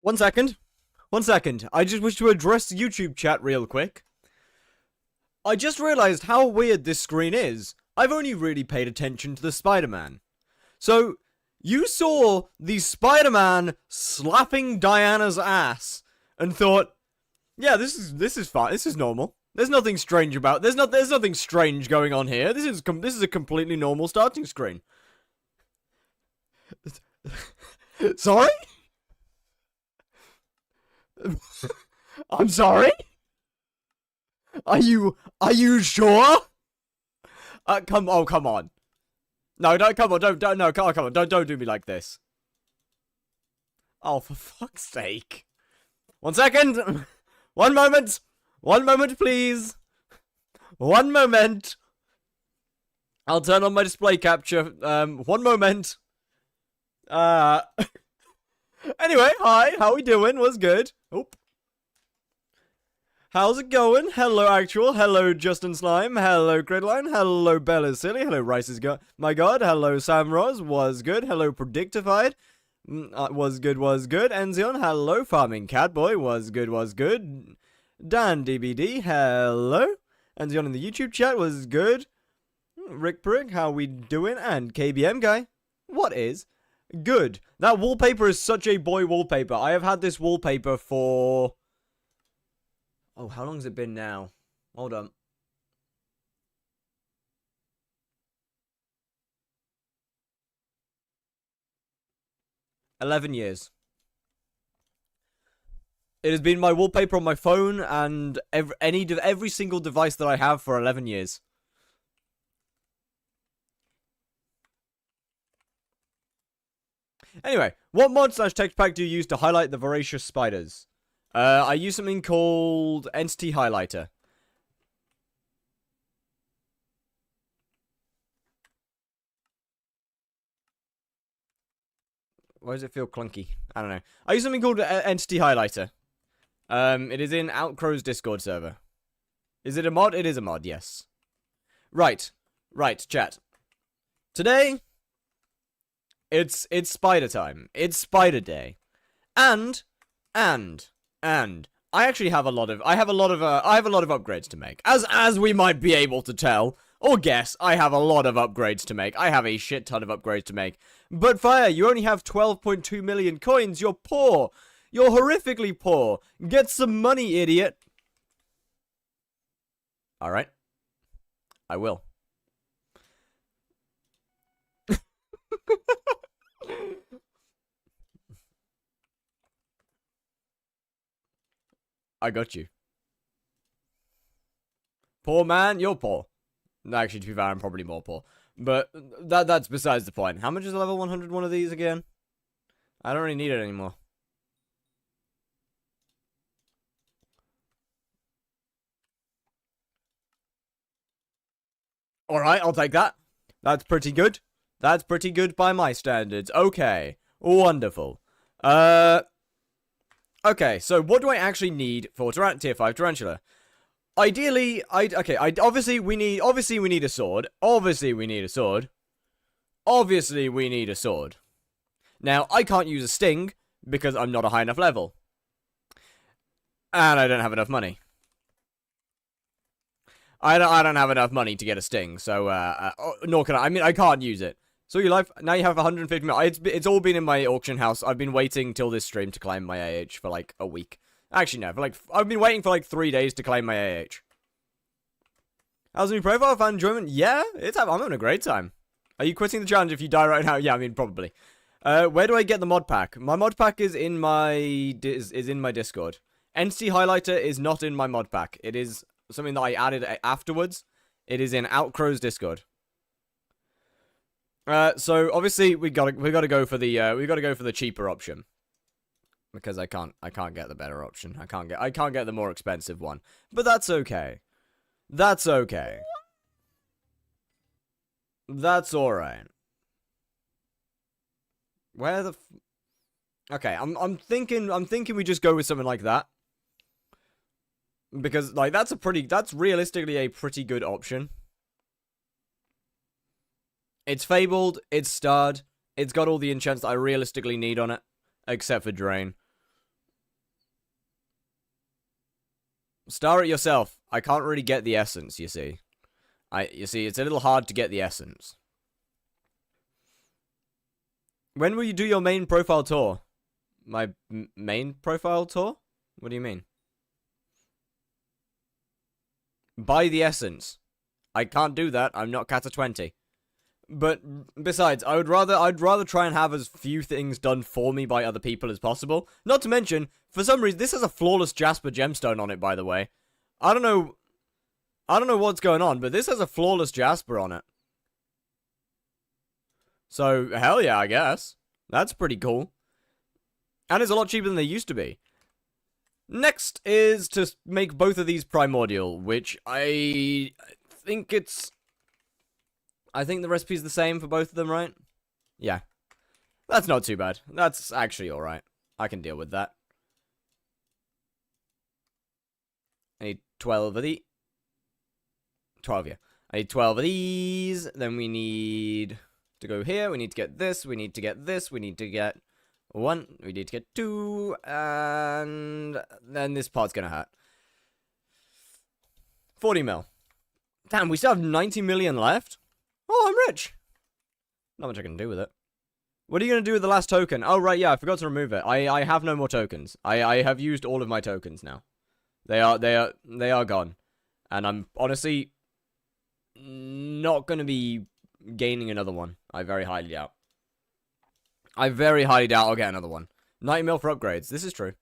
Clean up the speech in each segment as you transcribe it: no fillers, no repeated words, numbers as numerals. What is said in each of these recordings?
One second. One second. I just wish to address YouTube chat real quick. I just realized how weird this screen is. I've only really paid attention to the Spider-Man. So, you saw the Spider-Man slapping Diana's ass and thought, yeah, this is fine. This is normal. There's nothing strange about. There's nothing strange going on here. This is a completely normal starting screen. Sorry? I'm sorry? Are you sure? Come on. No, come on, don't do me like this. Oh, for fuck's sake. 1 second. 1 moment. 1 moment, please. 1 moment. I'll turn on my display capture. 1 moment. Anyway, hi, how we doing? What's good? Oop. How's it going? Hello, Actual. Hello, Justin Slime. Hello, Gridline. Hello, Bella Silly. Hello, Rice's My God. Hello, Sam Ross. Was good. Hello, Predictified. Was good. Enzion. Hello, Farming Catboy. Was good. Dan DBD. Hello. Enzion in the YouTube chat. Was good. Rick Brick. How we doing? And KBM Guy. What is good? That wallpaper is such a boy wallpaper. I have had this wallpaper for... Oh, how long has it been now? Hold on. $11 years. It has been my wallpaper on my phone and every single device that I have for 11 years. Anyway, what mod / text pack do you use to highlight the voracious spiders? I use something called Entity Highlighter. Why does it feel clunky? I don't know. I use something called Entity Highlighter. It is in Outcrow's Discord server. Is it a mod? It is a mod, yes. Right, chat. Today, it's spider time. It's spider day. And I actually have a lot of upgrades to make. As we might be able to tell or guess, I have a lot of upgrades to make. I have a shit ton of upgrades to make. But Fire, you only have 12.2 million coins. You're poor. You're horrifically poor. Get some money, idiot. All right. I will. I got you. Poor man, you're poor. Actually, to be fair, I'm probably more poor. But that's besides the point. How much is a level 100 one of these again? I don't really need it anymore. Alright, I'll take that. That's pretty good. That's pretty good by my standards. Okay. Wonderful. Okay, so what do I actually need for tier 5 tarantula? Ideally, obviously we need a sword. Obviously we need a sword. Now, I can't use a sting because I'm not a high enough level. And I don't have enough money. I don't have enough money to get a sting, so nor can I. I mean, I can't use it. So your life now you have 150 mil. It's all been in my auction house. I've been waiting till this stream to claim my AH for like a week. Actually, no, I've been waiting for like 3 days to claim my AH. How's the new profile? Found enjoyment? Yeah, I'm having a great time. Are you quitting the challenge if you die right now? Yeah, I mean probably. Where do I get the mod pack? My mod pack is in my Discord. Entity Highlighter is not in my mod pack. It is something that I added afterwards. It is in Outcrow's Discord. So obviously we gotta go for the cheaper option because I can't get the better option. I can't get the more expensive one. But that's okay. That's okay. That's all right. Where the Okay, I'm thinking we just go with something like that. Because like that's realistically a pretty good option. It's fabled, it's starred, it's got all the enchants that I realistically need on it, except for Drain. Star it yourself. I can't really get the essence, you see. You see, it's a little hard to get the essence. When will you do your main profile tour? My main profile tour? What do you mean? Buy the essence. I can't do that. I'm not Kata 20. But besides, I'd rather try and have as few things done for me by other people as possible. Not to mention, for some reason, this has a flawless Jasper gemstone on it, by the way. I don't know what's going on, but this has a flawless Jasper on it. So, hell yeah, I guess. That's pretty cool. And it's a lot cheaper than they used to be. Next is to make both of these primordial, which I think the recipe's the same for both of them, right? Yeah. That's not too bad. That's actually alright. I can deal with that. I need 12 of these. 12, yeah. I need 12 of these. Then we need to go here. We need to get this. We need to get this. We need to get 1. We need to get 2. And then this part's gonna hurt. 40 mil. Damn, we still have 90 million left? Oh, I'm rich. Not much I can do with it. What are you going to do with the last token? Oh, right, yeah, I forgot to remove it. I have no more tokens. I have used all of my tokens now. They are gone. And I'm honestly not going to be gaining another one. I very highly doubt. I very highly doubt I'll get another one. 90 mil for upgrades. This is true.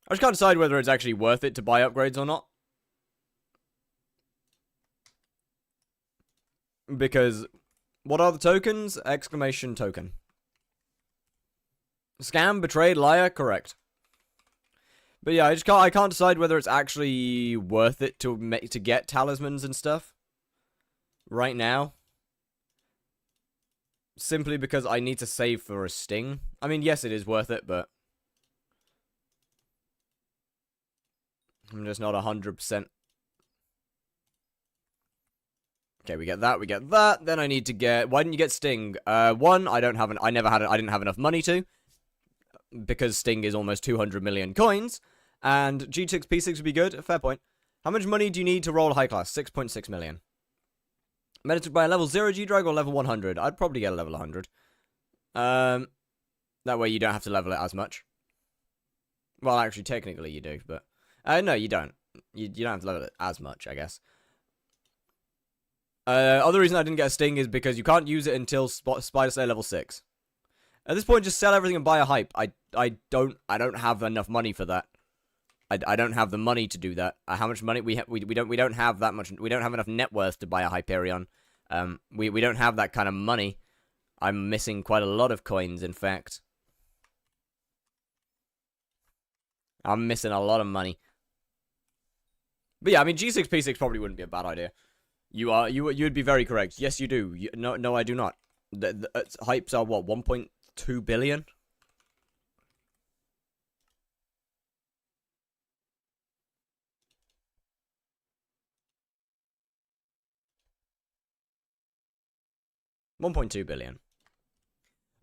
I just can't decide whether it's actually worth it to buy upgrades or not. Because, what are the tokens? Exclamation token. Scam, betrayed, liar, correct. But yeah, I can't decide whether it's actually worth it to get talismans and stuff. Right now. Simply because I need to save for a sting. I mean, yes, it is worth it, but I'm just not 100%. Okay, we get that, then I need to get, why didn't you get Sting? One, I didn't have enough money to, because Sting is almost 200 million coins, and G6, P6 would be good, fair point. How much money do you need to roll a high class? 6.6 million. Meditated by a level 0 G-Drag or level 100? I'd probably get a level 100. That way you don't have to level it as much. Well, actually, technically you do, but, no, you don't. You don't have to level it as much, I guess. Other reason I didn't get a Sting is because you can't use it until Spider Slayer level 6. At this point, just sell everything and buy a hype. I don't have enough money for that. I don't have the money to do that. How much money we don't have that much. We don't have enough net worth to buy a hyperion. We don't have that kind of money. I'm missing quite a lot of coins, in fact. I'm missing a lot of money. But yeah, I mean, G6 P6 probably wouldn't be a bad idea. You would be very correct. Yes, you do. No, I do not. The hypes are what, 1.2 billion? $1.2 billion.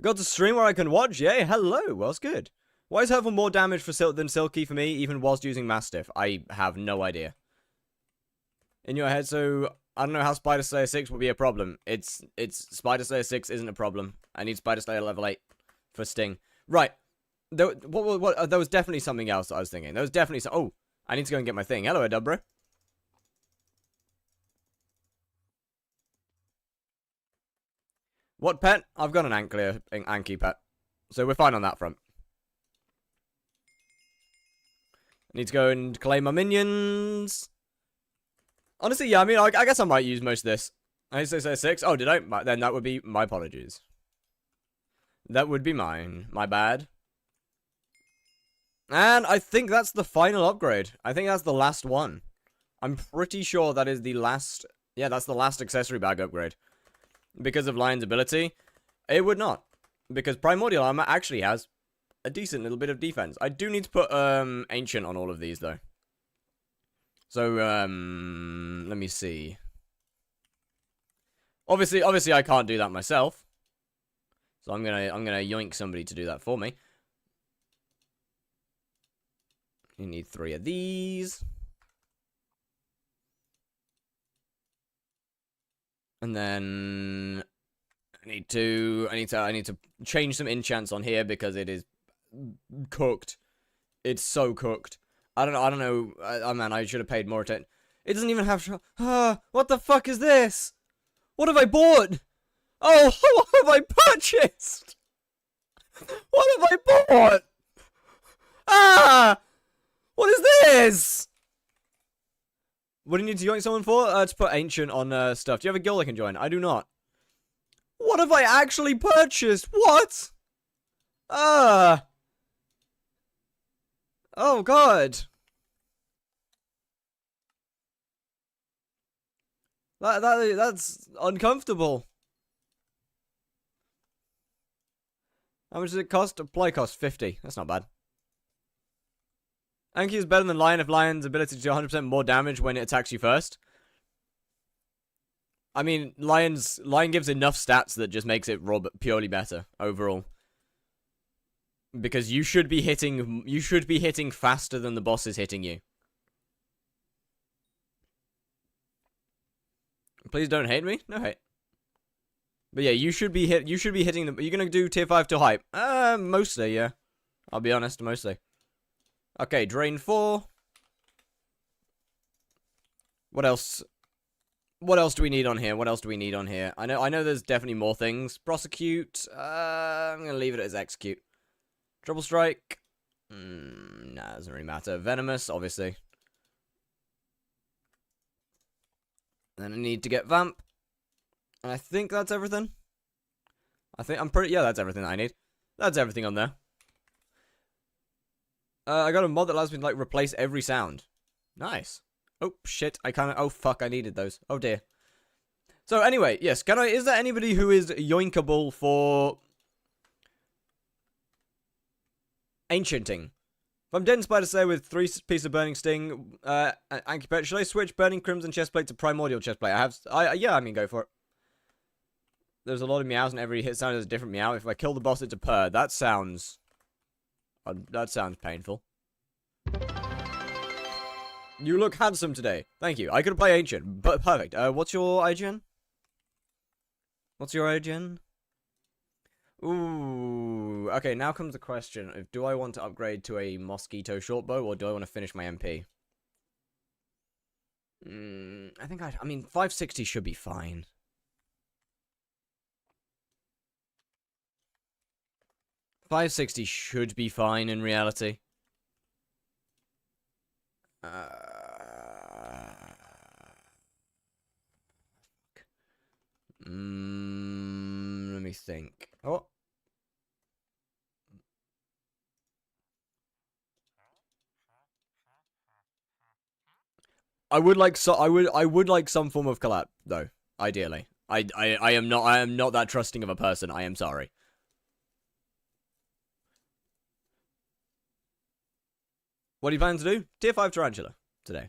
I got to stream where I can watch. Yay, hello. What's good? Why is Herval more damage than Silky for me, even whilst using Mastiff? I have no idea. In your head, so I don't know how Spider Slayer 6 will be a problem. It's Spider Slayer 6 isn't a problem. I need Spider Slayer level 8 for Sting. Right. There was definitely something else that I was thinking. There was definitely some... Oh, I need to go and get my thing. Hello, Adubra. What pet? I've got an Anki pet. So we're fine on that front. I need to go and claim my minions. Honestly, yeah, I mean, I guess I might use most of this. I say 6. Oh, did I? Then that would be my apologies. That would be mine. My bad. And I think that's the final upgrade. I think that's the last one. I'm pretty sure that is the last... Yeah, that's the last accessory bag upgrade. Because of Lion's ability, it would not. Because Primordial Armor actually has a decent little bit of defense. I do need to put Ancient on all of these, though. So, let me see. Obviously, I can't do that myself. So I'm gonna yoink somebody to do that for me. You need 3 of these. And then I need to change some enchants on here because it is cooked. It's so cooked. I don't know. Oh man, I should have paid more attention. It doesn't even have. What the fuck is this? What have I bought? Oh, what have I purchased? What have I bought? What is this? What do you need to yoink someone for? To put ancient on stuff. Do you have a guild I can join? I do not. What have I actually purchased? What? Oh god. That's uncomfortable. How much does it cost? Apply cost 50. That's not bad. Anki is better than Lion if Lion's ability to do 100% more damage when it attacks you first. I mean, Lion gives enough stats that just makes it purely better overall. Because you should be hitting faster than the boss is hitting you. Please don't hate me. No hate. But yeah, you should be hitting them. Are you gonna do tier 5 to hype? Mostly, yeah. I'll be honest, mostly. Okay, drain 4. What else? What else do we need on here? What else do we need on here? I know there's definitely more things. Prosecute. I'm gonna leave it as execute. Trouble strike. Nah, doesn't really matter. Venomous, obviously. Then I need to get Vamp. And I think that's everything. Yeah, that's everything that I need. That's everything on there. I got a mod that allows me to, like, replace every sound. Nice. Oh, shit. Oh, fuck, I needed those. Oh, dear. So, anyway, yes, is there anybody who is yoinkable for ancienting? If I'm dead in Spider Slayer with 3 pieces of Burning Sting, Ankipet, should I switch Burning Crimson Chestplate to Primordial Chestplate? Yeah, I mean, go for it. There's a lot of meows and every hit sound is a different meow. If I kill the boss, it's a purr. That sounds painful. You look handsome today. Thank you. I could play Ancient, but perfect. What's your IGN? What's your IGN? Ooh. Okay, now comes the question of, do I want to upgrade to a Mosquito Shortbow, or do I want to finish my MP? I mean, 560 should be fine. $560 should be fine in reality. Let me think. Oh. I would like some form of collab though, ideally. I am not that trusting of a person. I am sorry. What do you plan to do? Tier 5 Tarantula today.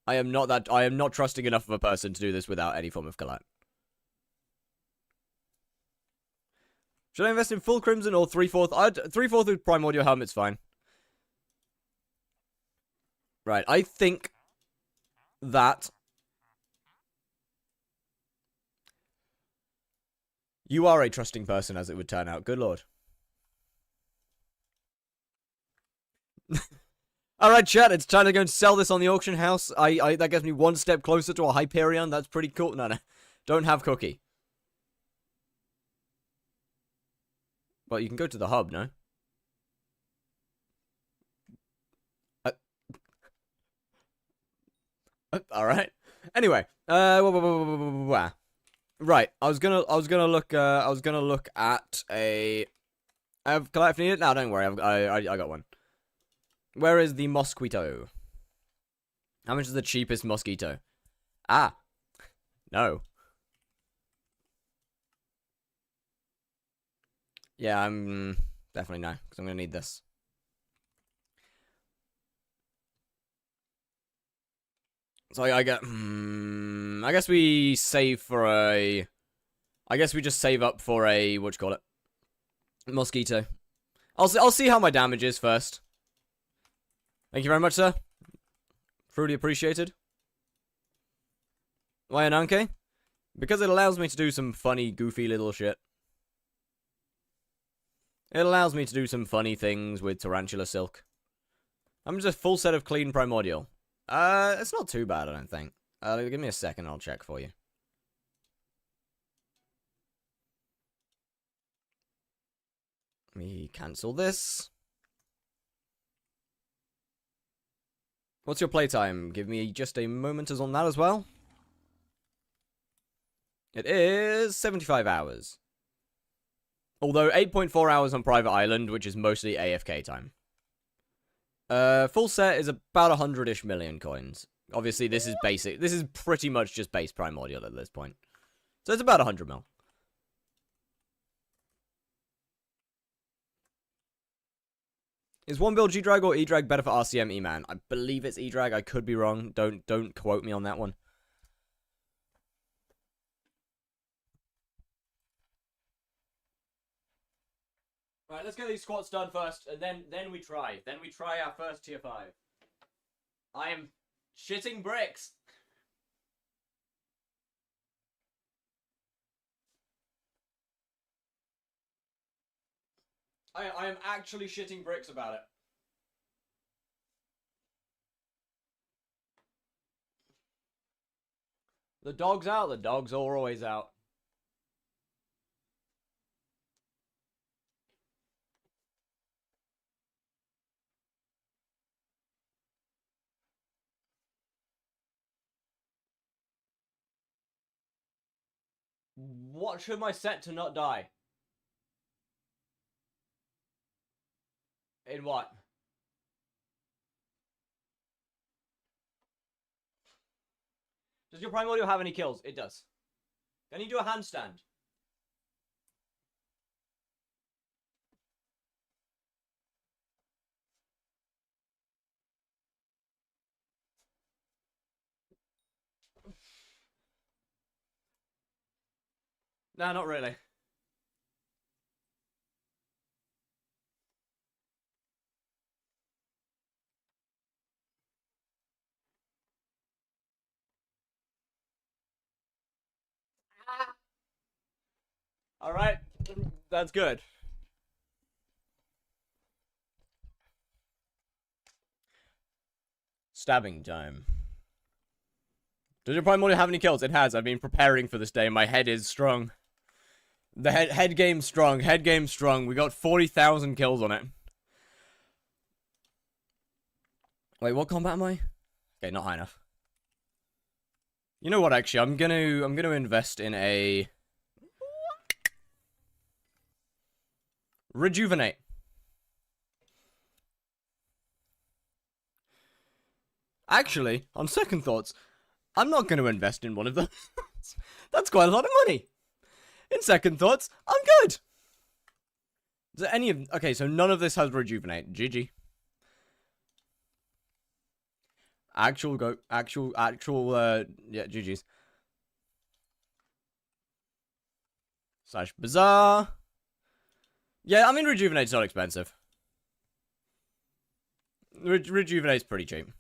I am not trusting enough of a person to do this without any form of collab. Should I invest in full Crimson or 3/4? 3/4 with Primordial Helmet's fine. Right, I think that you are a trusting person, as it would turn out. Good lord. Alright, chat, it's time to go and sell this on the auction house. That gets me one step closer to a Hyperion. That's pretty cool. No. Don't have cookie. Well, you can go to the hub, no? Alright. Anyway, right. I was gonna look at a. I have collect needed. No, don't worry. I got one. Where is the mosquito? How much is the cheapest mosquito? Ah, no. Yeah, I'm definitely no, because I'm gonna need this. So I get. I guess we save for a. I guess we just save up for a what you call it, mosquito. I'll see how my damage is first. Thank you very much, sir. Truly appreciated. Why Ananke? Because it allows me to do some funny, goofy little shit. It allows me to do some funny things with tarantula silk. I'm just a full set of clean primordial. It's not too bad, I don't think. Give me a second, I'll check for you. Let me cancel this. What's your playtime? Give me just a moment on that as well. It is 75 hours. Although 8.4 hours on Private Island, which is mostly AFK time. Full set is about 100-ish million coins. Obviously, this is basic. This is pretty much just base primordial at this point. So it's about 100 mil. Is one build G-Drag or E-Drag better for RCM E-Man? I believe it's E-Drag. I could be wrong. Don't quote me on that one. Right, let's get these squats done first, and then we try. Then we try our first tier 5. I am shitting bricks. I am actually shitting bricks about it. The dog's out. The dogs are always out. What should my set to not die? In what? Does your primordial have any kills? It does. Can you do a handstand? No, not really. Alright, that's good. Stabbing time. Does your primordial have any kills? It has. I've been preparing for this day. My head is strong. The head game's strong. Head game's strong. We got 40,000 kills on it. Wait, what combat am I? Okay, not high enough. You know what? Actually, I'm gonna invest in a rejuvenate. Actually, on second thoughts, I'm not going to invest in one of those. That's quite a lot of money. In second thoughts, I'm good. Is there any of... Okay, so none of this has rejuvenate. GG. Yeah, GG's. Slash bizarre. Yeah, I mean, rejuvenate's not expensive. Rejuvenate's pretty cheap.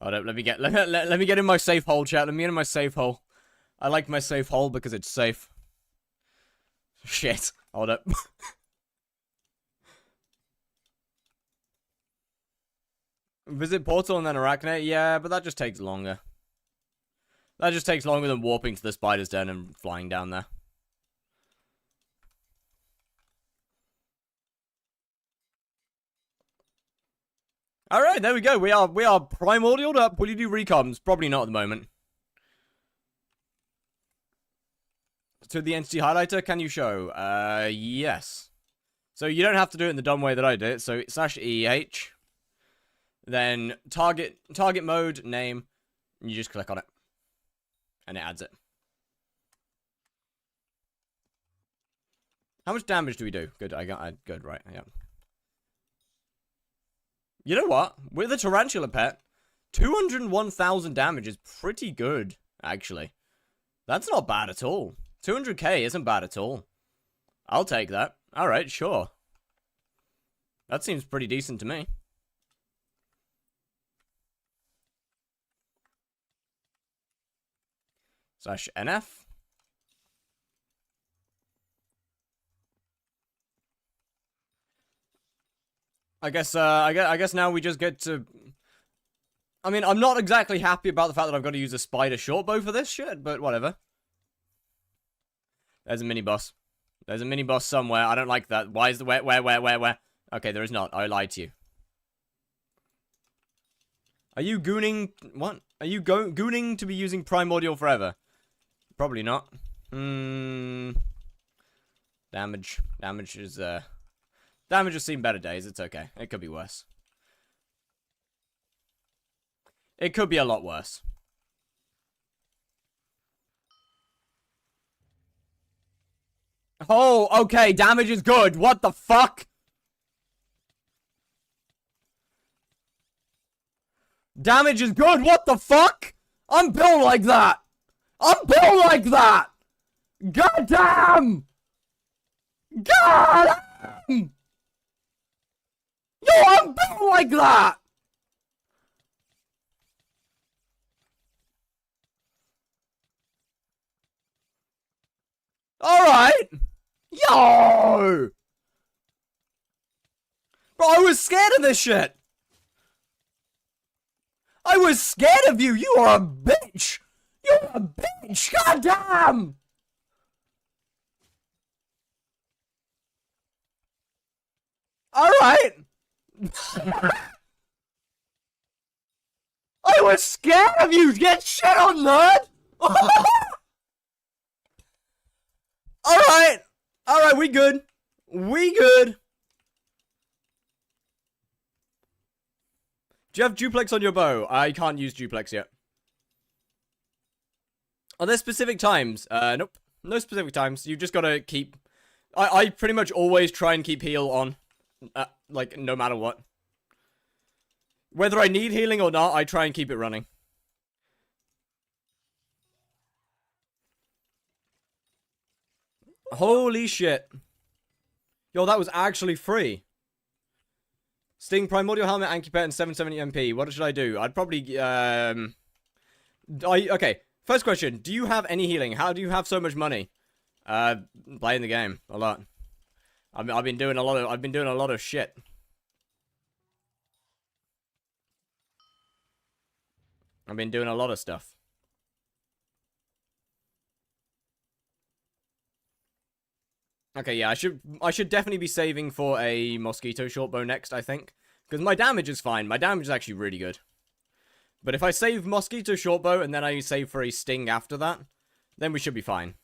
Hold up, let me get in my safe hole, chat. Let me get in my safe hole. I like my safe hole because it's safe. Shit. Hold up. Visit Portal and then Arachne? Yeah, but that just takes longer. That just takes longer than warping to the spider's den and flying down there. Alright, there we go. We are primordialed up. Will you do recoms? Probably not at the moment. To the entity highlighter, can you show? Yes. So you don't have to do it in the dumb way that I did it. So /EH. Then target mode, name. And you just click on it. And it adds it. How much damage do we do? Good, good, right, yeah. You know what? With a tarantula pet, 201,000 damage is pretty good, actually. That's not bad at all. 200k isn't bad at all. I'll take that. Alright, sure. That seems pretty decent to me. Slash NF. I guess now we just get to... I mean, I'm not exactly happy about the fact that I've got to use a spider shortbow for this shit, but whatever. There's a mini-boss. There's a mini-boss somewhere. I don't like that. Why is the... Where? Okay, there is not. I lied to you. Are you gooning... What? Are you gooning to be using Primordial forever? Probably not. Damage. Damage is, Damage has seen better days. It's okay. It could be worse. It could be a lot worse. Oh, okay. Damage is good. What the fuck? Damage is good. What the fuck? I'm built like that. I'm built like that. God damn. God damn. Yo, I'm built like that! Alright! Yo! Bro, I was scared of this shit! I was scared of you! You are a bitch! You're a bitch! God damn! Alright! I was scared of you! Get shit on, nerd! Alright! Alright, we good. We good. Do you have duplex on your bow? I can't use duplex yet. Are there specific times? Nope. No specific times. You just gotta keep... I pretty much always try and keep heal on. Like, no matter what. Whether I need healing or not, I try and keep it running. Holy shit. Yo, that was actually free. Sting, Primordial Helmet, Ankipet, and 770 MP. What should I do? I'd probably, okay, first question. Do you have any healing? How do you have so much money? Playing the game. A lot. I've been doing a lot of shit. I've been doing a lot of stuff. Okay, yeah, I should definitely be saving for a mosquito shortbow next, I think. Because my damage is fine. My damage is actually really good. But if I save mosquito shortbow and then I save for a sting after that, then we should be fine.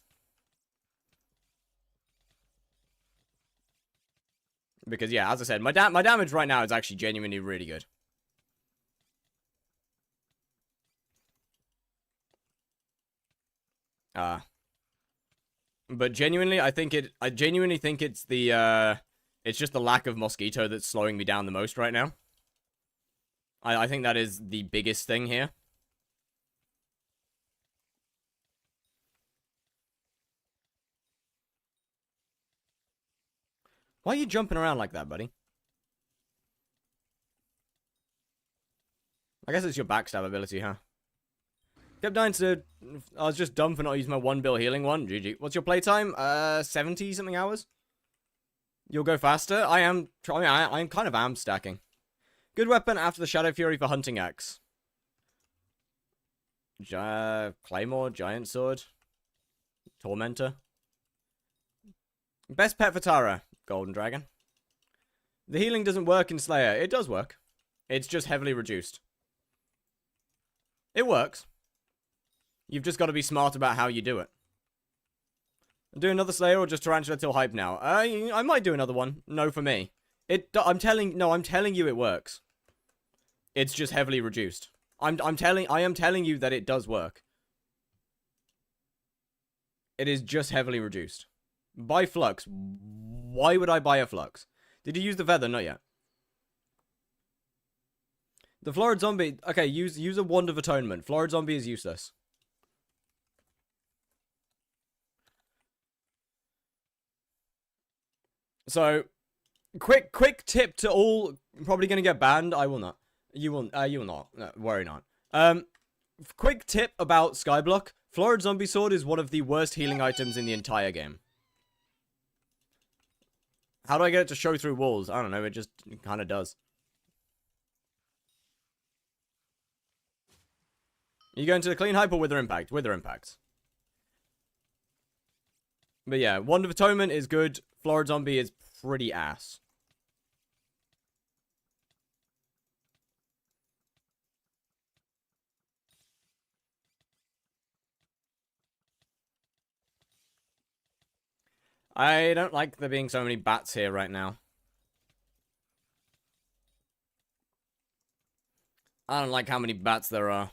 Because, yeah, as I said, my damage right now is actually genuinely really good. But genuinely, I genuinely think it's the, it's just the lack of mosquito that's slowing me down the most right now. I think that is the biggest thing here. Why are you jumping around like that, buddy? I guess it's your backstab ability, huh? Kept dying to... I was just dumb for not using my 1 bill healing one. GG. What's your playtime? 70-something hours? You'll go faster? I am kind of am stacking. Good weapon after the Shadow Fury for hunting axe. Claymore, Giant Sword. Tormentor. Best pet for Tara. Golden Dragon. The healing doesn't work in Slayer. It does work. It's just heavily reduced. It works. You've just got to be smart about how you do it. Do another Slayer or just Tarantula till hype now? I might do another one. No for me. I'm telling you it works. It's just heavily reduced. I am telling you that it does work. It is just heavily reduced. Buy Flux. Why would I buy a Flux? Did you use the feather? Not yet. The Florid Zombie... Okay, use a Wand of Atonement. Florid Zombie is useless. So, quick tip to all probably gonna get banned. I will not. You will not. No, worry not. Quick tip about skyblock. Florid Zombie Sword is one of the worst healing items in the entire game. How do I get it to show through walls? I don't know, it just kind of does. You go into the clean hype or wither impact? Wither impact. But yeah, Wand of Atonement is good. Florid Zombie is pretty ass. I don't like there being so many bats here right now. I don't like how many bats there are.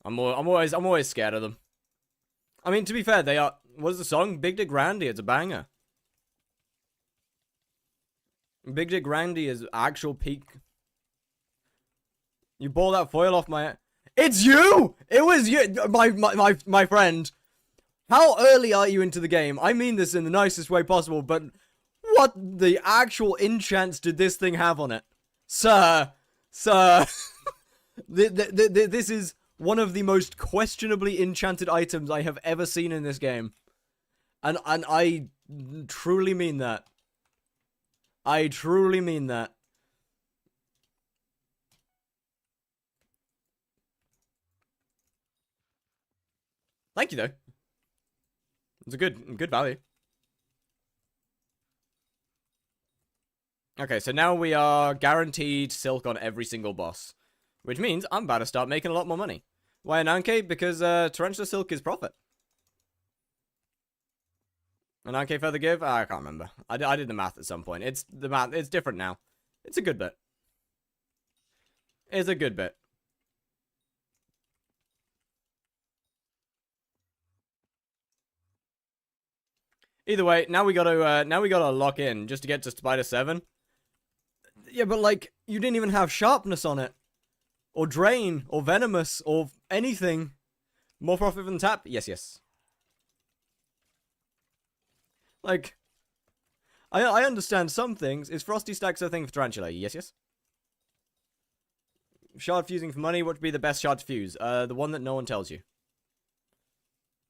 I'm always scared of them. I mean, to be fair, they are. What is the song? Big Dick Randy. It's a banger. Big Dick Randy is actual peak. You bore that foil off my. It's you. It was you, my friend. How early are you into the game? I mean this in the nicest way possible, but what the actual enchants did this thing have on it, sir? This is one of the most questionably enchanted items I have ever seen in this game. And I truly mean that. I truly mean that. Thank you, though. It's a good value. Okay, so now we are guaranteed silk on every single boss. Which means I'm about to start making a lot more money. Why an Anke? Because Tarantula Silk is profit. An Anke Feather Give? I can't remember. I did the math at some point. It's different now. It's a good bit. It's a good bit. Either way, now we gotta lock in just to get to Spider 7. Yeah, but like, you didn't even have sharpness on it. Or drain, or venomous, or anything. More profit than tap? Yes. Like, I understand some things. Is Frosty Stacks a thing for Tarantula? Yes. Shard fusing for money, what would be the best shard to fuse? The one that no one tells you.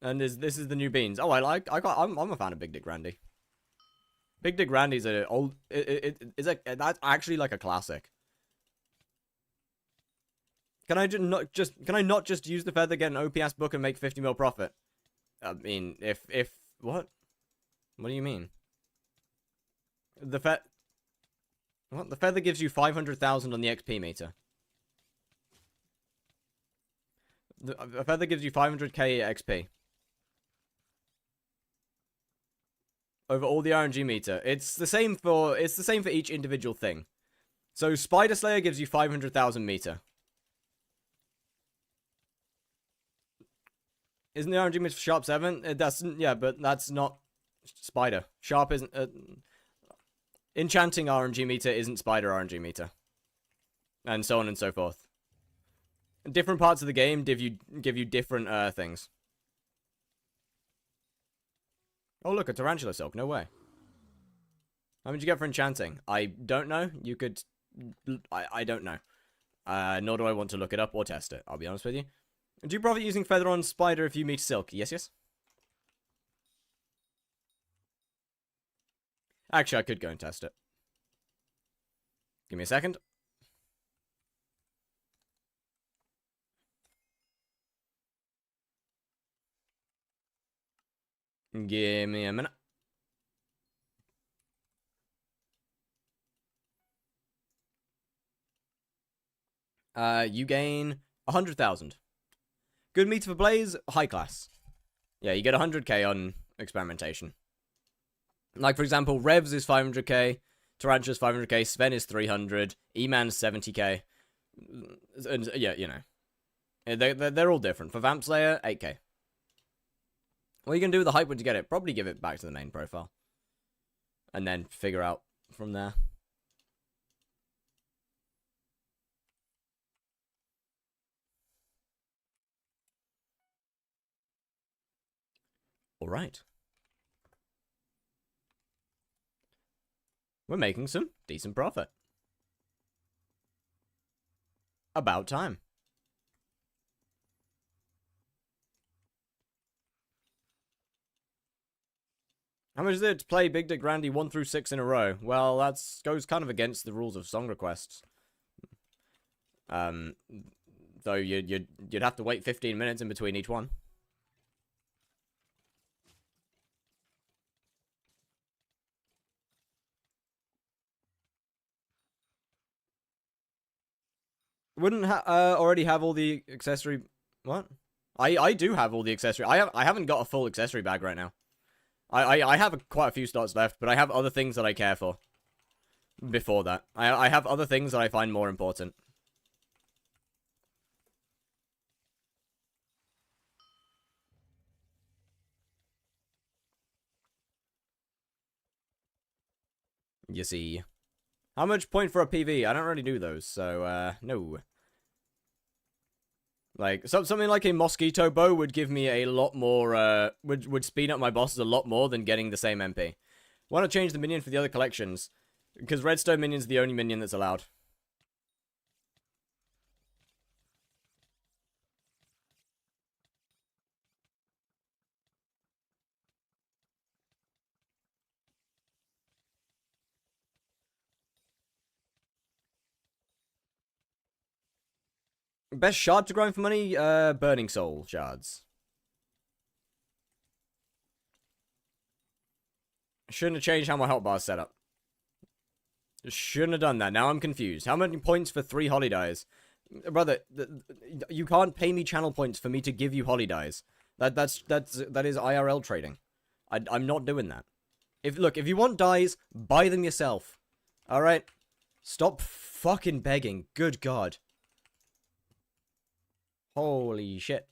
And this is the new beans. Oh, I'm a fan of Big Dick Randy. Big Dick Randy's a old. That's actually like a classic. Can I not just use the feather, get an OPS book, and make 50 mil profit? I mean, if what? What do you mean? The feather gives you 500,000 on the XP meter. The feather gives you 500k XP. Over all the RNG meter. It's the same for each individual thing. So Spider Slayer gives you 500,000 meter. Isn't the RNG meter for Sharp 7? Yeah, but that's not Spider. Sharp isn't enchanting RNG meter isn't Spider RNG meter. And so on and so forth. Different parts of the game give you different things. Oh, look, a Tarantula Silk. No way. How much you get for enchanting? I don't know. You could... I don't know. Nor do I want to look it up or test it. I'll be honest with you. Do you profit using Feather on Spider if you meet Silk? Yes. Actually, I could go and test it. Give me a second. Give me a minute. You gain 100,000. Good meter for Blaze, high class. Yeah, you get 100k on experimentation. Like, for example, Revs is 500k, Tarantula's 500k, Sven is 300, E-Man's 70k. And, yeah, you know. They're all different. For Vamp Slayer, 8k. What are you going to do with the hype once you get it? Probably give it back to the main profile. And then figure out from there. Alright. We're making some decent profit. About time. How much is it to play Big Dick Randy 1 through 6 in a row? Well, that goes kind of against the rules of song requests. Though you'd have to wait 15 minutes in between each one. Wouldn't already have all the accessory? What? I do have all the accessory. I haven't got a full accessory bag right now. I have quite a few slots left, but I have other things that I care for. Before that, I have other things that I find more important. You see. How much point for a PV? I don't really do those, so, no. Like, something like a mosquito bow would give me a lot more, would speed up my bosses a lot more than getting the same MP. Why not change the minion for the other collections? Because redstone minion's the only minion that's allowed. Best shard to grind for money? Burning Soul shards. Shouldn't have changed how my hotbar's set up. Shouldn't have done that. Now I'm confused. How many points for 3 holly dies? Brother, you can't pay me channel points for me to give you holly dies. That is IRL trading. I'm not doing that. Look, if you want dies, buy them yourself. Alright? Stop fucking begging. Good God. Holy shit.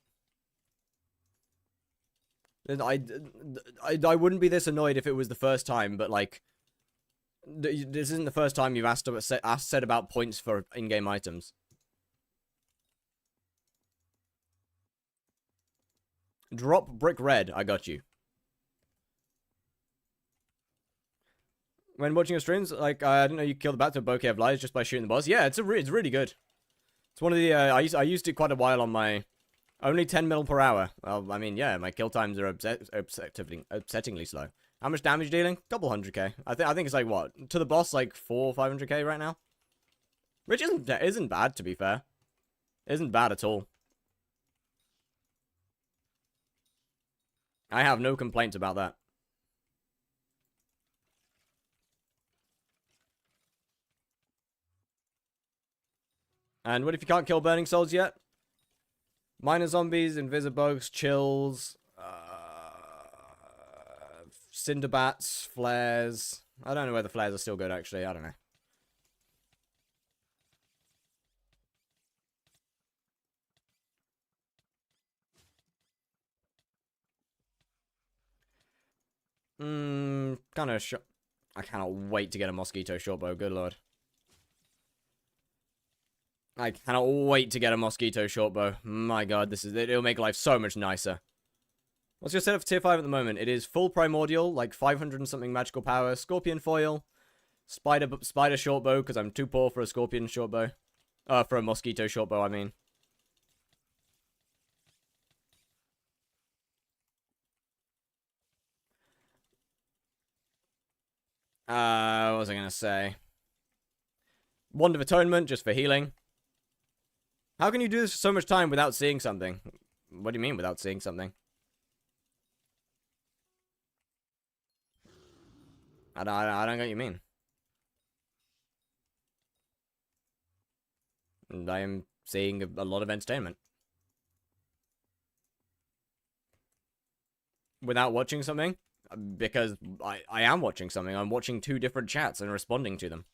I wouldn't be this annoyed if it was the first time, but like, this isn't the first time you've said about points for in-game items. Drop brick red. I got you. When watching your streams, like, I didn't know you killed the bat to a bouquet of lies just by shooting the boss. Yeah, it's really good. It's one of the, I used it quite a while on my, only 10 mil per hour. Well, I mean, yeah, my kill times are upsettingly slow. How much damage dealing? Couple 100k. I think it's like, what? To the boss, like 400 or 500k right now? Which isn't bad, to be fair. Isn't bad at all. I have no complaints about that. And what if you can't kill burning souls yet? Minor zombies, invisibugs, chills, cinderbats, flares. I don't know whether flares are still good, actually. I don't know. Kind of I cannot wait to get a mosquito shortbow, good lord. I cannot wait to get a mosquito shortbow. My god, it'll make life so much nicer. What's your setup for tier 5 at the moment? It is full primordial, like 500 and something magical power, scorpion foil, spider shortbow, because I'm too poor for a scorpion shortbow. For a mosquito shortbow, I mean. What was I gonna say? Wand of Atonement, just for healing. How can you do this for so much time without seeing something? What do you mean without seeing something? I don't get what you mean. And I am seeing a lot of entertainment. Without watching something? Because I am watching something. I'm watching 2 different chats and responding to them.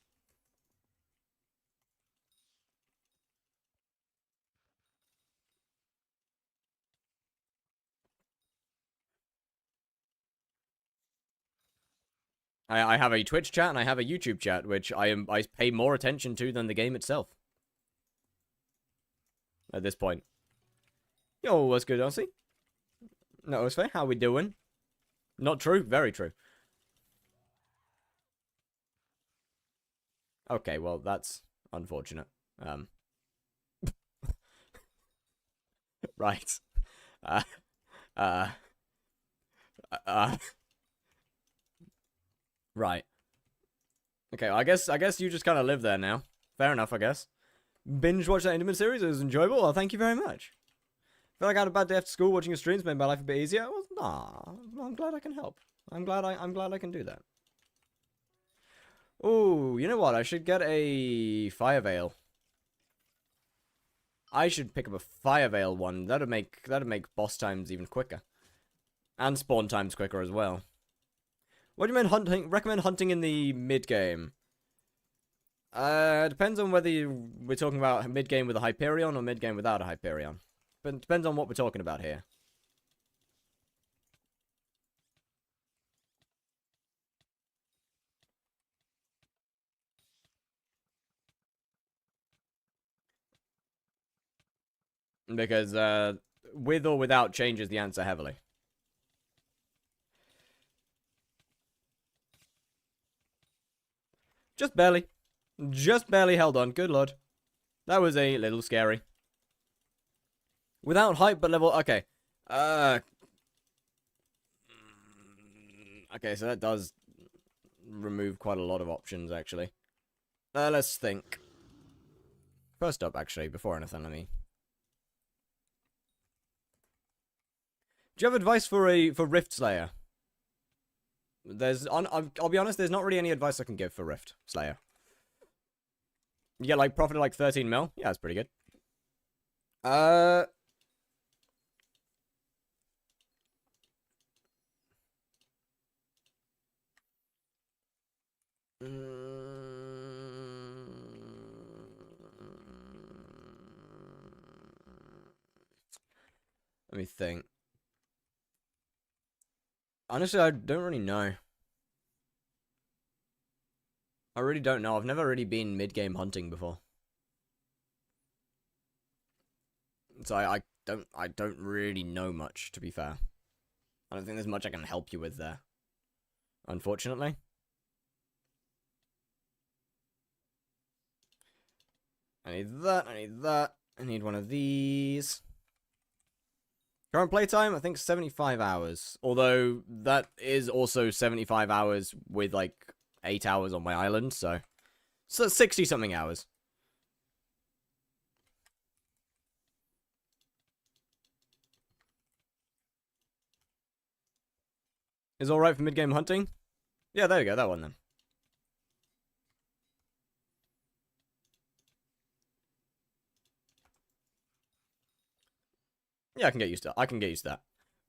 I have a Twitch chat and I have a YouTube chat, which I pay more attention to than the game itself. At this point. Yo, what's good, Aussie? No, it's fair. How we doing? Not true? Very true. Okay, well, that's unfortunate. Right. Uh, uh, uh, right. Okay, I guess you just kind of live there now. Fair enough, I guess. Binge watch that Intimate series. It was enjoyable. Well, thank you very much. Feel like I had a bad day after school. Watching your streams made my life a bit easier. Well, nah, I'm glad I can help. I'm glad I can do that. Oh, you know what? I should get a fire veil. I should pick up a fire veil one. That'd make boss times even quicker, and spawn times quicker as well. What do you mean hunting? Recommend hunting in the mid game. Depends on whether we're talking about mid game with a hyperion or mid game without a hyperion. But it depends on what we're talking about here. Because with or without changes the answer heavily. Just barely. Just barely held on. Good lord. That was a little scary. Without hype, but level... Okay. Okay, so that does remove quite a lot of options, actually. Let's think. First up, actually, before anything, let me... Do you have advice for Rift Slayer? I'll be honest, there's not really any advice I can give for Rift Slayer. You get, like, profit of, like, 13 mil? Yeah, that's pretty good. Let me think. Honestly, I don't really know. I really don't know. I've never really been mid-game hunting before. So I don't really know much, to be fair. I don't think there's much I can help you with there. Unfortunately. I need that, I need that. I need one of these. Current playtime, I think 75 hours. Although, that is also 75 hours with, like, 8 hours on my island, so 60-something hours. Is alright for mid-game hunting? Yeah, there we go, that one then. Yeah, I can get used to that. I can get used to that.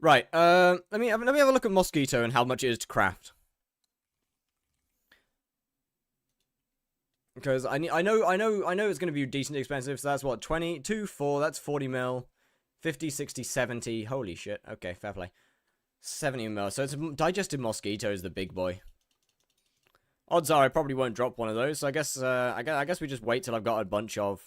Right, let me have a look at Mosquito and how much it is to craft. Because I know it's going to be decently expensive, so that's what, 22, 4, that's 40 mil, 50, 60, 70, holy shit, okay, fair play. 70 mil, so it's digested Mosquito is the big boy. Odds are I probably won't drop one of those, so I guess we just wait till I've got a bunch of...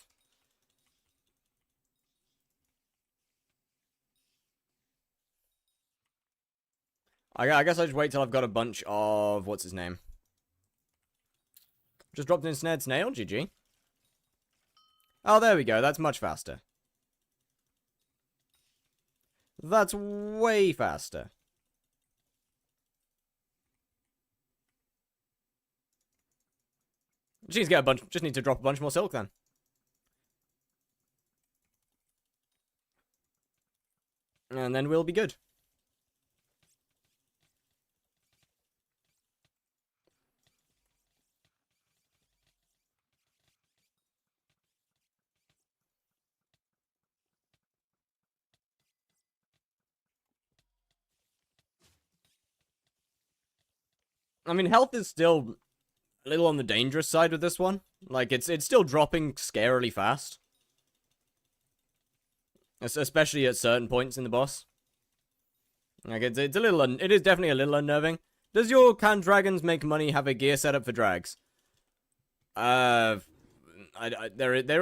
I guess I just wait till I've got a bunch of... What's his name? Just dropped in snared snail, GG. Oh, there we go, that's much faster. That's way faster. Just need to get a bunch. Just need to drop a bunch more silk then. And then we'll be good. I mean, health is still a little on the dangerous side with this one. Like, it's still dropping scarily fast. Especially at certain points in the boss. Like, it is definitely a little unnerving. Does your Can Dragons Make Money have a gear setup for drags? There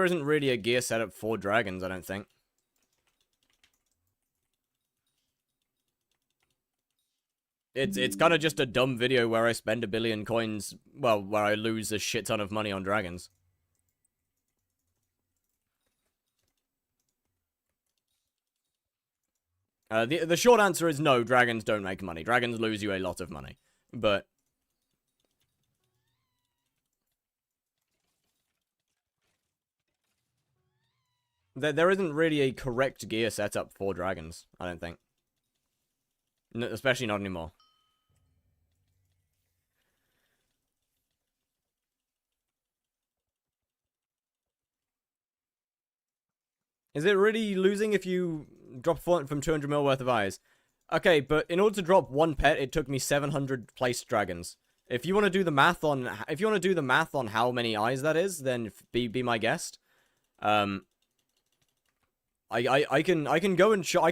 isn't really a gear setup for dragons, I don't think. It's kind of just a dumb video where I spend 1 billion coins, well, where I lose a shit ton of money on dragons. The short answer is no, dragons don't make money. Dragons lose you a lot of money. But there isn't really a correct gear setup for dragons, I don't think. Especially not anymore. Is it really losing if you drop from 200 mil worth of eyes? Okay, but in order to drop one pet, it took me 700 placed dragons. If you want to do the math on how many eyes that is, then be my guest. I can go and show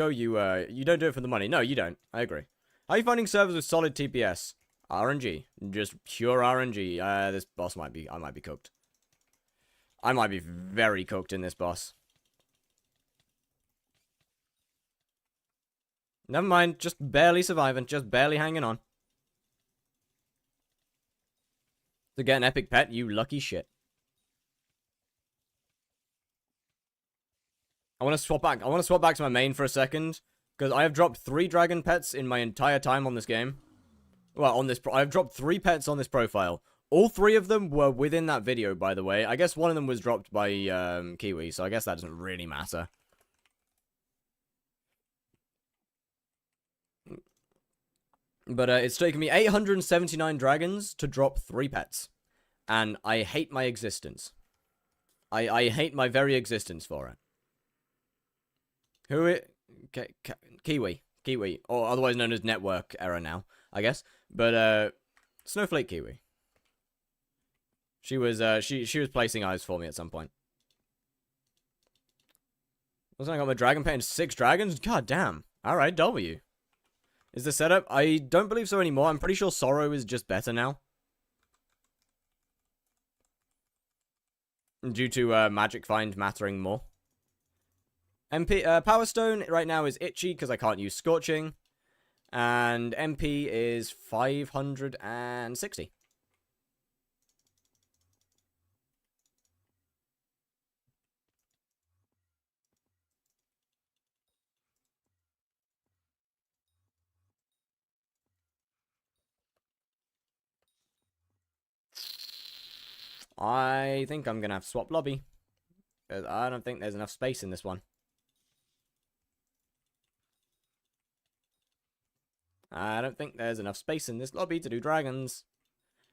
you. You don't do it for the money. No, you don't. I agree. How are you finding servers with solid TPS? RNG, just pure RNG. This boss I might be cooked. I might be very cooked in this boss. Never mind, just barely surviving, just barely hanging on. To get an epic pet, you lucky shit. I want to swap back to my main for a second, because I have dropped 3 dragon pets in my entire time on this game. Well, I've dropped 3 pets on this profile. All 3 of them were within that video, by the way. I guess one of them was dropped by Kiwi, so I guess that doesn't really matter. But it's taken me 879 dragons to drop 3 pets. And I hate my existence. I hate my very existence for it. Kiwi. Or otherwise known as network error now, I guess. But, Snowflake Kiwi. She was placing eyes for me at some point. Wasn't I got my dragon pet in 6 dragons? God damn. Alright, W. Is the setup? I don't believe so anymore. I'm pretty sure Sorrow is just better now. Due to Magic Find mattering more. MP Power Stone right now is itchy because I can't use Scorching. And MP is 560. I think I'm going to have to swap lobby. I don't think there's enough space in this one. I don't think there's enough space in this lobby to do dragons.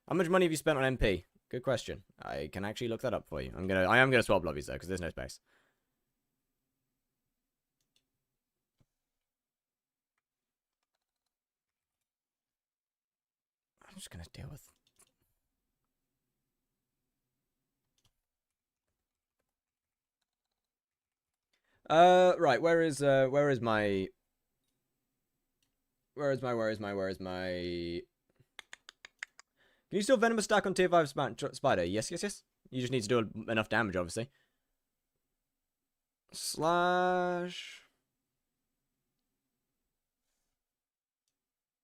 How much money have you spent on MP? Good question. I can actually look that up for you. I am gonna swap lobbies though, because there's no space. I'm just gonna deal with. Right. Where is my? Can you still venom a stack on tier 5 spider? Yes. You just need to do enough damage, obviously. Slash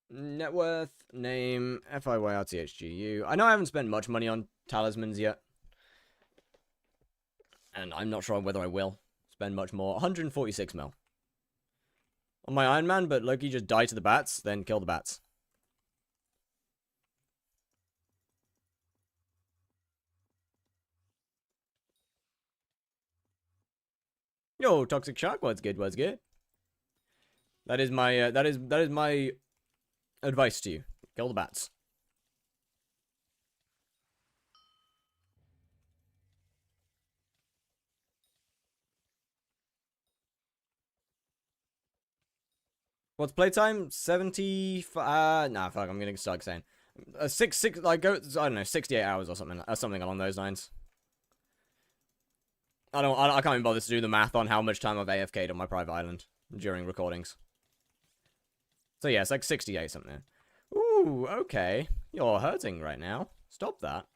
net worth, name, FIYRTHGU. I know I haven't spent much money on talismans yet. And I'm not sure whether I will spend much more. 146 mil. On my Iron Man, but Loki just die to the bats, then kill the bats. Yo, Toxic Shark, what's good? That is my that is my advice to you. Kill the bats. What's playtime? 75. Nah, fuck. I'm gonna start saying 6. Like I don't know, 68 hours or something along those lines. I can't even bother to do the math on how much time I've AFK'd on my private island during recordings. So yeah, it's like 68 something. Ooh, okay. You're hurting right now. Stop that.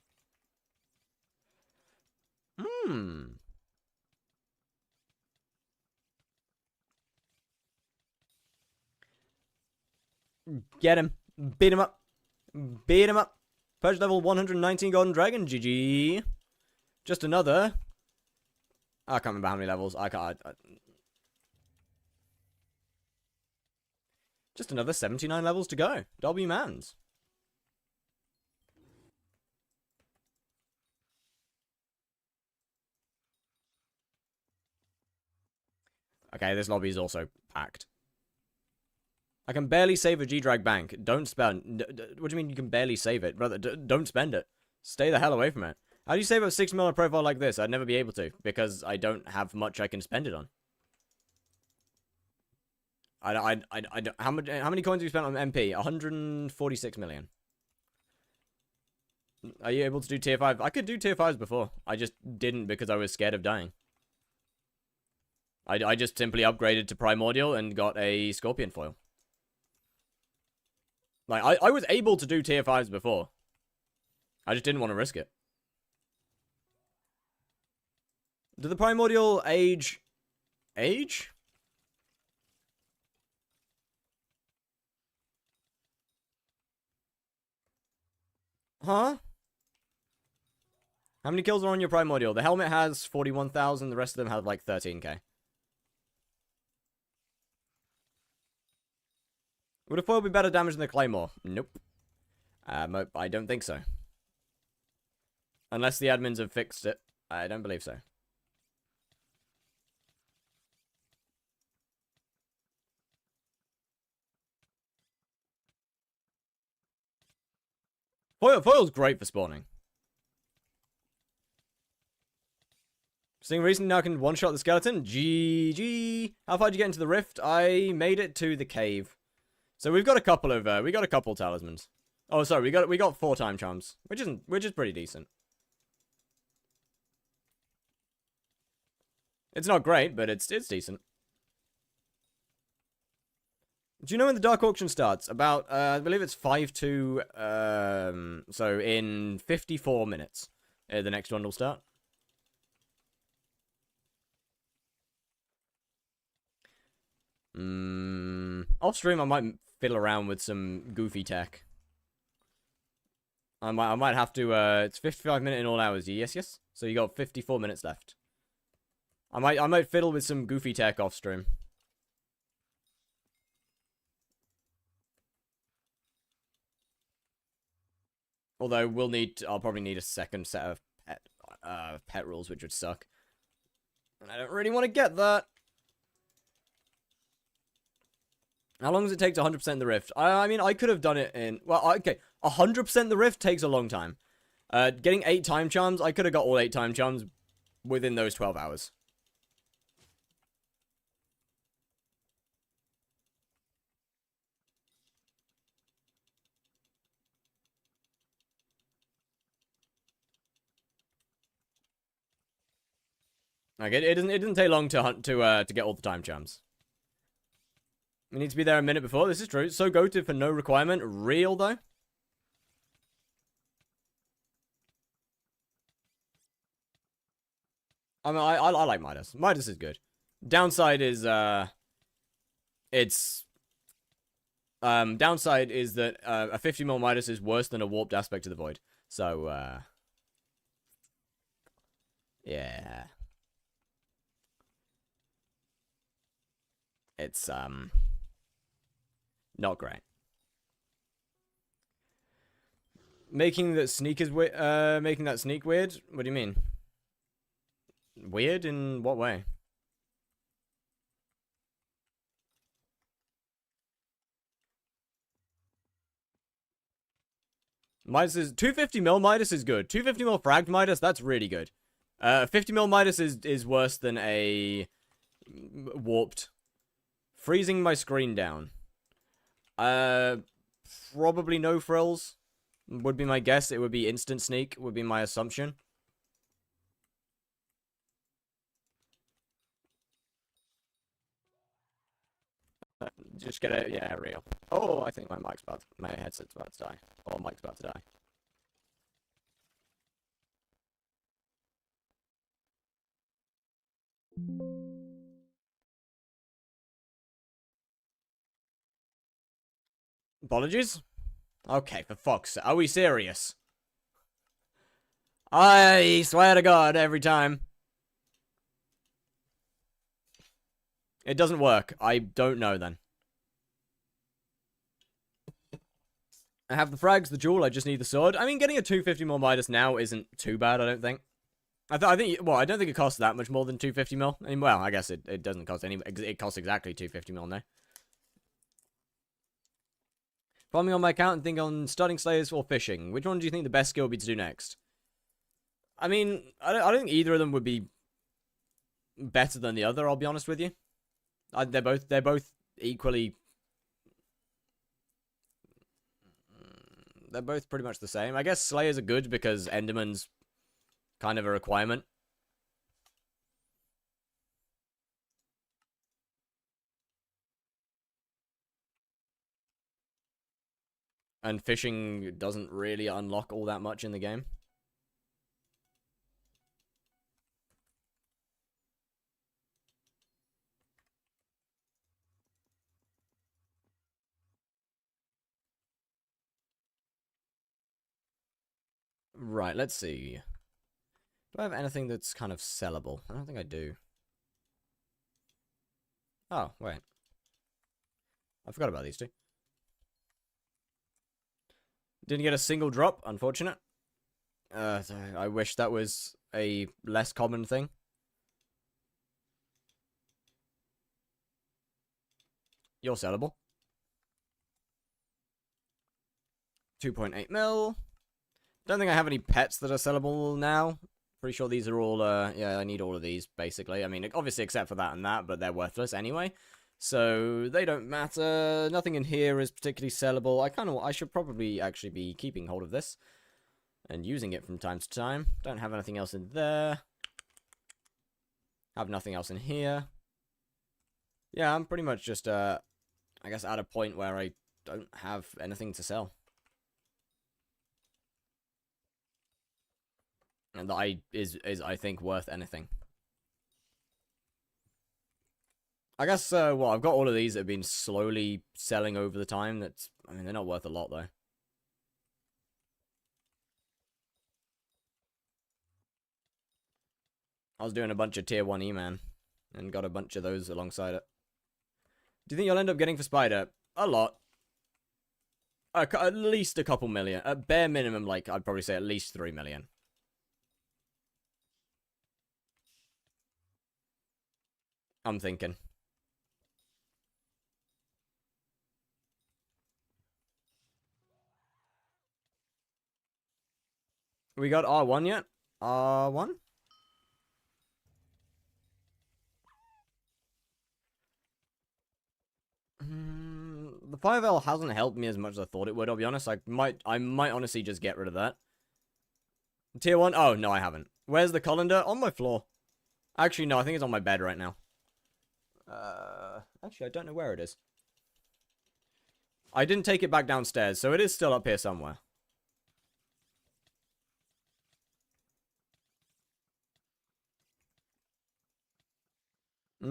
Get him. Beat him up. Beat him up. Purge level 119 Golden Dragon. GG. Just another. I can't remember how many levels. I can't. Just another 79 levels to go. W Mans. Okay, this lobby is also packed. I can barely save a G-Drag bank. Don't spend. What do you mean you can barely save it? Brother, don't spend it. Stay the hell away from it. How do you save up 6 mil on a profile like this? I'd never be able to, because I don't have much I can spend it on. How many coins have you spent on MP? 146 million. Are you able to do tier 5? I could do tier 5s before. I just didn't because I was scared of dying. I just simply upgraded to Primordial and got a Scorpion foil. Like, I was able to do tier 5s before. I just didn't want to risk it. Do the Primordial age? Age? Huh? How many kills are on your Primordial? The helmet has 41,000, the rest of them have like 13k. Would a foil be better damage than the Claymore? Nope. I don't think so. Unless the admins have fixed it. I don't believe so. Foil's great for spawning. Seeing recently now can one-shot the skeleton. GG. How far did you get into the rift? I made it to the cave. So we've got a couple of we got a couple talismans. Oh, sorry, we got 4 time charms, which is pretty decent. It's not great, but it's decent. Do you know when the Dark Auction starts? About I believe it's 5 to so in 54 minutes, the next one will start. Off stream, I might fiddle around with some goofy tech. I might have to. It's 55 minutes in all hours. Yes. So you got 54 minutes left. I might fiddle with some goofy tech off stream. Although I'll probably need a second set of pet rules, which would suck. And I don't really want to get that. How long does it take to 100% the rift? I mean, I could have done it in... Well, okay. 100% the rift takes a long time. Getting 8 time charms, I could have got all 8 time charms within those 12 hours. Like, it doesn't take long to hunt to get all the time charms. We need to be there a minute before. This is true. So goated for no requirement. Real, though. I mean, I like Midas. Midas is good. Downside is, downside is that, a 50 mil Midas is worse than a warped aspect of the void. So, yeah. It's, not great. Making that sneak making that sneak weird? What do you mean? Weird in what way? Midas is 250 mil Midas is good. 250 mil fragged Midas, that's really good. 50 mil Midas is worse than a warped. Freezing my screen down. Probably no frills. Would be my guess. It would be instant sneak, would be my assumption. Just get it, yeah, real. Oh, I think my headset's about to die. Oh, mic's about to die. Apologies? Okay, for fuck's sake. Are we serious? I swear to God, every time. It doesn't work. I don't know, then. I have the frags, the jewel, I just need the sword. I mean, getting a 250 mil Midas now isn't too bad, I don't think. I think, well, I don't think it costs that much more than 250 mil. I mean, well, I guess it doesn't cost any, it costs exactly 250 mil now. Farming on my account and think on starting slayers or fishing. Which one do you think the best skill would be to do next? I mean, I don't think either of them would be better than the other, I'll be honest with you. They're both equally... They're both pretty much the same. I guess Slayers are good because Enderman's kind of a requirement. And fishing doesn't really unlock all that much in the game. Right, let's see. Do I have anything that's kind of sellable? I don't think I do. Oh, wait. I forgot about these two. Didn't get a single drop, unfortunate. I wish that was a less common thing. You're sellable. 2.8 mil. Don't think I have any pets that are sellable now. Pretty sure these are all, yeah, I need all of these, basically. I mean, obviously except for that and that, but they're worthless anyway. So, they don't matter. Nothing in here is particularly sellable. I should probably actually be keeping hold of this. And using it from time to time. Don't have anything else in there. Have nothing else in here. Yeah, I'm pretty much just, I guess at a point where I don't have anything to sell. And that is I think worth anything. I guess well, I've got all of these that have been slowly selling over the time. I mean, they're not worth a lot though. I was doing a bunch of tier 1 E-man and got a bunch of those alongside it. Do you think you'll end up getting for Spider? A lot. At least a couple million. At bare minimum, like, I'd probably say at least 3 million. I'm thinking. We got R1 yet? R1? The 5L hasn't helped me as much as I thought it would, I'll be honest. I might honestly just get rid of that. Tier 1? Oh, no, I haven't. Where's the colander? On my floor. Actually, no, I think it's on my bed right now. Actually, I don't know where it is. I didn't take it back downstairs, so it is still up here somewhere.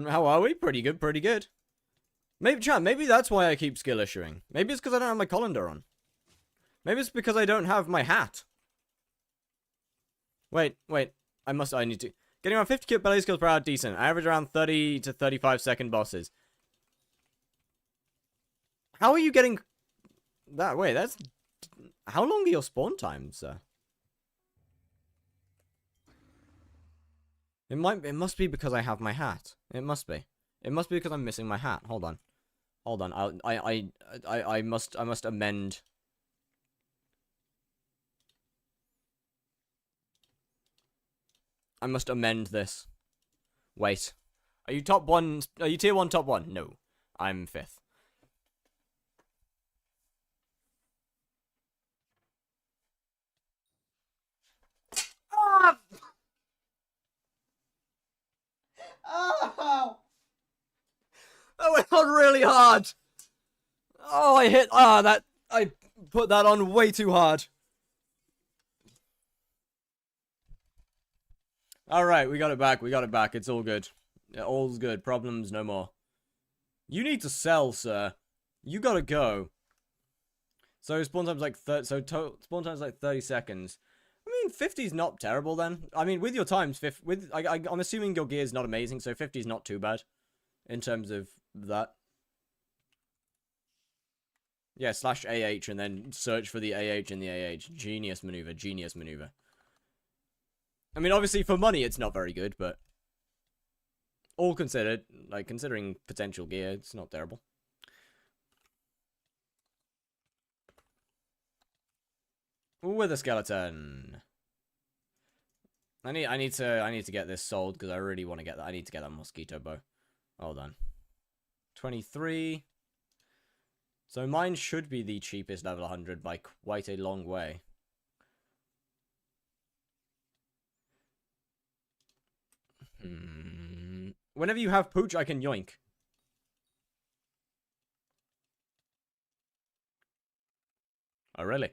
How are we? Pretty good, pretty good. Maybe, chat, maybe that's why I keep skill issuing. Maybe it's because I don't have my colander on. Maybe it's because I don't have my hat. Wait. I need to. Getting around 50 belly skills per hour, decent. I average around 30 to 35 second bosses. How are you getting that? Wait, that's... How long are your spawn times, sir? It must be because I have my hat. It must be. It must be because I'm missing my hat. Hold on. I must amend. I must amend this. Wait. Are you top 1? Are you tier 1 top 1? No. I'm 5th. Ah! Oh! That went on really hard. Oh, I hit. I put that on way too hard. Alright, we got it back. It's all good. All's good. Problems no more. You need to sell, sir. You gotta go. So spawn time's like spawn time's like 30 seconds. I mean, 50's not terrible then. I mean, with your times, I'm assuming your gear's not amazing, so 50's not too bad in terms of that. Yeah, /AH and then search for the AH in the AH. Genius maneuver, genius maneuver. I mean, obviously for money it's not very good, but all considered, like considering potential gear, it's not terrible. With a skeleton. I need to get this sold because I really want to get that. I need to get that mosquito bow. Hold on. 23. So mine should be the cheapest level 100 by quite a long way. Whenever you have pooch, I can yoink. Oh, really?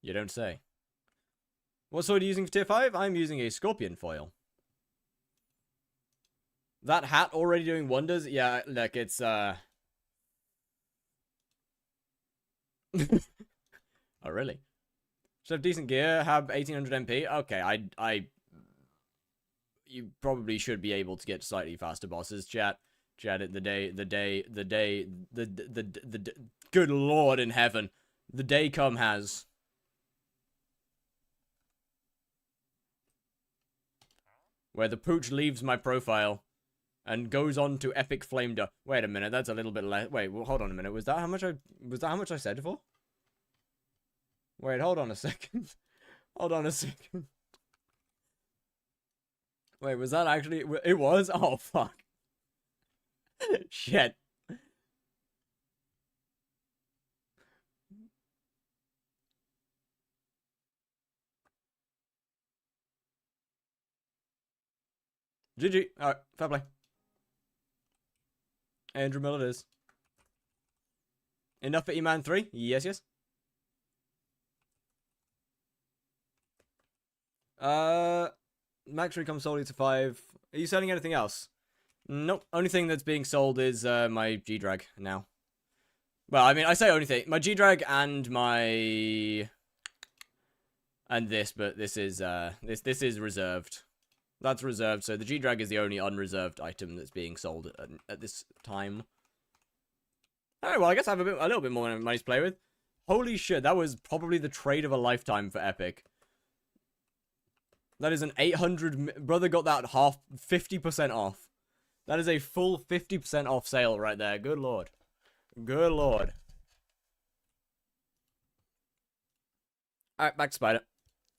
You don't say. What sword are you using for tier 5? I'm using a scorpion foil. That hat already doing wonders? Yeah, look, it's, Oh, really? Should have decent gear, have 1800 MP? Okay, you probably should be able to get slightly faster bosses, chat. Chat, good lord in heaven. The day come has. Where the pooch leaves my profile and goes on to epic flame duck. Wait a minute, that's a little bit less. Wait, well, hold on a minute. Was that how much I said for? Wait, hold on a second. Hold on a second. Wait, was that actually? It was? Oh, fuck. Shit. GG. Alright, fair play. Andrew Miller it is. Enough for E-Man 3? Yes, yes. Max comes solely to 5. Are you selling anything else? Nope. Only thing that's being sold is my G-Drag now. Well, I mean, I say only thing. My G-Drag and my... And this, but this is reserved. That's reserved, so the G-Drag is the only unreserved item that's being sold at this time. Alright, well, I guess I have a little bit more money to play with. Holy shit, that was probably the trade of a lifetime for Epic. That is an 800... Brother got that 50% off. That is a full 50% off sale right there. Good lord. Good lord. Alright, back to Spider.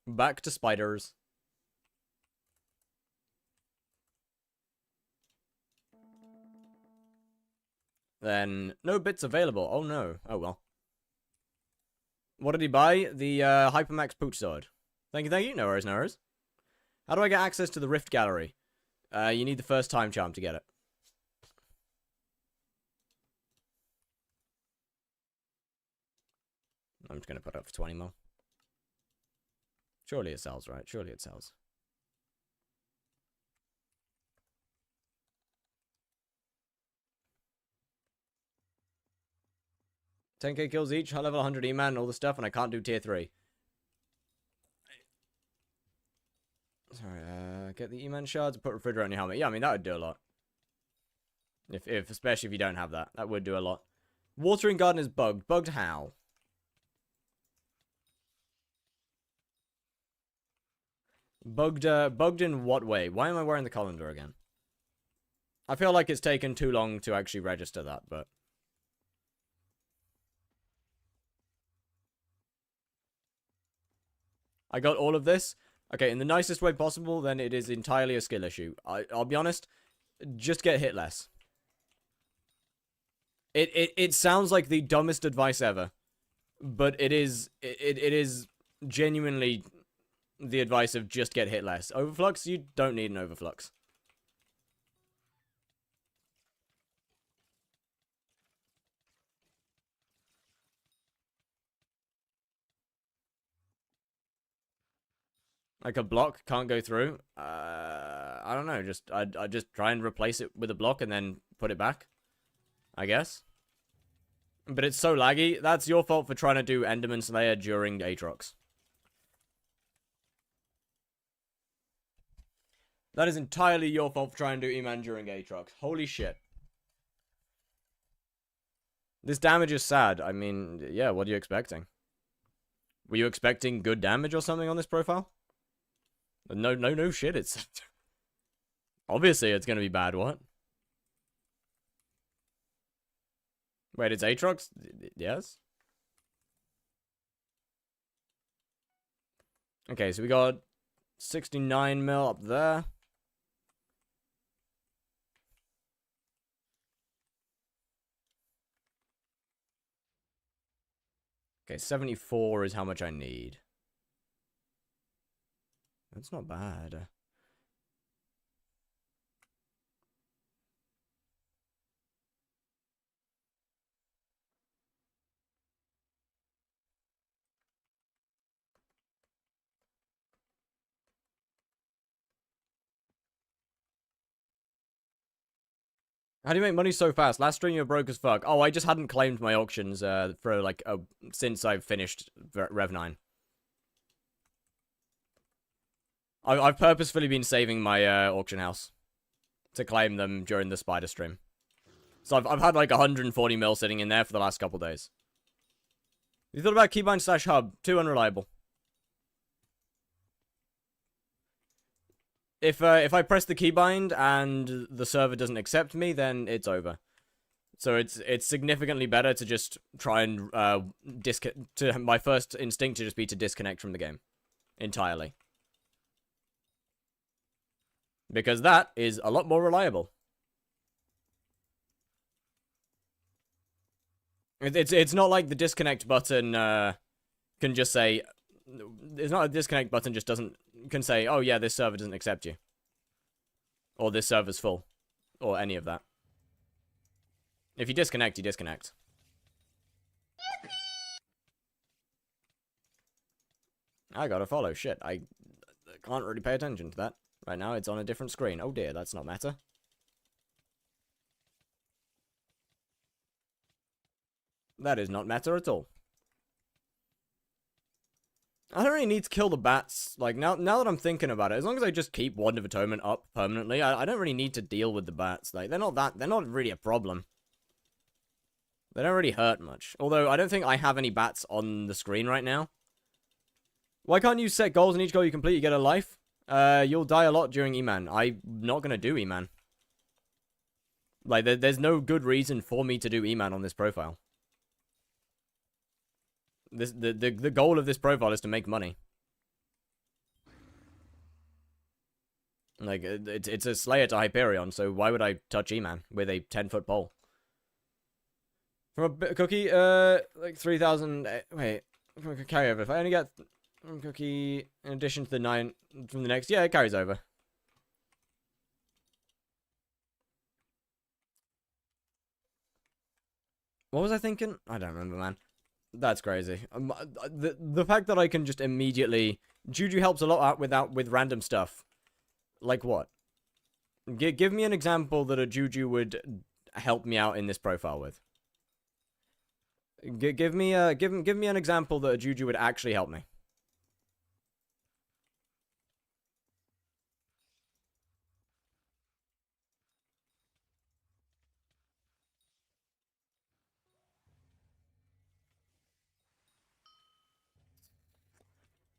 Back to spiders. Then, no bits available. Oh no. Oh well. What did he buy? The Hypermax Pooch Sword. Thank you, thank you. No worries, no worries. How do I get access to the Rift Gallery? You need the first time charm to get it. I'm just going to put it up for 20 more. Surely it sells, right? Surely it sells. $10k kills each, high level 100 E-Man and all the stuff, and I can't do tier 3. Sorry, get the E-Man shards and put refrigerator on your helmet. Yeah, I mean, that would do a lot. Especially if you don't have that. That would do a lot. Watering garden is bugged. Bugged how? Bugged in what way? Why am I wearing the colander again? I feel like it's taken too long to actually register that, but... I got all of this. Okay, in the nicest way possible, then it is entirely a skill issue. I'll be honest, just get hit less. It sounds like the dumbest advice ever, but it is genuinely the advice of just get hit less. Overflux, you don't need an overflux. Like a block can't go through. I don't know. I just try and replace it with a block and then put it back, I guess. But it's so laggy. That's your fault for trying to do Enderman Slayer during Aatrox. That is entirely your fault for trying to do E-Man during Aatrox. Holy shit. This damage is sad. I mean, yeah, what are you expecting? Were you expecting good damage or something on this profile? No shit, it's... Obviously, it's gonna be bad, what? Wait, it's Aatrox? Yes? Okay, so we got 69 mil up there. Okay, 74 is how much I need. That's not bad. How do you make money so fast? Last stream you were broke as fuck. Oh, I just hadn't claimed my auctions for like since I've finished Rev 9. I've purposefully been saving my auction house to claim them during the spider stream. So I've had like 140 mil sitting in there for the last couple days. You thought about keybind/hub? Too unreliable. If I press the keybind and the server doesn't accept me, then it's over. So it's significantly better to just try and my first instinct to just be to disconnect from the game entirely. Because that is a lot more reliable. It's not like the disconnect button can just say... It's not a disconnect button just can say, oh yeah, this server doesn't accept you. Or this server's full. Or any of that. If you disconnect, you disconnect. I gotta follow. Shit, I can't really pay attention to that. Right now, it's on a different screen. Oh dear, that's not meta. That is not meta at all. I don't really need to kill the bats. Like, now that I'm thinking about it, as long as I just keep Wand of Atonement up permanently, I don't really need to deal with the bats. Like, they're not really a problem. They don't really hurt much. Although, I don't think I have any bats on the screen right now. Why can't you set goals, and each goal you complete, you get a life? You'll die a lot during E-Man. I'm not gonna do E-Man. Like, there's no good reason for me to do E-Man on this profile. The goal of this profile is to make money. Like, it's a Slayer to Hyperion, so why would I touch E-Man with a 10-foot pole? From a cookie, like 3,000... Wait, from a carryover. If I only get one cookie in addition to the 9 from the next... Yeah, it carries over. What was I thinking? I don't remember, man. That's crazy. The fact that I can just immediately... Juju helps a lot out with random stuff. Like what? Give me an example that a Juju would help me out in this profile with. Give me an example that a Juju would actually help me.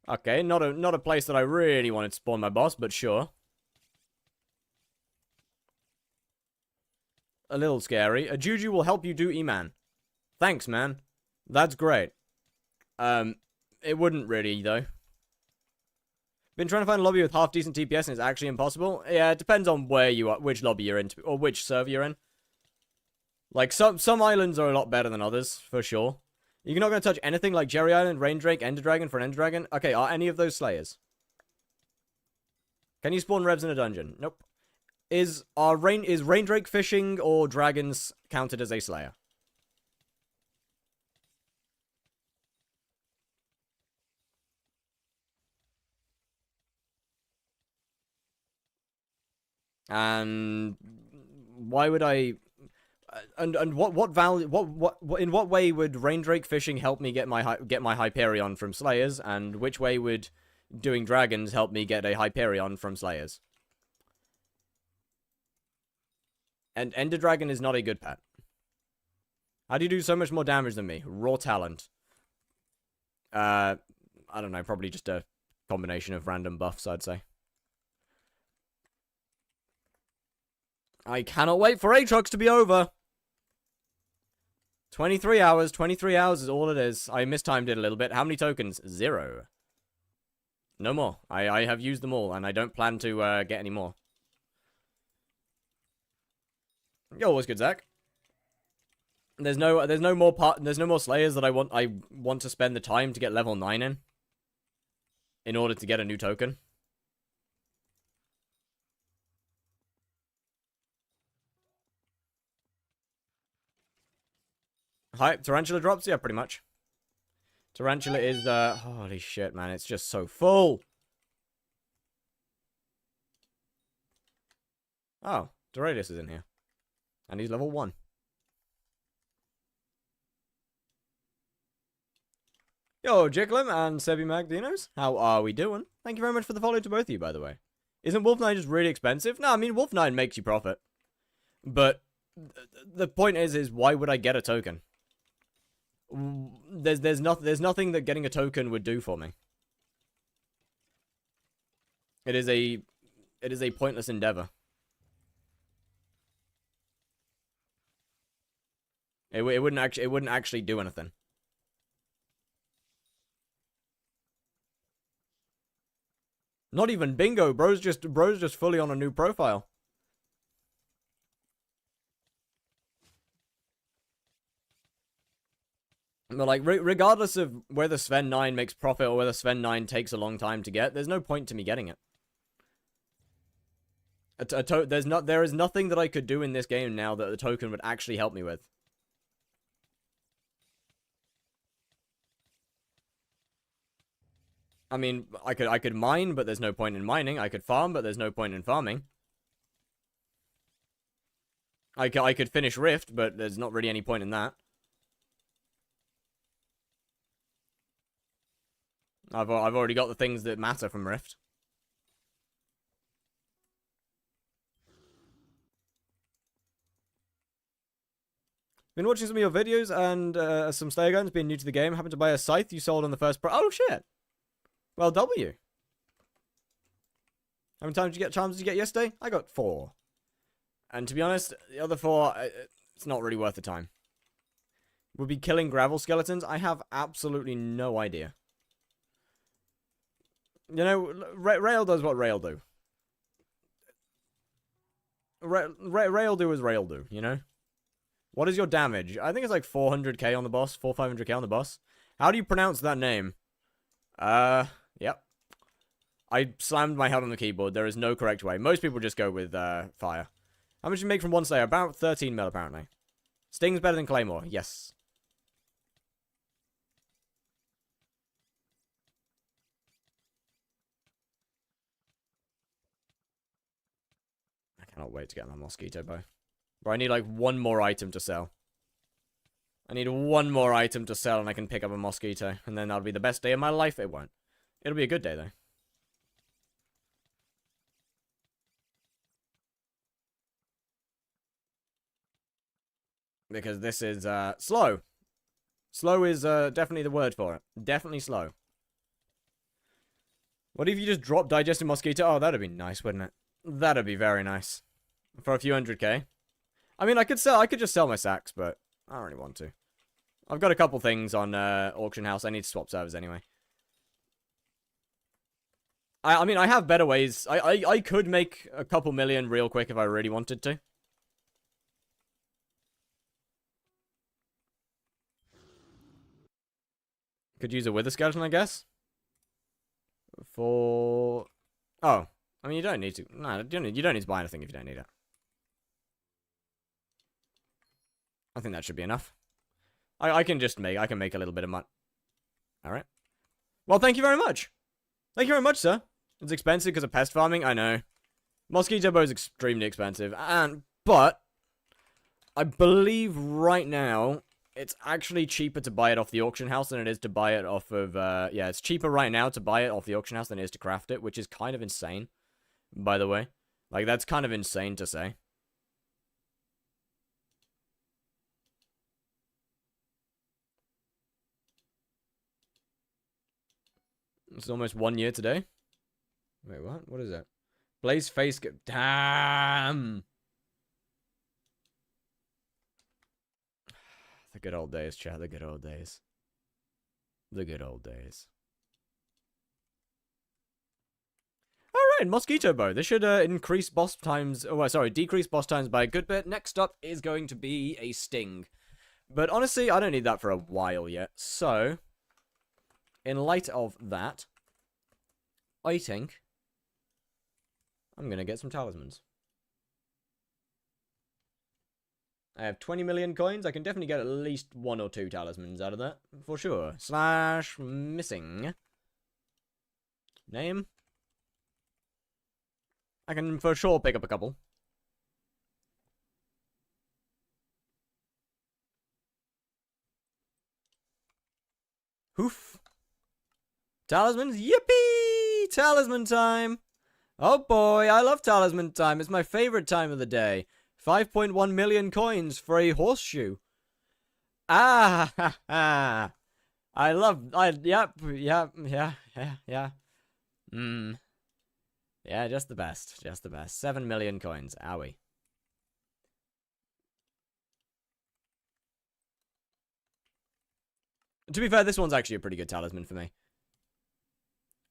Okay, not a place that I really wanted to spawn my boss, but sure. A little scary. A Juju will help you do E-Man. Thanks, man. That's great. It wouldn't really, though. Been trying to find a lobby with half-decent TPS and it's actually impossible? Yeah, it depends on where you are, which lobby you're in, or which server you're in. Like, some islands are a lot better than others, for sure. You're not going to touch anything like Jerry Island, Rain Drake, Ender Dragon for an Ender Dragon? Okay, are any of those Slayers? Can you spawn Revs in a dungeon? Nope. Is Rain Drake fishing or dragons counted as a Slayer? And why would I... And what value what in what way would Raindrake fishing help me get my Hyperion from Slayers, and which way would doing dragons help me get a Hyperion from Slayers? And Ender Dragon is not a good pet. How do you do so much more damage than me? Raw talent. I don't know, probably just a combination of random buffs, I'd say. I cannot wait for Aatrox to be over. 23 hours. 23 hours is all it is. I mistimed it a little bit. How many tokens? 0. No more. I have used them all, and I don't plan to get any more. Yo, what's good, Zach? There's no more Slayers that I want to spend the time to get level 9 in order to get a new token. Hi, Tarantula drops? Yeah, pretty much. Tarantula is, holy shit, man, it's just so full. Oh, Doradus is in here. And he's level 1. Yo, Jicklum and Sebi Magdinos, how are we doing? Thank you very much for the follow to both of you, by the way. Isn't Wolf 9 just really expensive? No, I mean, Wolf 9 makes you profit. But the point is why would I get a token? There's nothing that getting a token would do for me. It is a pointless endeavor. It wouldn't actually do anything. Not even bingo, bro's just fully on a new profile. But like, regardless of whether Sven 9 makes profit or whether Sven 9 takes a long time to get, there's no point to me getting it. There is nothing that I could do in this game now that the token would actually help me with. I mean, I could mine, but there's no point in mining. I could farm, but there's no point in farming. I could finish Rift, but there's not really any point in that. I've already got the things that matter from Rift. Been watching some of your videos and some Slayer guns, being new to the game. Happened to buy a scythe you sold on the first Oh shit! Well, W. How many charms did you get yesterday? I got 4. And to be honest, the other 4, it's not really worth the time. Would be killing gravel skeletons? I have absolutely no idea. You know, Rail does what Rail do. Rail do as Rail do, you know? What is your damage? I think it's like 400k on the boss, 500k on the boss. How do you pronounce that name? Yep. I slammed my head on the keyboard. There is no correct way. Most people just go with, fire. How much do you make from one Slayer? About 13 mil, apparently. Sting's better than Claymore. Yes. I cannot wait to get my mosquito bow. But I need, like, one more item to sell. I need one more item to sell and I can pick up a mosquito. And then that'll be the best day of my life. It won't. It'll be a good day, though. Because this is, slow. Slow is, definitely the word for it. Definitely slow. What if you just drop Digested Mosquito? Oh, that'd be nice, wouldn't it? That'd be very nice. For a few 100k. I mean, I could just sell my sacks, but I don't really want to. I've got a couple things on, Auction House. I need to swap servers anyway. I mean, I have better ways. I could make a couple million real quick if I really wanted to. Could use a Wither Skeleton, I guess. For... Oh. I mean, you don't need to... No, you don't need to buy anything if you don't need it. I think that should be enough. I can make a little bit of money. Alright. Well, thank you very much. Thank you very much, sir. It's expensive because of pest farming, I know. Mosquito bow is extremely expensive, but I believe right now it's actually cheaper to buy it off the auction house than it is to buy it off of, yeah, it's cheaper right now to buy it off the auction house than it is to craft it, which is kind of insane, by the way. Like, that's kind of insane to say. It's almost 1 year today. Wait, what? What is that? Blaze face... Damn! The good old days, chat. The good old days. The good old days. Alright, Mosquito Bow. This should increase boss times... Oh, sorry, decrease boss times by a good bit. Next up is going to be a Sting. But honestly, I don't need that for a while yet. So, in light of that, I think I'm going to get some talismans. I have 20 million coins. I can definitely get at least 1 or 2 talismans out of that. For sure. Slash missing. Name. I can for sure pick up a couple. Hoof. Talismans. Yippee! Talisman time. Oh boy, I love talisman time. It's my favorite time of the day. 5.1 million coins for a horseshoe. Ah, ha, ha. Yep. Yeah, just the best. Just the best. 7 million coins. Owie. To be fair, this one's actually a pretty good talisman for me.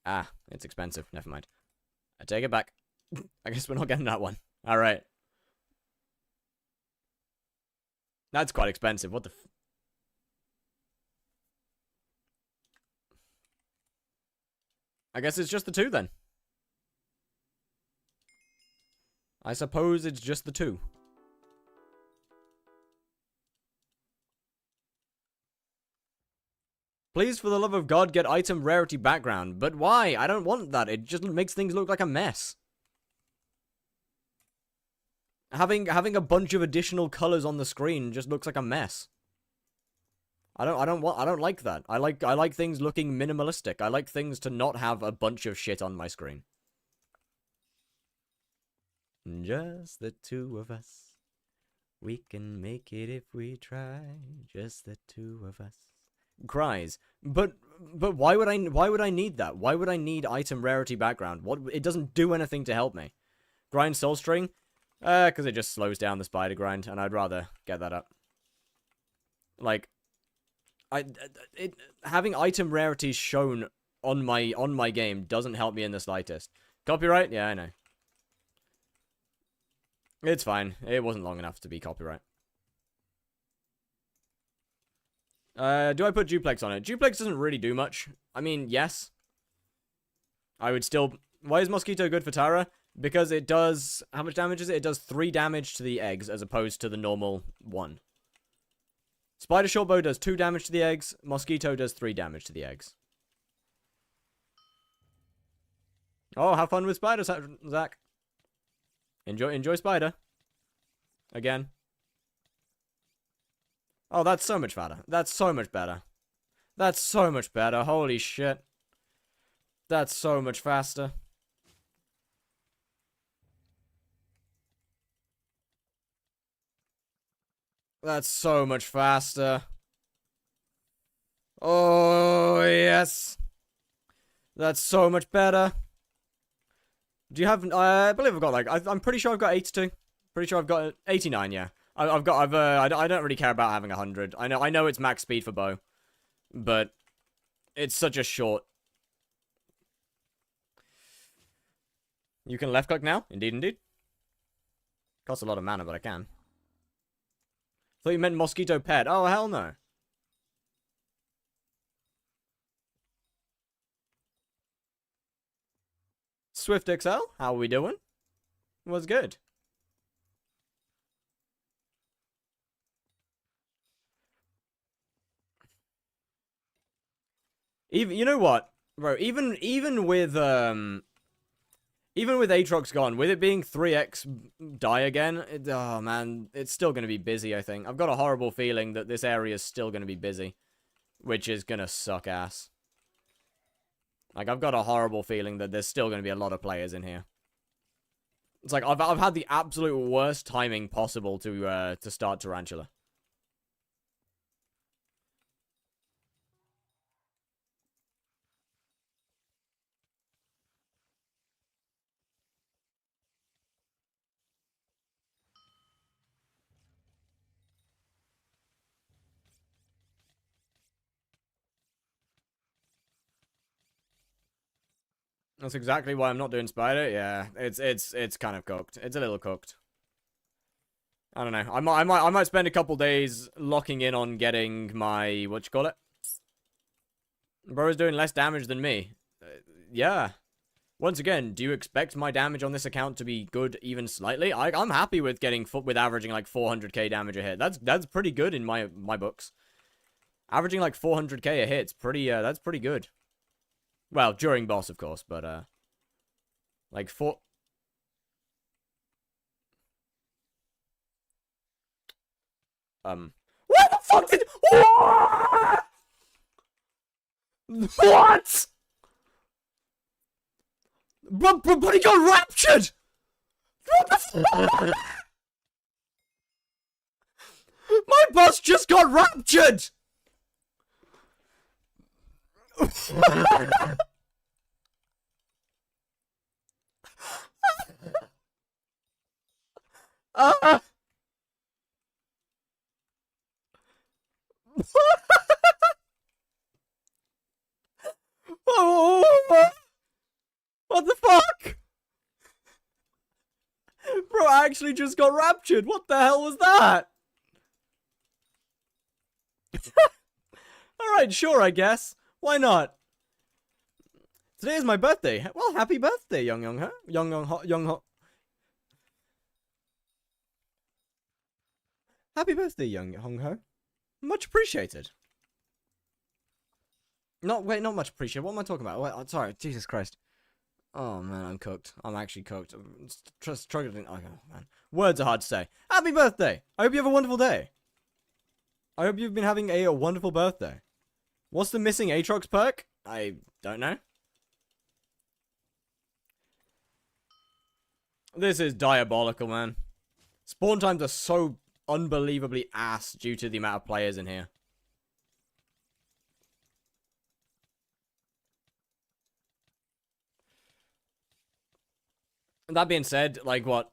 Ah, it's expensive. Never mind. I take it back. I guess we're not getting that one. Alright. That's quite expensive. What the f... I guess it's just the 2 then. I suppose it's just the 2. Please, for the love of God, get item rarity background. But why? I don't want that. It just makes things look like a mess. Having a bunch of additional colors on the screen just looks like a mess. I don't like that. I like things looking minimalistic. I like things to not have a bunch of shit on my screen. Just the 2 of us. We can make it if we try. Just the 2 of us. Cries. But why would I need that? Why would I need item rarity background? What, it doesn't do anything to help me. Grind soul string? Because it just slows down the spider grind, and I'd rather get that up. Like, having item rarities shown on my game doesn't help me in the slightest. Copyright? Yeah, I know. It's fine. It wasn't long enough to be copyright. Do I put duplex on it? Duplex doesn't really do much. I mean, yes. I would still... Why is Mosquito good for Tara? Because it does... How much damage is it? It does 3 damage to the eggs as opposed to the normal 1. Spider Shortbow does 2 damage to the eggs. Mosquito does 3 damage to the eggs. Oh, have fun with spiders, Zach. Enjoy spider. Again. Oh, that's so much better. That's so much better. That's so much better. Holy shit. That's so much faster. That's so much faster. Oh, yes. That's so much better. Do you have... I believe I've got, like... I'm pretty sure I've got 82. Pretty sure I've got 89, yeah. I don't really care about having 100. I know it's max speed for bow. But... It's such a short... You can left click now? Indeed, indeed. Costs a lot of mana, but I can. Thought you meant mosquito pet. Oh, hell no. Swift XL, how are we doing? Was good. Even, you know what, bro? Even with Even with Aatrox gone, with it being 3x die again, oh man, it's still going to be busy, I think. I've got a horrible feeling that this area is still going to be busy, which is going to suck ass. Like, I've got a horrible feeling that there's still going to be a lot of players in here. It's like, I've had the absolute worst timing possible to start Tarantula. That's exactly why I'm not doing Spider. Yeah, it's kind of cooked. It's a little cooked. I don't know. I might spend a couple days locking in on getting my what you call it. Bro's doing less damage than me. Yeah. Once again, do you expect my damage on this account to be good even slightly? I'm happy with getting with averaging like 400k damage a hit. That's pretty good in my books. Averaging like 400k a hit's pretty that's pretty good. Well, during boss, of course, but like What the fuck did what? But he got raptured! What the fuck? My boss just got raptured! What the fuck? Bro actually just got raptured. What the hell was that? Alright, sure, I guess. Why not? Today is my birthday. Well, happy birthday, Young Ho. Happy birthday, Young Ho. Much appreciated. Not much appreciated. What am I talking about? Wait, sorry, Jesus Christ. Oh man, I'm cooked. I'm actually cooked. I'm struggling. Oh man, words are hard to say. Happy birthday! I hope you have a wonderful day. I hope you've been having a wonderful birthday. What's the missing Aatrox perk? I don't know. This is diabolical, man. Spawn times are so unbelievably ass due to the amount of players in here. That being said, like what?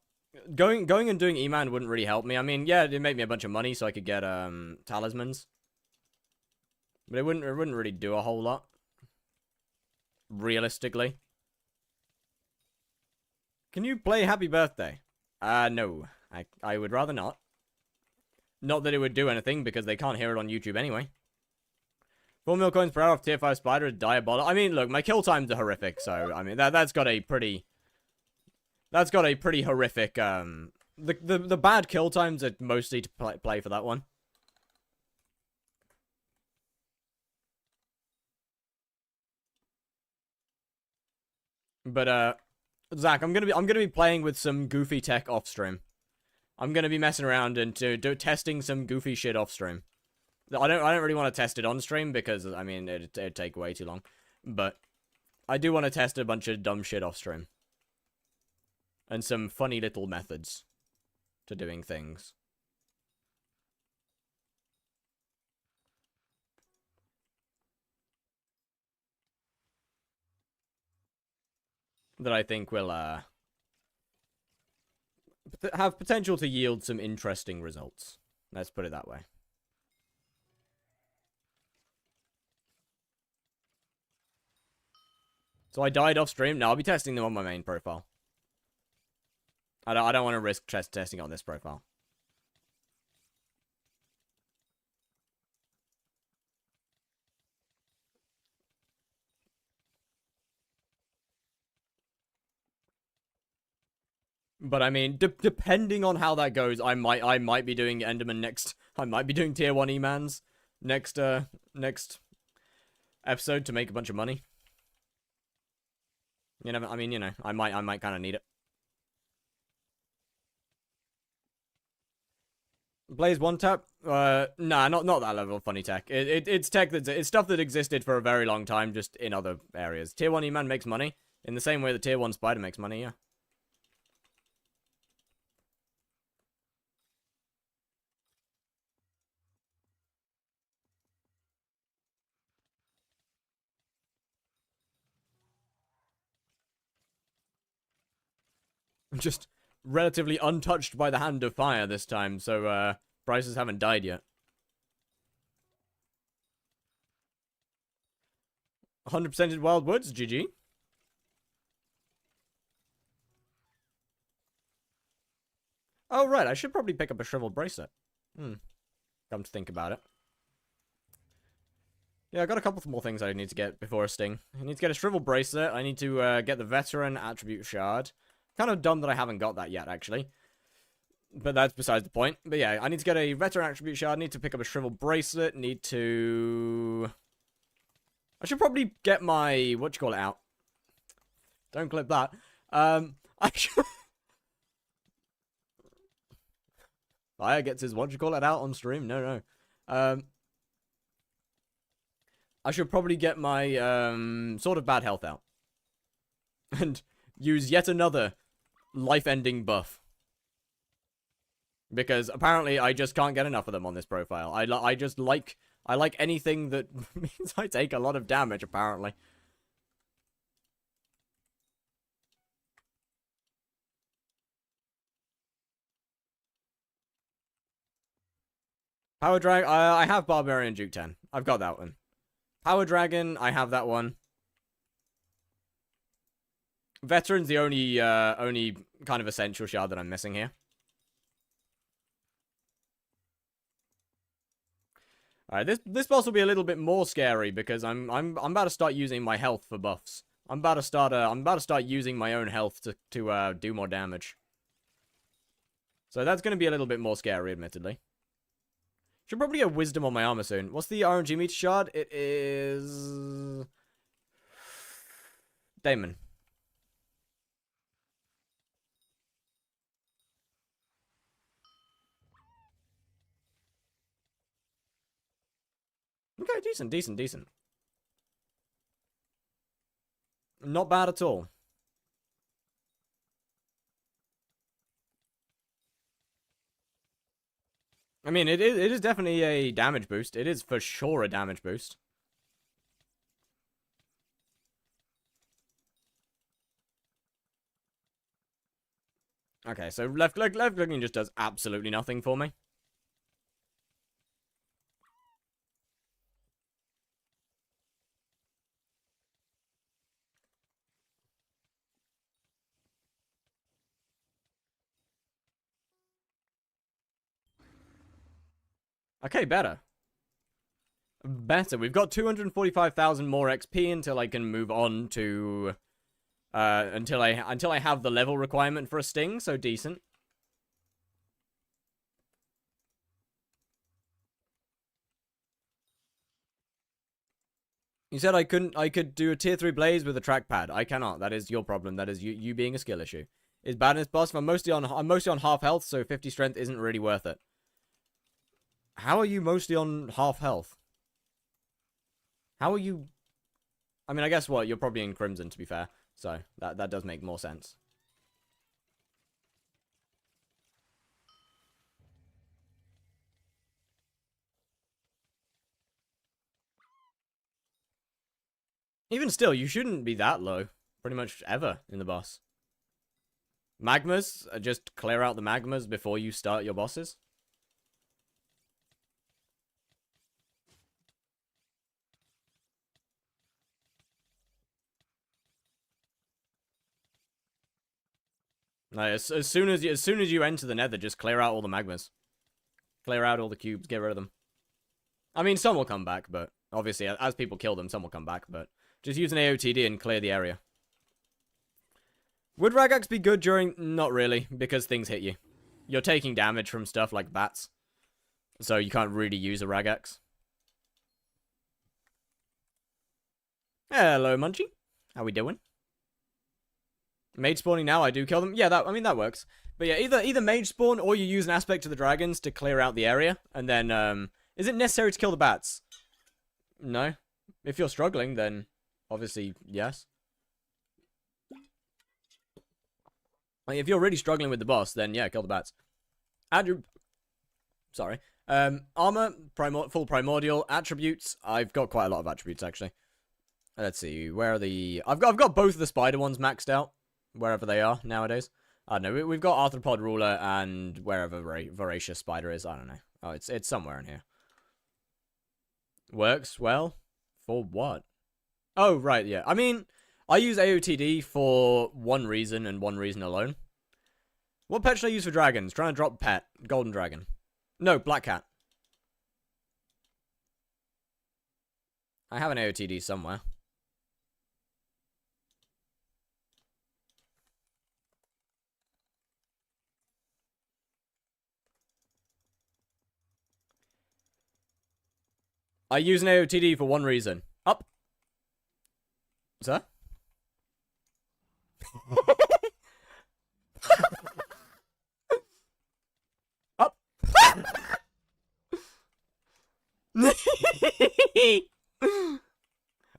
Going and doing E-Man wouldn't really help me. I mean, yeah, it'd make me a bunch of money so I could get talismans. But it wouldn't really do a whole lot. Realistically. Can you play Happy Birthday? No. I would rather not. Not that it would do anything, because they can't hear it on YouTube anyway. 4 mil coins per hour of tier 5 spider is diabolical. I mean, look, my kill times are horrific, so, I mean, that's got a pretty... That's got a pretty horrific, the bad kill times are mostly to play for that one. But, Zach, I'm gonna be playing with some goofy tech off stream. I'm gonna be messing around and testing some goofy shit off stream. I don't really want to test it on stream because, I mean, it'd take way too long. But I do want to test a bunch of dumb shit off stream. And some funny little methods to doing things. That I think will, have potential to yield some interesting results. Let's put it that way. So I died off stream. Now I'll be testing them on my main profile. I don't want to risk testing on this profile. But I mean, depending on how that goes, I might be doing Enderman next. I might be doing tier 1 E-Mans next episode to make a bunch of money. You know, I mean, you know, I might kind of need it. Blaze one tap? Nah, not that level of funny tech. It's tech it's stuff that existed for a very long time, just in other areas. Tier 1 E-Man makes money, in the same way that Tier 1 Spider makes money, yeah. Just relatively untouched by the hand of fire this time, so, prices haven't died yet. 100% in Wild Woods, GG. Oh, right, I should probably pick up a shriveled bracelet. Come to think about it. Yeah, I got a couple more things I need to get before a sting. I need to get a shriveled bracelet. I need to get the veteran attribute shard. Kind of dumb that I haven't got that yet, actually. But that's besides the point. But yeah, I need to get a veteran attribute shard. Need to pick up a shriveled bracelet. Need to... I should probably get my... whatchamacallit out. Don't clip that. I should... Fire gets his whatchamacallit out on stream? No. I should probably get my, sort of bad health out. And use yet another life-ending buff. Because apparently I just can't get enough of them on this profile. I like anything that means I take a lot of damage, apparently. Power Drag, I have Barbarian Duke 10. I've got that one. Power Dragon, I have that one. Veteran's the only kind of essential shard that I'm missing here. Alright, this boss will be a little bit more scary because I'm about to start using my health for buffs. I'm about to start using my own health to do more damage. So that's going to be a little bit more scary, admittedly. Should probably get wisdom on my armor soon. What's the RNG meter shard? It is... Damon. Okay, decent. Not bad at all. I mean, it is definitely a damage boost. It is for sure a damage boost. Okay, so left clicking just does absolutely nothing for me. Okay, better. Better. We've got 245,000 more XP until I can move on to... until I have the level requirement for a sting, so decent. You said I could do a tier 3 blaze with a trackpad. I cannot. That is your problem. That is you being a skill issue. Is badness buff? I'm mostly on half health, so 50 strength isn't really worth it. How are you mostly on half health? How are you... I mean, I guess what? You're probably in Crimson, to be fair. So, that does make more sense. Even still, you shouldn't be that low. Pretty much ever in the boss. Magmas? Just clear out the magmas before you start your bosses. No, as soon as you enter the Nether, just clear out all the magmas. Clear out all the cubes, get rid of them. I mean, some will come back, but obviously, as people kill them, some will come back, but just use an AOTD and clear the area. Would Ragax be good during... Not really, because things hit you. You're taking damage from stuff like bats, so you can't really use a Ragax. Hello, Munchie. How we doing? Mage spawning now, I do kill them. Yeah, I mean, that works. But yeah, either mage spawn or you use an aspect of the dragons to clear out the area. And then, is it necessary to kill the bats? No. If you're struggling, then obviously, yes. Like, if you're really struggling with the boss, then yeah, kill the bats. Sorry. Armor, full primordial. Attributes, I've got quite a lot of attributes, actually. Let's see, where are the... I've got both of the spider ones maxed out. Wherever they are nowadays. I don't know. We've got arthropod ruler and wherever voracious spider is. I don't know. Oh, it's somewhere in here. Works well? For what? Oh, right, yeah. I mean, I use AOTD for one reason and one reason alone. What pet should I use for dragons? Trying to drop pet. Golden dragon. No, black cat. I have an AOTD somewhere. I use an AOTD for one reason. Up. Sir? Up.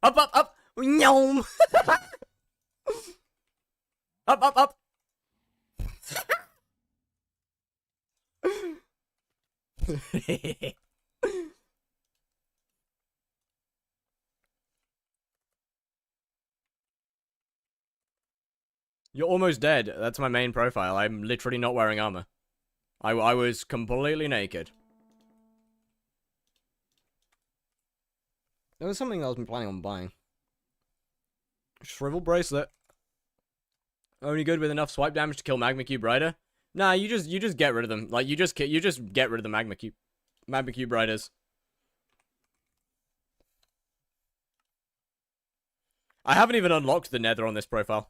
Up. Nyom. Up. You're almost dead. That's my main profile. I'm literally not wearing armor. I was completely naked. There was something I was planning on buying. Shrivel bracelet. Only good with enough swipe damage to kill Magma Cube Rider. Nah, you just get rid of them. Like you just get rid of the Magma Cube Riders. I haven't even unlocked the Nether on this profile.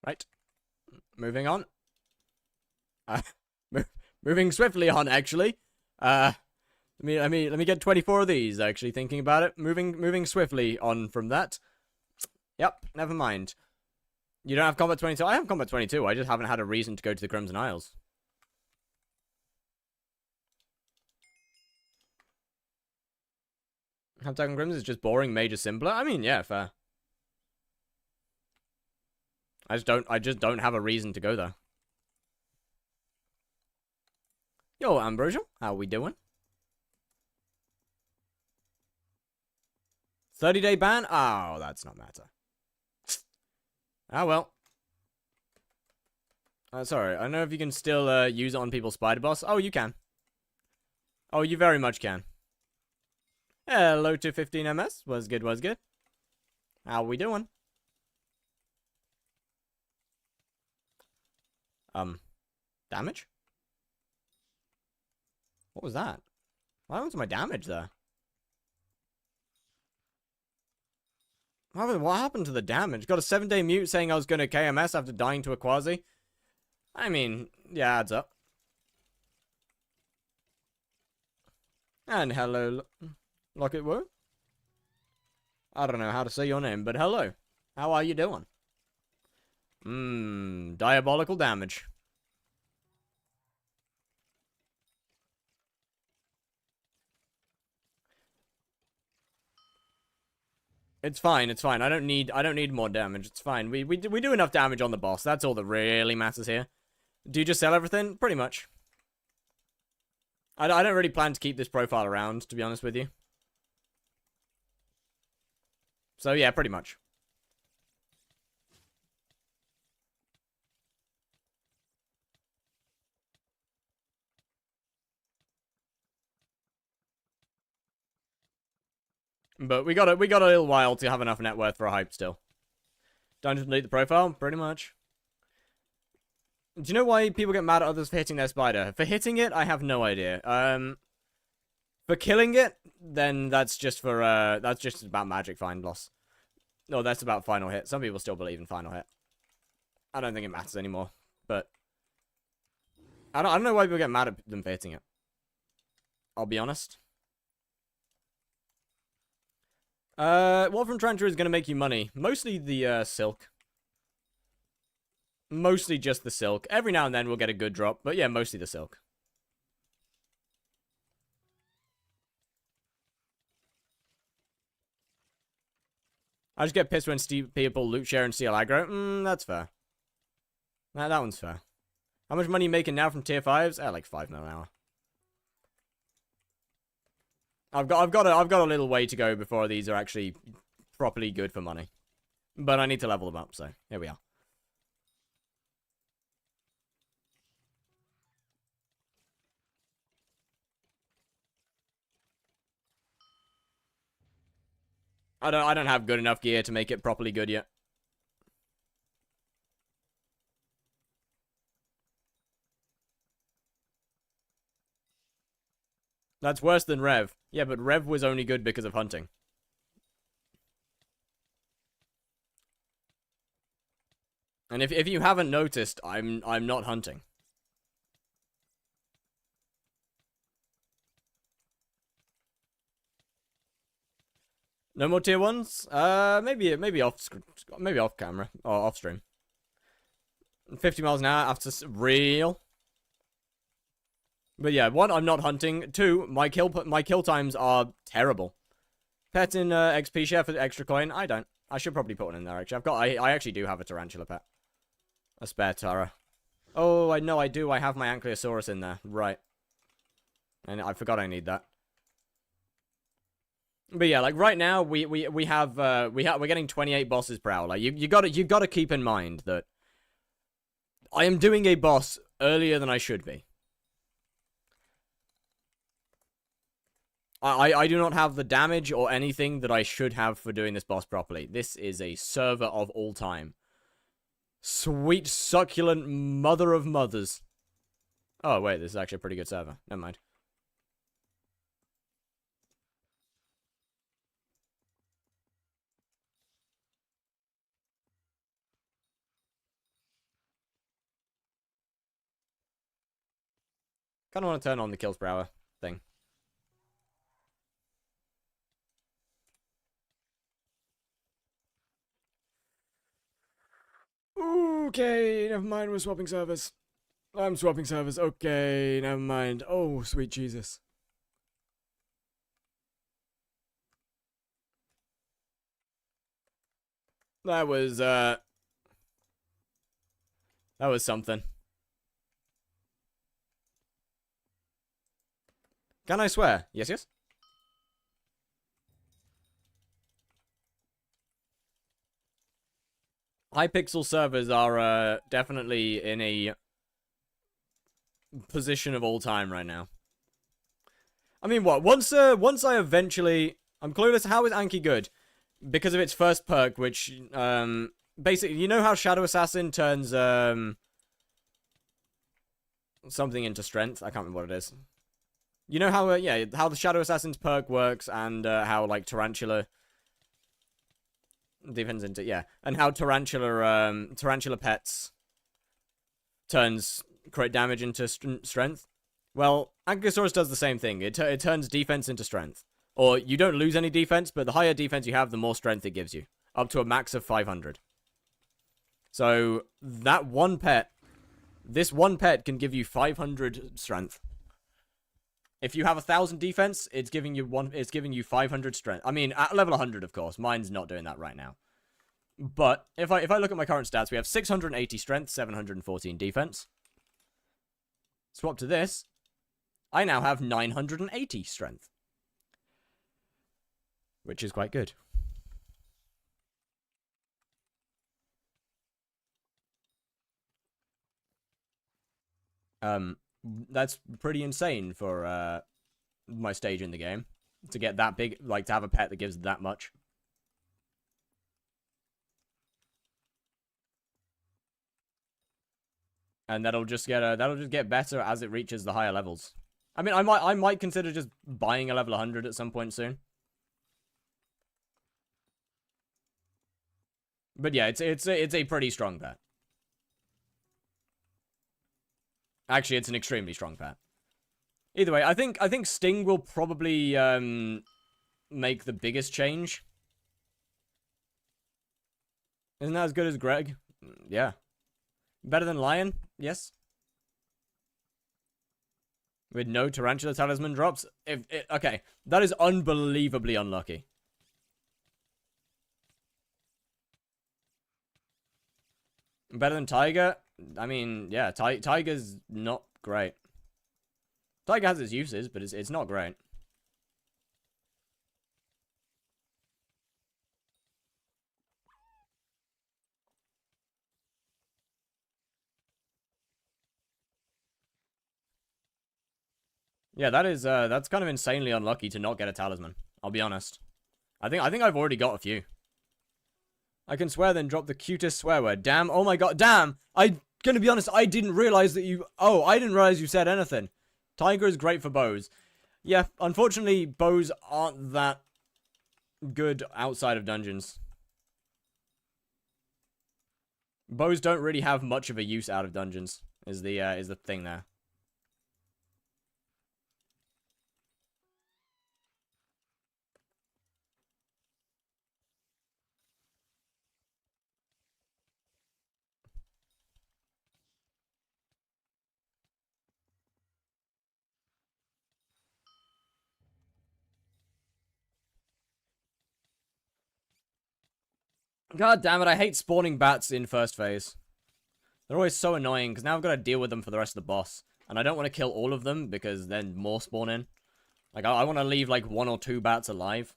Right. Moving on. Moving swiftly on, actually. Let me get 24 of these, actually, thinking about it. Moving swiftly on from that. Yep, never mind. You don't have Combat 22? I have Combat 22, I just haven't had a reason to go to the Crimson Isles. Heptagon Crimson is just boring, Mage is simpler? I mean, yeah, fair. I just don't have a reason to go there. Yo, Ambrosia, how we doing? 30-day ban? Oh, that's not matter. Ah, well. Sorry, I don't know if you can still use it on people's spider boss. Oh, you can. Oh, you very much can. Hello to 15MS. Was good. How we doing? Damage? What was that? What happened to my damage there? What happened to the damage? Got a 7-day mute saying I was going to KMS after dying to a quasi. I mean, yeah, adds up. And hello, Lockett Woo. I don't know how to say your name, but hello. How are you doing? Diabolical damage. It's fine. I don't need more damage. It's fine. We do enough damage on the boss. That's all that really matters here. Do you just sell everything? Pretty much. I don't really plan to keep this profile around, to be honest with you. So yeah, pretty much. But we got a little while to have enough net worth for a hype still. Don't just delete the profile? Pretty much. Do you know why people get mad at others for hitting their spider? For hitting it, I have no idea. For killing it, then that's just about magic find loss. No, that's about final hit. Some people still believe in final hit. I don't think it matters anymore. But I don't know why people get mad at them for hitting it. I'll be honest. What from Tarantula is going to make you money? Mostly the silk. Mostly just the silk. Every now and then we'll get a good drop. But yeah, mostly the silk. I just get pissed when people loot share and steal aggro. That's fair. That one's fair. How much money are you making now from tier 5s? Like 5 mil an hour. I've got a little way to go before these are actually properly good for money. But I need to level them up, so here we are. I don't have good enough gear to make it properly good yet. That's worse than Rev. Yeah, but Rev was only good because of hunting. And if you haven't noticed, I'm not hunting. No more tier 1s? Maybe off camera or off stream. 50 miles an hour after real. But yeah, 1, I'm not hunting. 2, my kill times are terrible. Pet in XP share for extra coin? I don't. I should probably put one in there actually. I actually do have a tarantula pet. A spare Tara. Oh, I know I do. I have my Ankylosaurus in there. Right. And I forgot I need that. But yeah, like right now we're getting 28 bosses per hour. Like you gotta keep in mind that I am doing a boss earlier than I should be. I do not have the damage or anything that I should have for doing this boss properly. This is a server of all time. Sweet, succulent mother of mothers. Oh, wait, this is actually a pretty good server. Never mind. Kind of want to turn on the kills per hour thing. Okay, never mind, we're swapping servers. I'm swapping servers. Okay, never mind. Oh, sweet Jesus. That was something. Can I swear? Yes, yes? Hypixel servers are definitely in a position of all time right now. I mean, what? Once I eventually... I'm clueless. How is Anki good? Because of its first perk, which, basically, you know how Shadow Assassin turns, something into strength? I can't remember what it is. You know how, yeah, how the Shadow Assassin's perk works, and, how, like, Tarantula... Defense into, yeah. And how Tarantula pets turns crit damage into strength. Well, Ankylosaurus does the same thing. It turns defense into strength. Or you don't lose any defense, but the higher defense you have, the more strength it gives you. Up to a max of 500. So, that one pet, this one pet can give you 500 strength. If you have 1,000 defense, it's giving you 500 strength. I mean, at level 100, of course. Mine's not doing that right now. But if I look at my current stats, we have 680 strength, 714 defense. Swap to this, I now have 980 strength, which is quite good. That's pretty insane for my stage in the game to get that big, like to have a pet that gives that much. And that'll just get better as it reaches the higher levels. I mean, I might consider just buying a level 100 at some point soon. But yeah, it's a pretty strong pet. Actually, it's an extremely strong pet. Either way, I think Sting will probably make the biggest change. Isn't that as good as Greg? Yeah. Better than Lion? Yes. With no Tarantula Talisman drops? Okay, that is unbelievably unlucky. Better than Tiger? I mean, yeah, Tiger's not great. Tiger has its uses, but it's not great. Yeah, that's kind of insanely unlucky to not get a talisman. I'll be honest. I think I've already got a few. I can swear then drop the cutest swear word. Damn, oh my god, damn! I'm gonna be honest, I didn't realize that you... Oh, I didn't realize you said anything. Tiger is great for bows. Yeah, unfortunately, bows aren't that good outside of dungeons. Bows don't really have much of a use out of dungeons, is the thing there. God damn it, I hate spawning bats in first phase. They're always so annoying, because now I've got to deal with them for the rest of the boss. And I don't want to kill all of them, because then more spawn in. Like, I want to leave, like, 1 or 2 bats alive.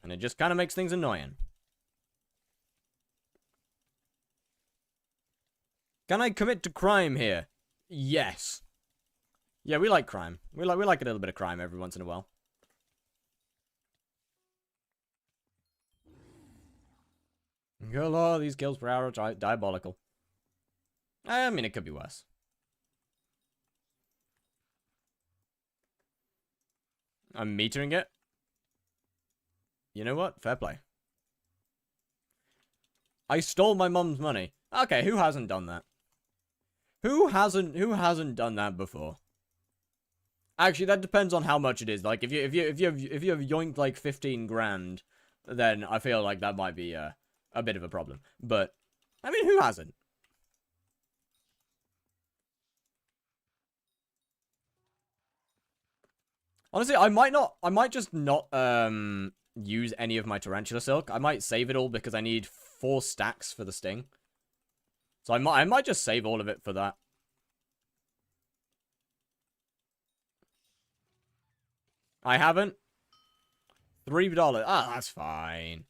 And it just kind of makes things annoying. Can I commit to crime here? Yes. Yeah, we like crime. We like a little bit of crime every once in a while. Oh, these kills per hour are diabolical. I mean, it could be worse. I'm metering it. You know what? Fair play. I stole my mom's money. Okay, who hasn't done that? Who hasn't done that before? Actually, that depends on how much it is. Like, if you have yoinked like 15 grand, then I feel like that might be a bit of a problem. But I mean, who hasn't? Honestly, I might just not use any of my tarantula silk. I might save it all because I need 4 stacks for the sting. So I might just save all of it for that. I haven't. $3. Ah, that's fine.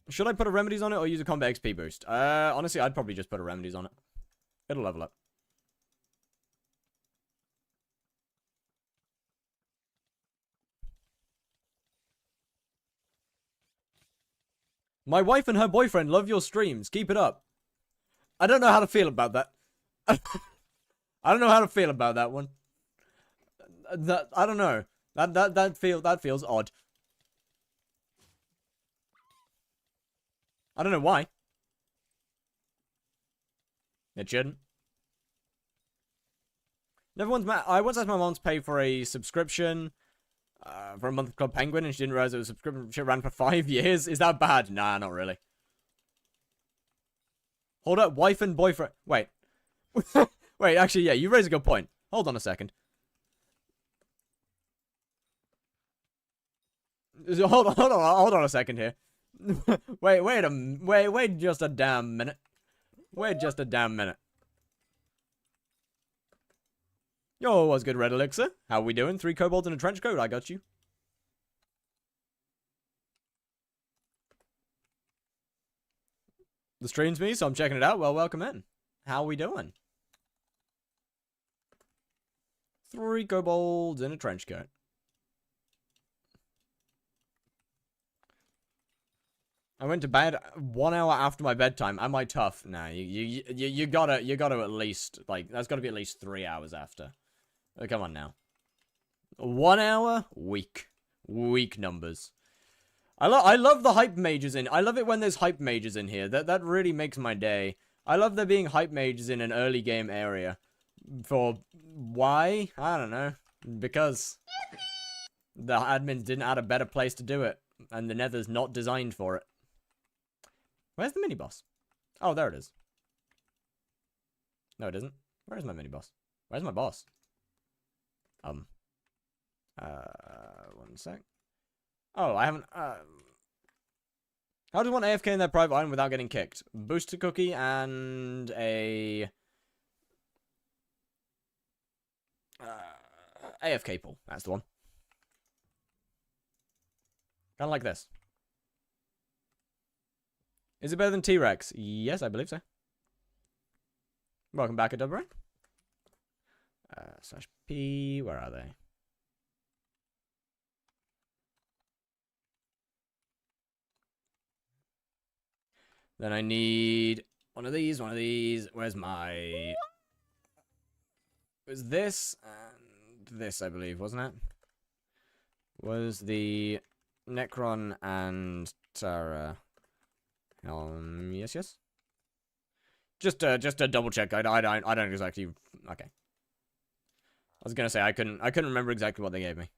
Should I put a remedies on it or use a combat XP boost? Honestly, I'd probably just put a remedies on it. It'll level up. My wife and her boyfriend love your streams. Keep it up. I don't know how to feel about that. I don't know how to feel about that one. I don't know. That feels odd. I don't know why. It shouldn't. I once asked my mom to pay for a subscription for a month of Club Penguin, and she didn't realize it was a subscription shit ran for 5 years. Is that bad? Nah, not really. Hold up, wife and boyfriend. Wait. Wait, actually, yeah, you raise a good point. Hold on a second. Hold on a second here. Wait just a damn minute. Wait just a damn minute. Yo, what's good, Red Elixir? How we doing? 3 kobolds in a trench coat, I got you. The stream's me, so I'm checking it out. Well, welcome in. How we doing? 3 kobolds in a trench coat. I went to bed 1 hour after my bedtime. Am I tough? Nah, you gotta at least, like, that's gotta be at least 3 hours after. Oh, come on now. 1 hour? Weak. Weak numbers. I love the hype mages in. I love it when there's hype mages in here. That really makes my day. I love there being hype mages in an early game area. For why? I don't know. Because the admins didn't add a better place to do it, and the Nether's not designed for it. Where's the mini boss? Oh, there it is. No, it isn't. Where's my mini boss? Where's my boss? 1 sec. Oh, I haven't, how does one AFK in their private island without getting kicked? Booster cookie and a... AFK pool. That's the one. Kind of like this. Is it better than T-Rex? Yes, I believe so. Welcome back, Adubray. /P, where are they? Then I need one of these, one of these. Where's my... It was this and this, I believe, wasn't it? Was the Necron and Tara... yes, yes. Just a double check. I don't exactly... Okay. I was gonna say I couldn't remember exactly what they gave me.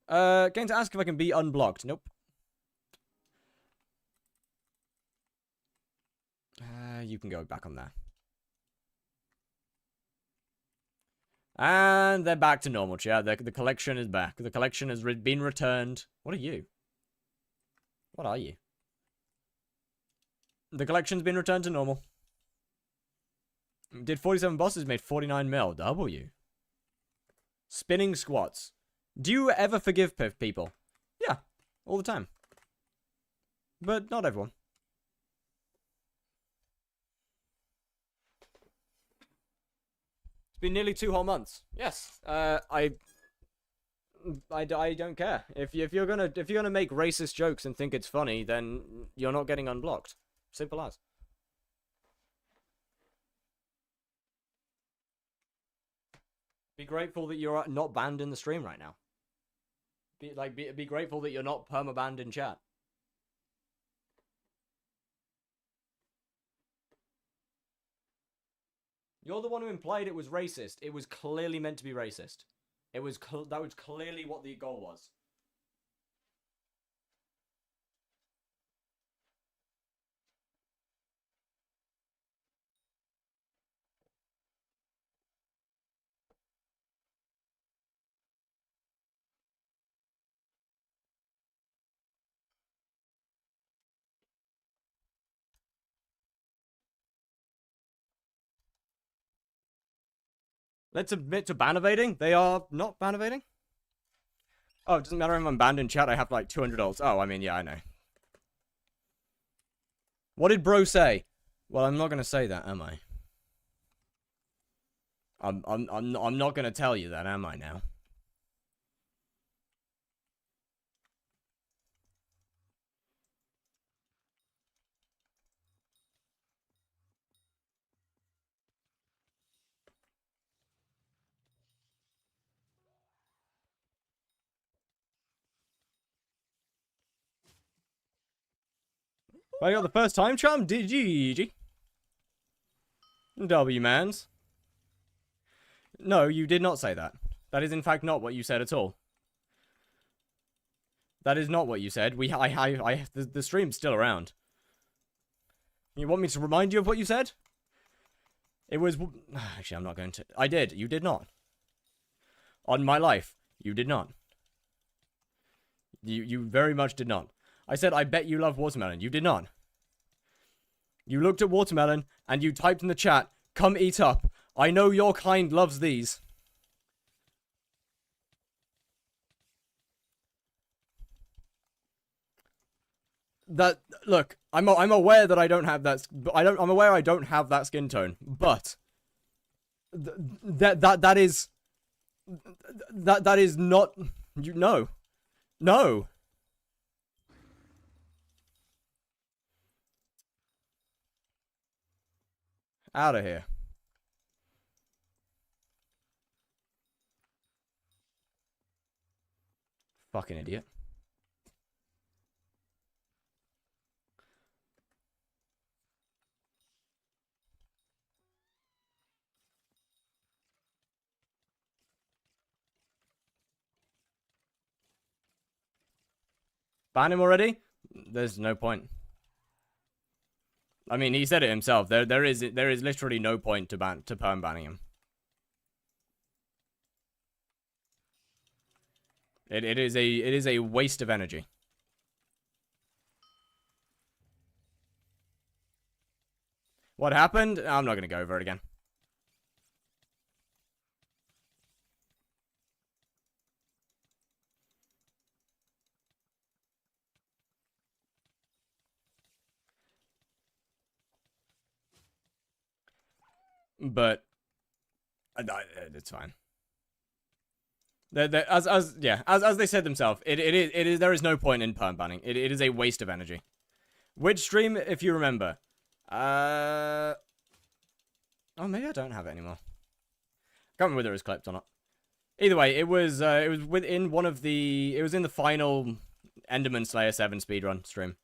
Going to ask if I can be unblocked. Nope. You can go back on there. And they're back to normal, chat. The collection is back. The collection has been returned. What are you? What are you? The collection's been returned to normal. Did 47 bosses, made 49 mil. W. Spinning squats. Do you ever forgive people? Yeah, all the time. But not everyone. It's been nearly 2 whole months. Yes. I don't care. If you're gonna make racist jokes and think it's funny, then you're not getting unblocked. Simple as. Be grateful that you're not banned in the stream right now. Be grateful that you're not perma-banned in chat. You're the one who implied it was racist. It was clearly meant to be racist. That was clearly what the goal was. Let's admit to ban evading. They are not ban evading. Oh, it doesn't matter if I'm banned in chat. I have like 200 ults. Oh, I mean, yeah, I know. What did bro say? Well, I'm not gonna say that, am I? I'm not gonna tell you that, am I now? Well, I got the first time charm. GG. W mans. No, you did not say that. That is in fact not what you said at all. That is not what you said. The stream's still around. You want me to remind you of what you said? It was... Actually, I'm not going to... I did. You did not. On my life, you did not. You very much did not. I said, I bet you love watermelon. You did not. You looked at watermelon, and you typed in the chat, come eat up. I know your kind loves these. That, look, I'm aware that I don't have that, I'm aware I don't have that skin tone, but that is not, no. Out of here. Fucking idiot. Ban him already? There's no point. I mean, he said it himself. There is literally no point to perm banning him. It is a waste of energy. What happened? I'm not gonna go over it again. But it's fine. As they said themselves, it is there is no point in perm banning. It is a waste of energy. Which stream, if you remember? Oh, maybe I don't have it anymore. Can't remember whether it was clipped or not. Either way, it was within one of the. It was in the final Enderman Slayer 7 speedrun stream.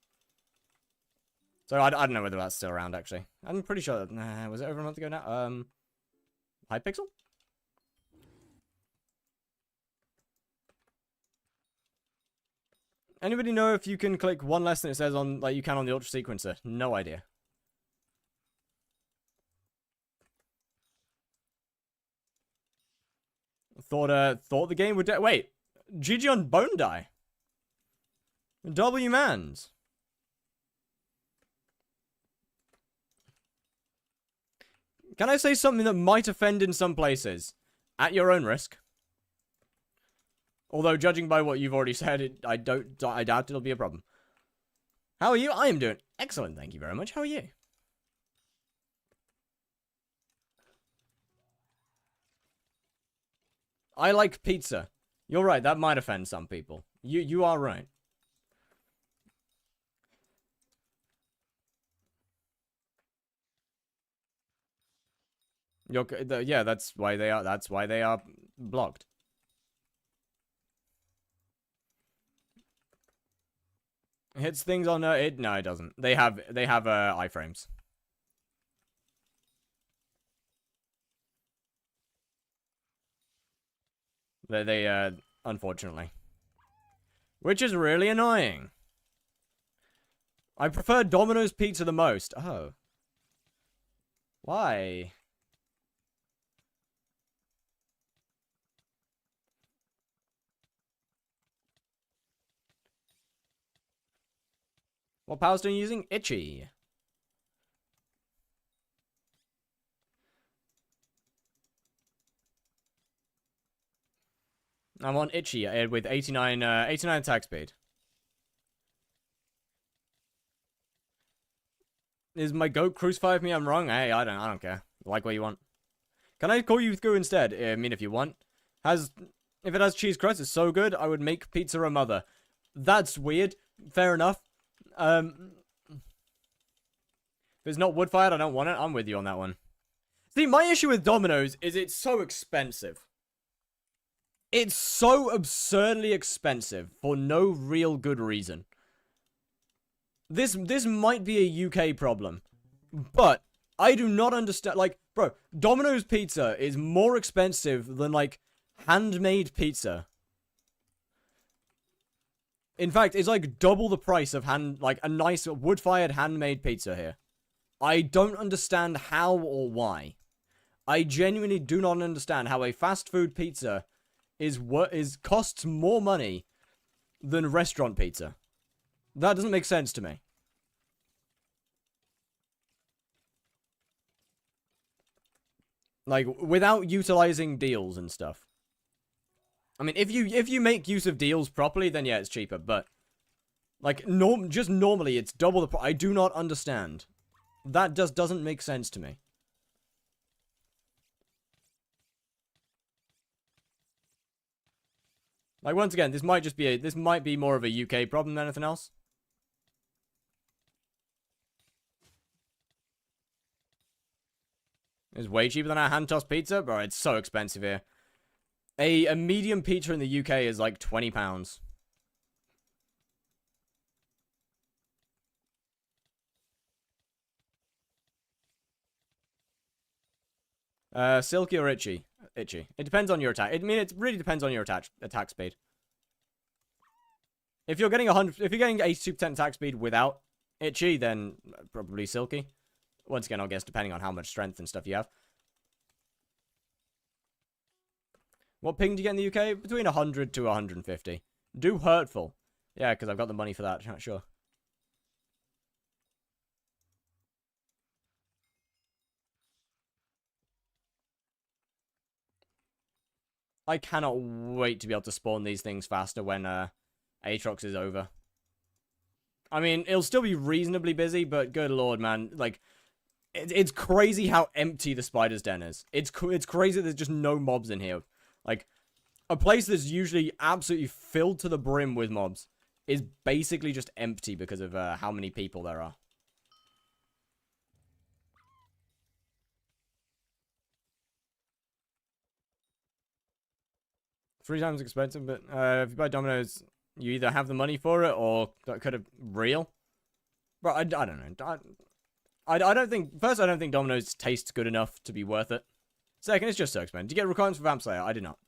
So I don't know whether that's still around, actually. I'm pretty sure. Was it over a month ago now? Hypixel? Anybody know if you can click one less than it says on, like you can on the Ultra Sequencer? No idea. Thought the game would wait. GG on Bone Die. W Mans. Can I say something that might offend in some places? At your own risk. Although, judging by what you've already said, I doubt it'll be a problem. How are you? I am doing excellent, thank you very much. How are you? I like pizza. You're right, that might offend some people. You are right. Yeah, that's why they are blocked. Hits things on it. No, it doesn't. They have iframes. They unfortunately, which is really annoying. I prefer Domino's pizza the most. Oh, why? What power stone are you using? Itchy. I'm on Itchy with 89 attack speed. Is my goat crucified me? I'm wrong. Hey, I don't care. Like what you want. Can I call you Goo instead? I mean, if you want. If it has cheese crust, it's so good. I would make pizza a mother. That's weird. Fair enough. If it's not wood fired, I don't want it. I'm with you on that one. See, my issue with Domino's is it's so expensive. It's so absurdly expensive for no real good reason. This might be a UK problem, but I do not understand. Like, bro, Domino's pizza is more expensive than like handmade pizza. In fact, it's like double the price of a nice wood-fired handmade pizza here. I don't understand how or why. I genuinely do not understand how a fast food pizza costs more money than restaurant pizza. That doesn't make sense to me. Like, without utilizing deals and stuff. I mean, if you make use of deals properly, then yeah, it's cheaper. But like just normally, it's double the price. I do not understand. That just doesn't make sense to me. Like once again, this might be more of a UK problem than anything else. It's way cheaper than our hand-tossed pizza, bro. It's so expensive here. A medium pizza in the UK is like £20. Silky or itchy? Itchy. It depends on your attack. I mean, it really depends on your attack speed. If you're getting 82% attack speed without itchy, then probably silky. Once again, I guess depending on how much strength and stuff you have. What ping do you get in the UK? Between 100 to 150. Do hurtful. Yeah, because I've got the money for that. Sure. I cannot wait to be able to spawn these things faster when Aatrox is over. I mean, it'll still be reasonably busy, but good lord, man. Like, it's crazy how empty the spider's den is. It's crazy there's just no mobs in here. Like, a place that's usually absolutely filled to the brim with mobs is basically just empty because of how many people there are. Three times expensive, but if you buy Domino's, you either have the money for it or that could have real. But I don't know. I don't think... First, I don't think Domino's tastes good enough to be worth it. Second, it's just so expensive. Did you get requirements for Vamp Slayer? I did not.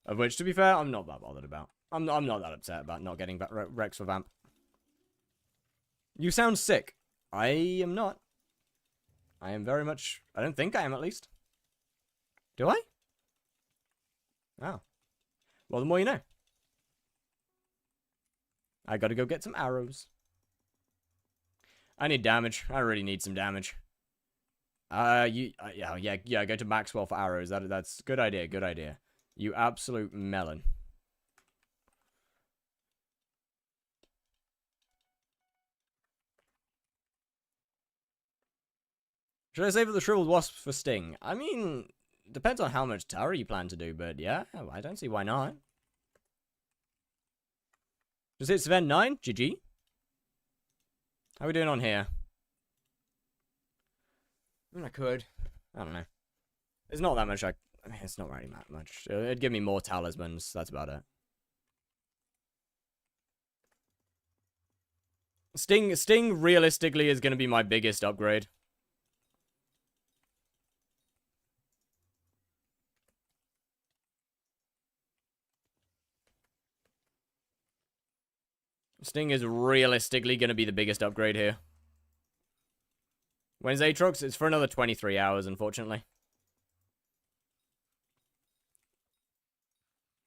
Of which, to be fair, I'm not that bothered about. I'm not that upset about not getting Rex for Vamp. You sound sick. I am not. I am very much... I don't think I am, at least. Do I? Oh. Well, the more you know. I gotta go get some arrows. I need damage. I really need some damage. Yeah, go to Maxwell for arrows. That's good idea, good idea. You absolute melon. Should I save up the Shriveled Wasp for Sting? I mean, depends on how much Tara you plan to do, but yeah, I don't see why not. Just hit Sven 9, GG. How are we doing on here? I mean, I could. I don't know. It's not that much. I mean, it's not really that much. It'd give me more talismans. That's about it. Sting realistically is going to be my biggest upgrade. Sting is realistically going to be the biggest upgrade here. When's Aatrox? It's for another 23 hours, unfortunately.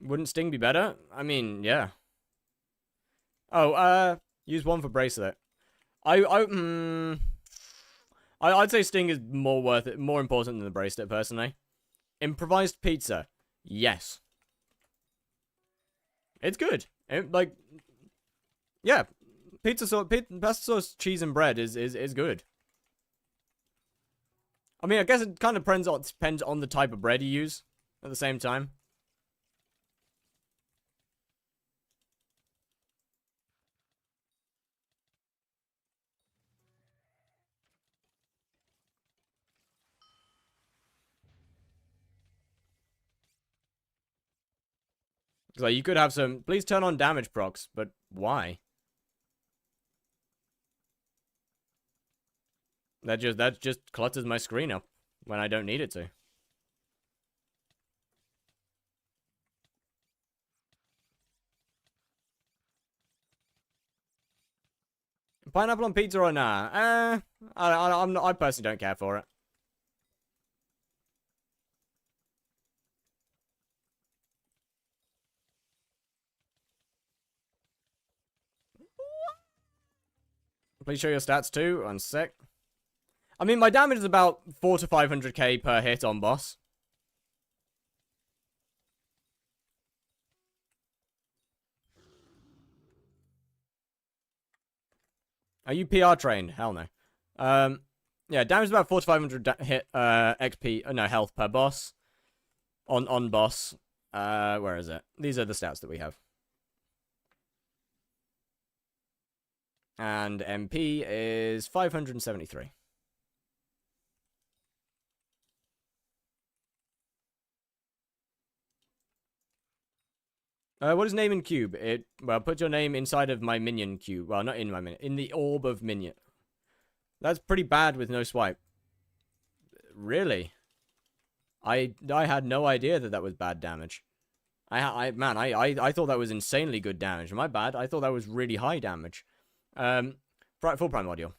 Wouldn't Sting be better? I mean, yeah. Oh, use one for Bracelet. I'd say Sting is more worth it, more important than the Bracelet, personally. Improvised pizza. Yes. It's good. Yeah. Pasta sauce, cheese, and bread is good. I mean, I guess it kind of depends on the type of bread you use at the same time. Like, you could have some... Please turn on damage procs, but why? That just clutters my screen up when I don't need it to. Pineapple on pizza or nah? I personally don't care for it. Please show your stats too. 1 sec. I mean, my damage is about 400 to 500k per hit on boss. Are you PR trained? Hell no. Yeah, damage about 4 to 500 hit XP. No, health per boss. On boss. Where is it? These are the stats that we have. And MP is 573. What is name in cube? Well, put your name inside of my minion cube. Well, not in my minion. In the orb of minion. That's pretty bad with no swipe. Really? I had no idea that was bad damage. I thought that was insanely good damage. My bad. I thought that was really high damage. Full primordial.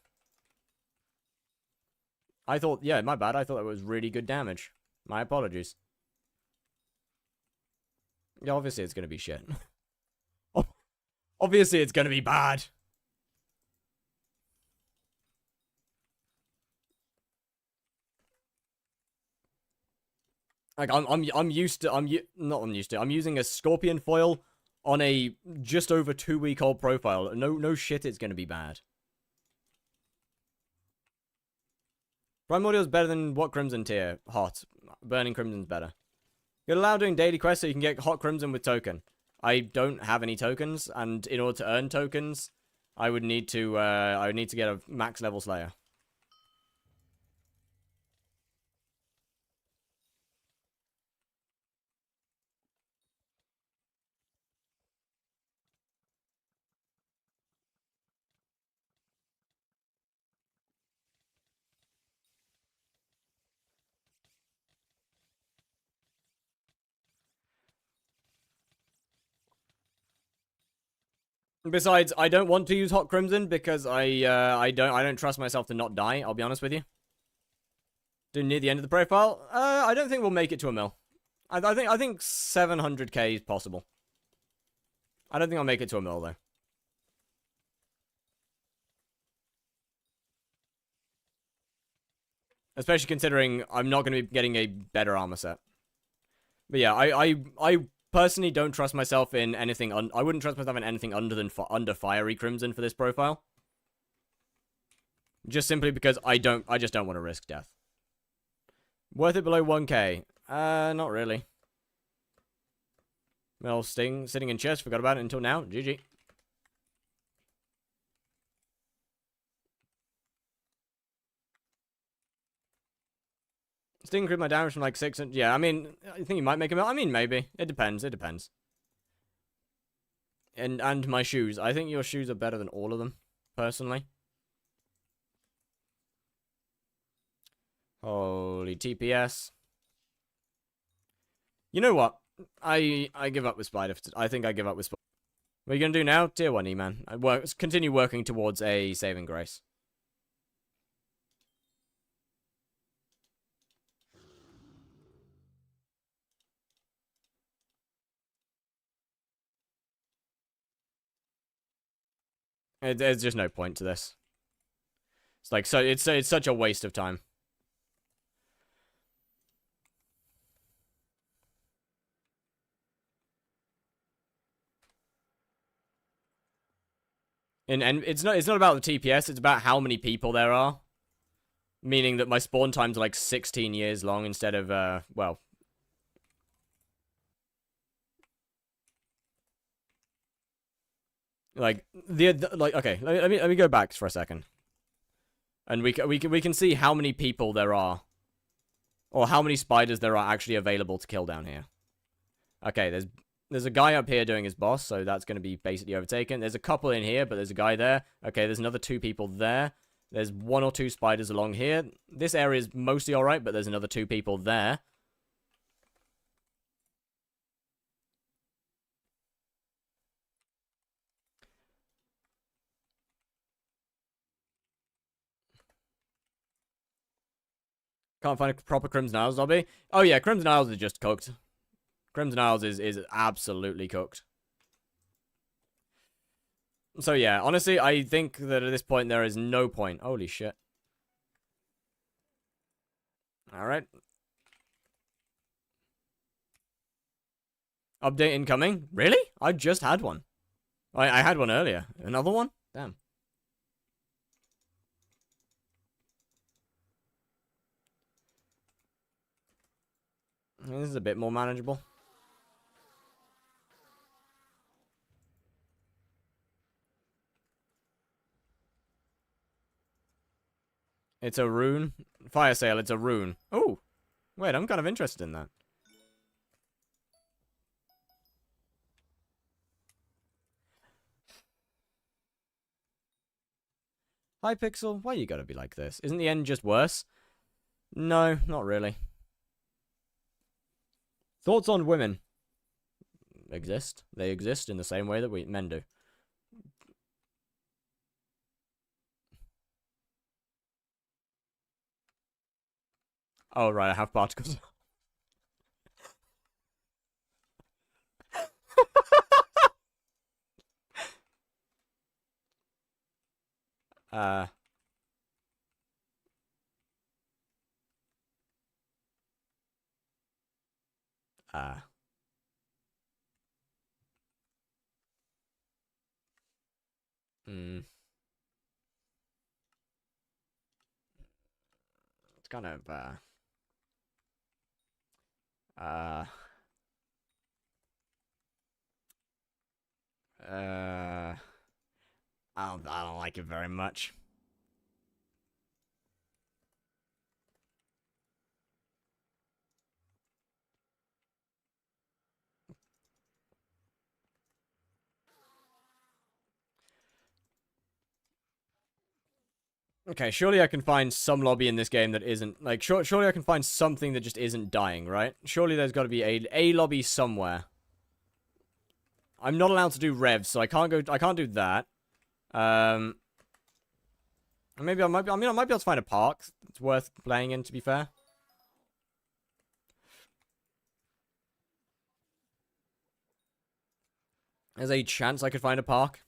Yeah, my bad. I thought that was really good damage. My apologies. Yeah, obviously it's gonna be shit. Obviously it's gonna be bad. Like I'm using a scorpion foil on a just over 2-week-old profile. No shit, it's gonna be bad. Primordial is better than what Crimson tier? Hot. Burning Crimson's better. You're allowed doing daily quests so you can get Hot Crimson with token. I don't have any tokens, and in order to earn tokens, I would need to get a max level Slayer. Besides, I don't want to use Hot Crimson because I don't trust myself to not die. I'll be honest with you. Near the end of the profile, I don't think we'll make it to a mil. I think 700k is possible. I don't think I'll make it to a mil though. Especially considering I'm not going to be getting a better armor set. But yeah, I personally don't trust myself in anything. I wouldn't trust myself in anything under Fiery Crimson for this profile. Just simply because I just don't want to risk death. Worth it below 1k? Not really. Well, Sting sitting in chest. Forgot about it until now. GG. Sting increased my damage from like 6. Yeah, I mean, I think you might make him. I mean, maybe. It depends. It depends. And my shoes. I think your shoes are better than all of them, personally. Holy TPS. You know what? I give up with Spider. I think I give up with Spider. What are you gonna do now? Tier 1 E-Man. Continue working towards a saving grace. There's just no point to this. It's like it's such a waste of time. And it's not about the TPS, it's about how many people there are. Meaning that my spawn times are like 16 years long instead of well. Like okay, let me go back for a second. And we can see how many people there are, or how many spiders there are actually available to kill down here. Okay, there's a guy up here doing his boss, so that's going to be basically overtaken. There's a couple in here, but there's a guy there. Okay, there's another 2 people there. There's 1 or 2 spiders along here. This area is mostly alright, but there's another 2 people there. Can't find a proper Crimson Isles lobby. Oh yeah, Crimson Isles is just cooked. Crimson Isles is absolutely cooked. So yeah, honestly, I think that at this point there is no point. Holy shit. Alright. Update incoming? Really? I just had one. I had one earlier. Another one? Damn. This is a bit more manageable. It's a rune. Fire sale, it's a rune. Oh, wait, I'm kind of interested in that. Hypixel, why you gotta be like this? Isn't the end just worse? No, not really. Thoughts on women? Exist. They exist in the same way that men do. Oh, right, I have particles. uh... Hmm. It's kind of, I don't like it very much. Okay, surely I can find some lobby in this game that isn't, like, surely I can find something that just isn't dying, right? Surely there's got to be a lobby somewhere. I'm not allowed to do revs, so I can't do that. Maybe I might be able to find a park that's worth playing in, to be fair. There's a chance I could find a park.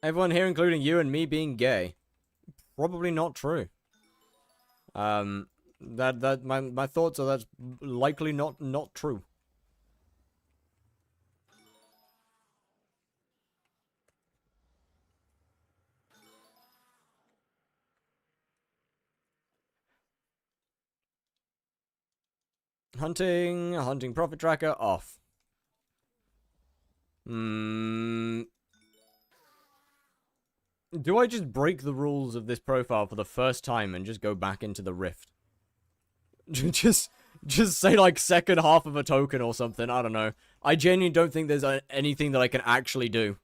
Everyone here, including you and me, being gay. Probably not true. My thoughts are that's likely not true. Hunting profit tracker off. Do I just break the rules of this profile for the first time and just go back into the rift? just say like second half of a token or something, I don't know. I genuinely don't think there's anything that I can actually do.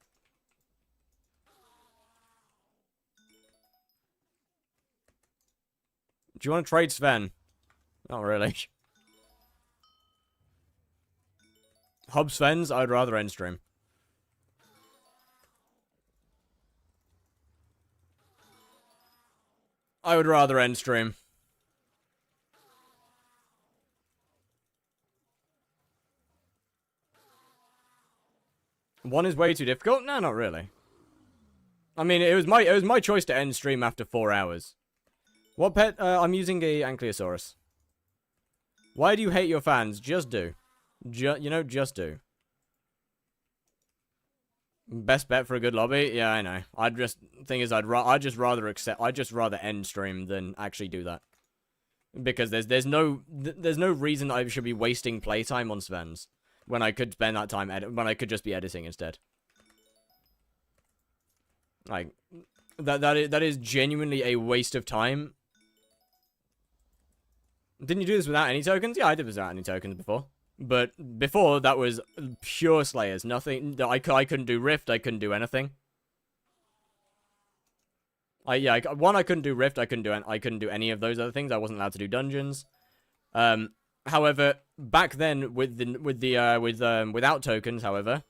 Do you want to trade Sven? Not really. Hub Svens? I'd rather end stream. I would rather end stream. One is way too difficult? No, not really. I mean, it was my choice to end stream after 4 hours. What pet? I'm using a Ankylosaurus. Why do you hate your fans? Just do. Just do. Best bet for a good lobby? Yeah, I know. I'd just just rather end stream than actually do that. Because there's no reason I should be wasting playtime on Sven's when I could spend that time when I could just be editing instead. Like that is genuinely a waste of time. Didn't you do this without any tokens? Yeah, I did this without any tokens before. But before, that was pure Slayers. Nothing. I couldn't do Rift. I couldn't do anything. I couldn't do Rift. I couldn't do any of those other things. I wasn't allowed to do dungeons. However, back then without tokens, however,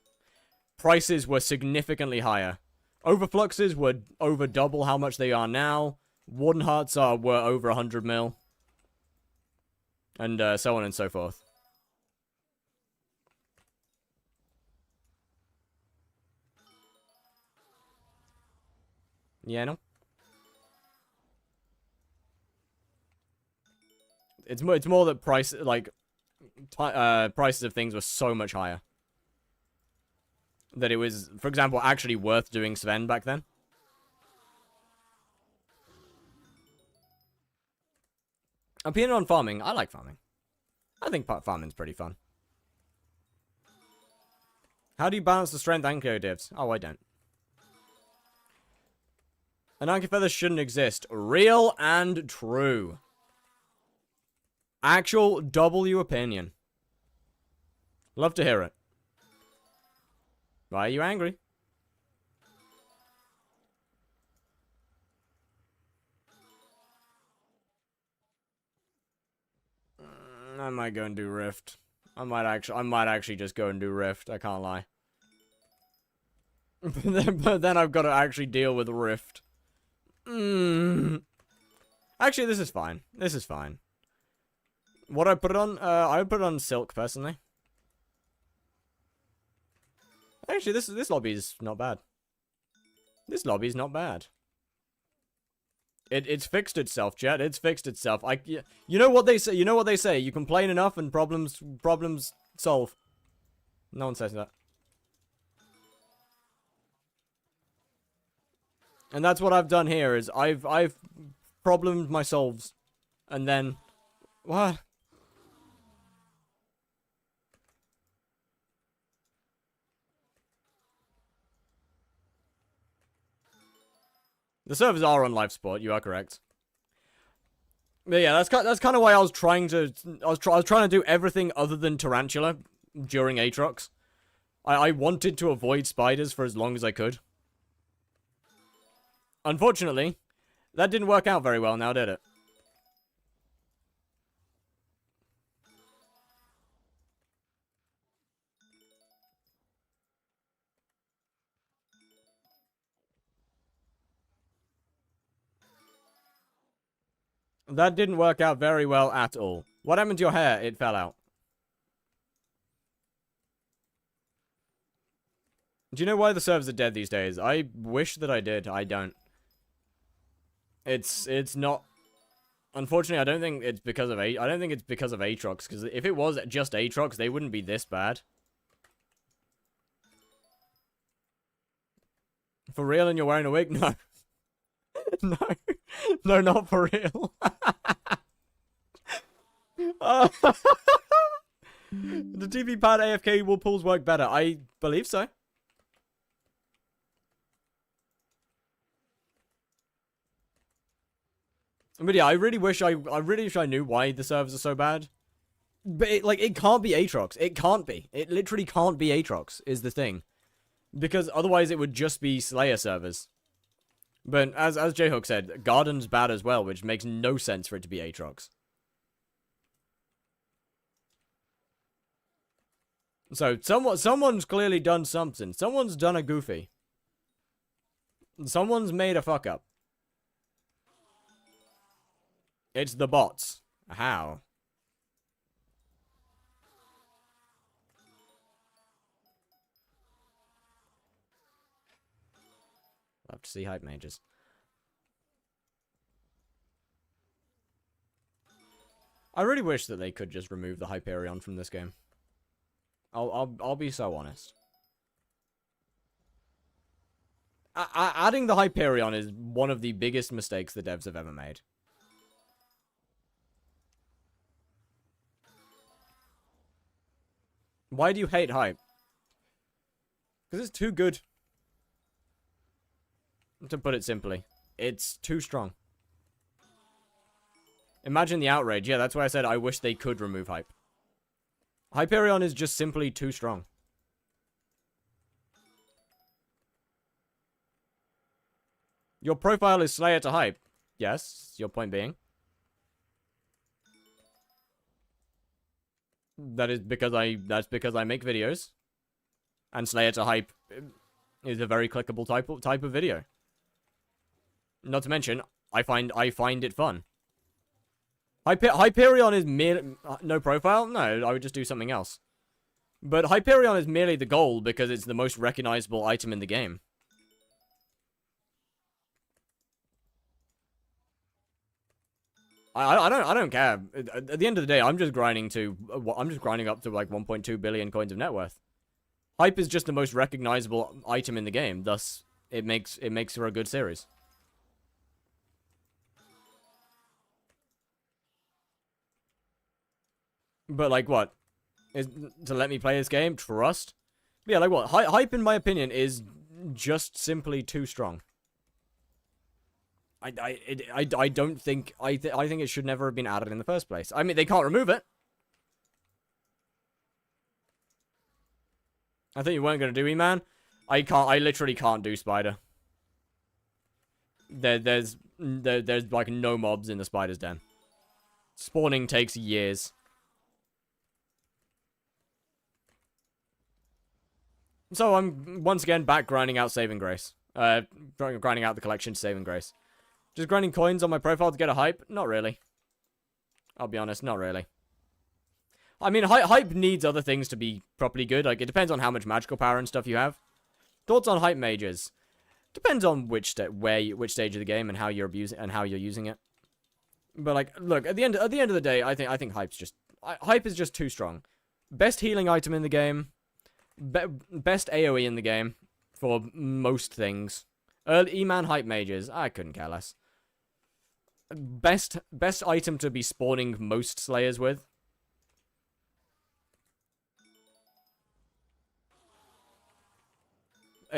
prices were significantly higher. Overfluxes were over double how much they are now. Warden Hearts were over 100 mil. And so on and so forth. Yeah, no. It's more that prices of things were so much higher that it was, for example, actually worth doing Sven back then. Opinion on farming. I like farming. I think farming's pretty fun. How do you balance the strength anchor divs? Oh, I don't. An anchor feather shouldn't exist. Real and true. Actual W opinion. Love to hear it. Why are you angry? I might go and do Rift. I might actually just go and do Rift. I can't lie. but then I've got to actually deal with Rift. Actually, this is fine. This is fine. What I put it on? I would put it on Silk personally. Actually, this lobby's not bad. This lobby's not bad. It's fixed itself, chat. It's fixed itself. You know what they say. You know what they say. You complain enough, and problems solve. No one says that. And that's what I've done here. Is I've problemed myself, and then what? The servers are on life support. You are correct. But yeah, that's kind of why I was trying to do everything other than Tarantula during Aatrox. I wanted to avoid spiders for as long as I could. Unfortunately, that didn't work out very well now, did it? That didn't work out very well at all. What happened to your hair? It fell out. Do you know why the servers are dead these days? I wish that I did. I don't. It's not. Unfortunately, I don't think it's because of Aatrox. Because if it was just Aatrox, they wouldn't be this bad. For real, and you're wearing a wig? No. No. No, not for real. The TV pad AFK will pulls work better. I believe so. But yeah, I really wish I knew why the servers are so bad. But it can't be Aatrox. It can't be. It literally can't be Aatrox is the thing. Because otherwise it would just be Slayer servers. But as J-Hook said, Garden's bad as well, which makes no sense for it to be Aatrox. So someone's clearly done something. Someone's done a goofy. Someone's made a fuck up. It's the bots. How? Love to see hype mages. I really wish that they could just remove the Hyperion from this game. I'll be so honest. Adding the Hyperion is one of the biggest mistakes the devs have ever made. Why do you hate hype? Because it's too good. To put it simply, it's too strong. Imagine the outrage. Yeah, that's why I said I wish they could remove hype. Hyperion is just simply too strong. Your profile is Slayer to hype. Yes, your point being. That's because I make videos. And Slayer to hype is a very clickable type of video. Not to mention, I find it fun. Hyperion is merely... no profile? No, I would just do something else. But Hyperion is merely the goal because it's the most recognizable item in the game. I don't care. At the end of the day, I'm just grinding up to like 1.2 billion coins of net worth. Hype is just the most recognizable item in the game, thus it makes for a good series. But, like, what? Is to let me play this game? Trust? But yeah, like, what? Hype, in my opinion, is just simply too strong. I don't think... I think it should never have been added in the first place. I mean, they can't remove it. I thought you weren't going to do me, man. I literally can't do spider. There's like no mobs in the spider's den. Spawning takes years. So I'm once again back grinding out Saving Grace. Grinding out the collection to Saving Grace. Just grinding coins on my profile to get a hype? Not really. I'll be honest, not really. I mean, hype needs other things to be properly good. Like, it depends on how much magical power and stuff you have. Thoughts on hype mages? Depends on which stage of the game and how you're using it. But like, look, at the end of the day, I think hype is just too strong. Best healing item in the game, best AoE in the game for most things. Early E-man hype mages, I couldn't care less. Best item to be spawning most slayers with.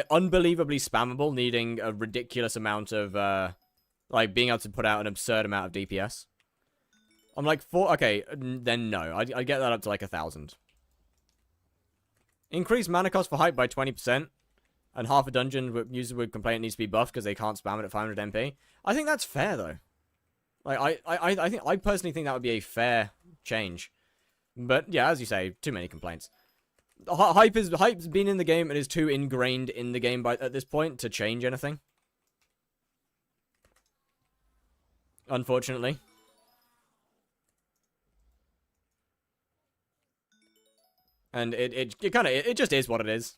Unbelievably spammable, needing a ridiculous amount of, like, being able to put out an absurd amount of DPS. I'm like, okay, then no. I get that up to, like, 1,000. Increase mana cost for hype by 20%, and half a dungeon users would complain it needs to be buffed because they can't spam it at 500 MP. I think that's fair, though. Like, I personally think that would be a fair change. But, yeah, as you say, too many complaints. Hype's been in the game and is too ingrained in the game at this point to change anything. Unfortunately. And it just is what it is.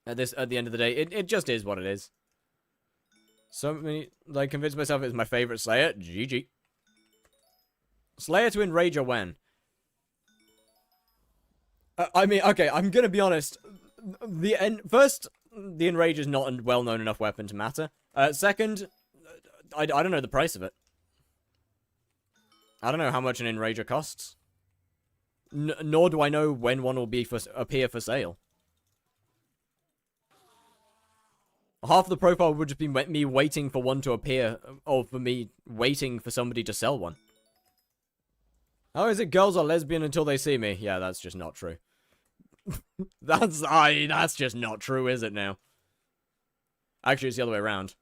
At the end of the day, it just is what it is. So many, like, convinced myself it's my favorite Slayer. GG. Slayer to Enrager when? I mean, okay, I'm gonna be honest. First, the Enrage is not a well-known enough weapon to matter. Second, I don't know the price of it. I don't know how much an Enrager costs. Nor do I know when one will appear for sale. Half the profile would just be me waiting for one to appear, or for me waiting for somebody to sell one. How is it girls are lesbian until they see me? Yeah, that's just not true. That's just not true, is it now? Actually, it's the other way around.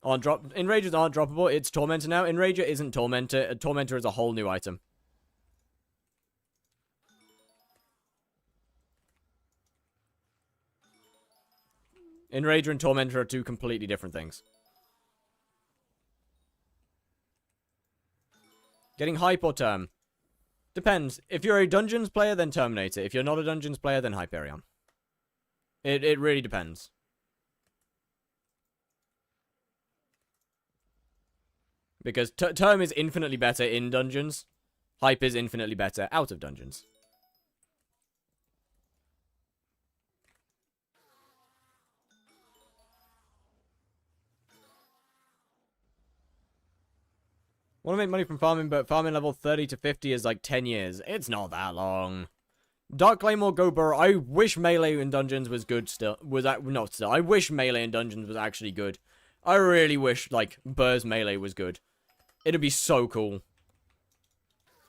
Enragers aren't droppable, it's Tormentor now. Enrager isn't Tormentor. Tormentor is a whole new item. Enrager and Tormentor are two completely different things. Getting hype or term? Depends. If you're a Dungeons player, then Terminator. If you're not a Dungeons player, then Hyperion. It really depends. Because term is infinitely better in Dungeons. Hype is infinitely better out of Dungeons. Want to make money from farming, but farming level 30 to 50 is like 10 years. It's not that long. Dark Claymore, go burrow. I wish melee in Dungeons was good still. I wish melee in Dungeons was actually good. I really wish, like, Burr's melee was good. It'd be so cool.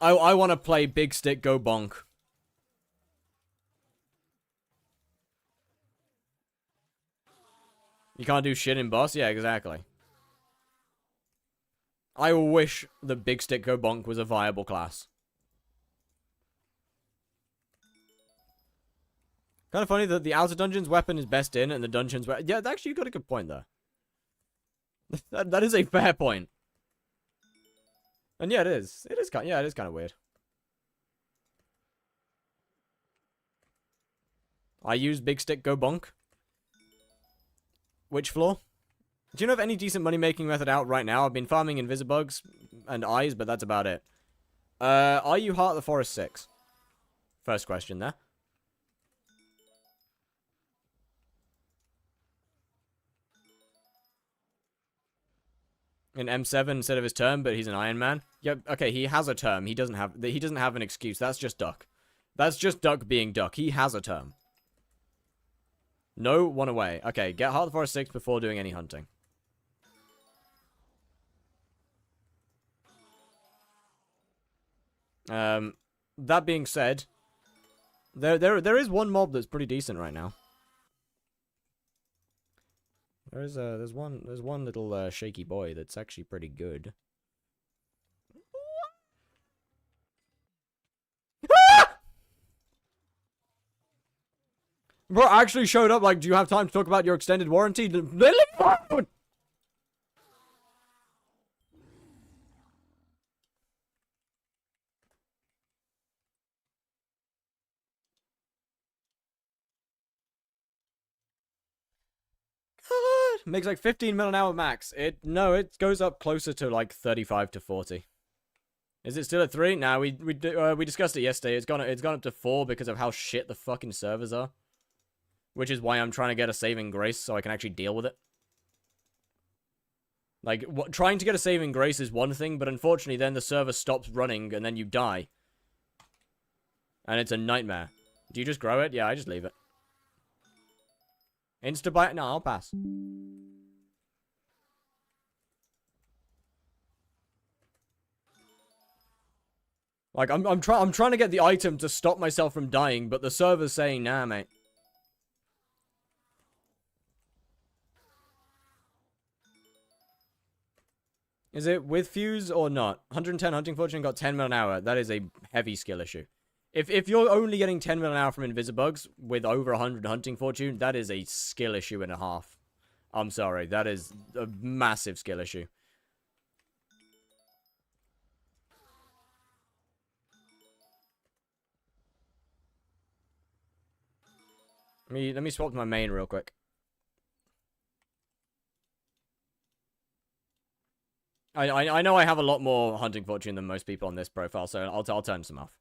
I want to play Big Stick Go Bonk. You can't do shit in boss? Yeah, exactly. I wish the Big Stick Go Bonk was a viable class. Kind of funny that the outer dungeon's weapon is best in, and the dungeon's weapon... Yeah, actually, you got a good point there. that is a fair point. And yeah, it is. It is kind of weird. I use Big Stick Go Bonk. Which floor? Do you know of any decent money-making method out right now? I've been farming Invisibugs and Eyes, but that's about it. Are you Heart of the Forest 6? First question there. in M7 instead of his term, but he's an Iron Man. Yep, okay, he has a term. He doesn't have an excuse. That's just Duck. That's just Duck being Duck. He has a term. No, one away. Okay, get Heart of the Forest 6 before doing any hunting. That being said, there is one mob that's pretty decent right now. There's one little shaky boy that's actually pretty good. Bro, actually showed up like, do you have time to talk about your extended warranty? Makes like 15 mil an hour max. No, it goes up closer to like 35 to 40. Is it still at 3? Nah, we discussed it yesterday. It's gone up to 4 because of how shit the fucking servers are. Which is why I'm trying to get a saving grace so I can actually deal with it. Like, trying to get a saving grace is one thing, but unfortunately then the server stops running and then you die. And it's a nightmare. Do you just grow it? Yeah, I just leave it. Insta-buy? No, I'll pass. Like, I'm trying to get the item to stop myself from dying, but the server's saying, nah, mate. Is it with fuse or not? 110 hunting fortune got 10 mil an hour. That is a heavy skill issue. If you're only getting 10 mil an hour from Invisibugs with over 100 hunting fortune, that is a skill issue and a half. I'm sorry, that is a massive skill issue. Let me swap to my main real quick. I know I have a lot more hunting fortune than most people on this profile, so I'll turn some off.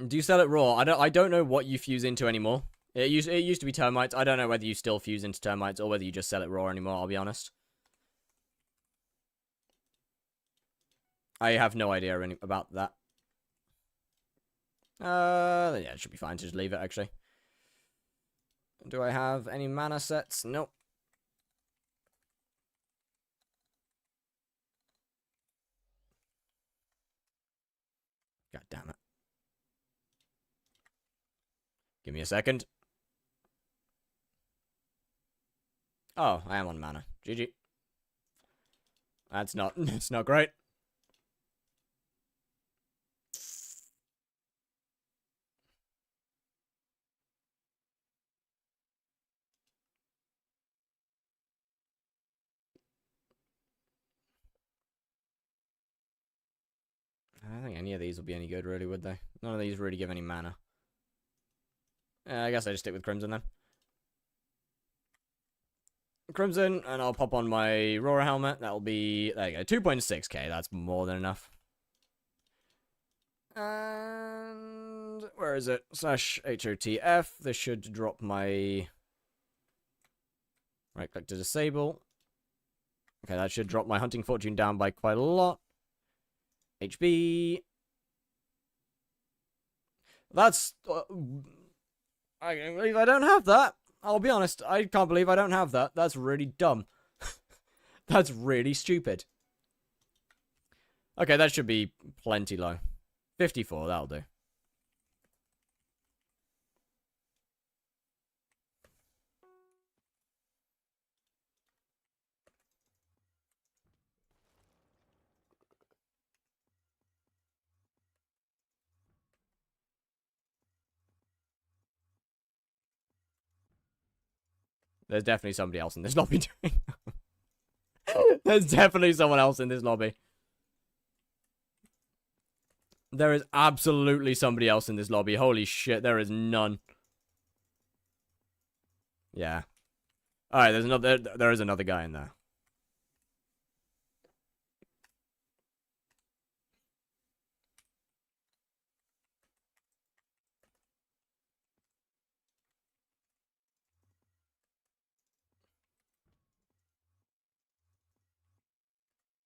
Do you sell it raw? I don't know what you fuse into anymore. It used to be termites. I don't know whether you still fuse into termites or whether you just sell it raw anymore, I'll be honest. I have no idea about that. Yeah, it should be fine to just leave it, actually. Do I have any mana sets? Nope. God damn it. Give me a second. Oh, I am on mana. GG. That's not, it's not great. I don't think any of these will be any good, really, would they? None of these really give any mana. I guess I just stick with Crimson, then. Crimson, and I'll pop on my Aurora helmet. That'll be, there you go, 2.6k. That's more than enough. And where is it? /HOTF. This should drop my right click to disable. Okay, that should drop my hunting fortune down by quite a lot. HB. That's I can't believe I don't have that. I'll be honest, I can't believe I don't have that. That's really dumb. That's really stupid. Okay, that should be plenty low. 54, that'll do. There's definitely somebody else in this lobby doing There's definitely someone else in this lobby. There is absolutely somebody else in this lobby. Holy shit, there is none. Yeah. Alright, there is another guy in there.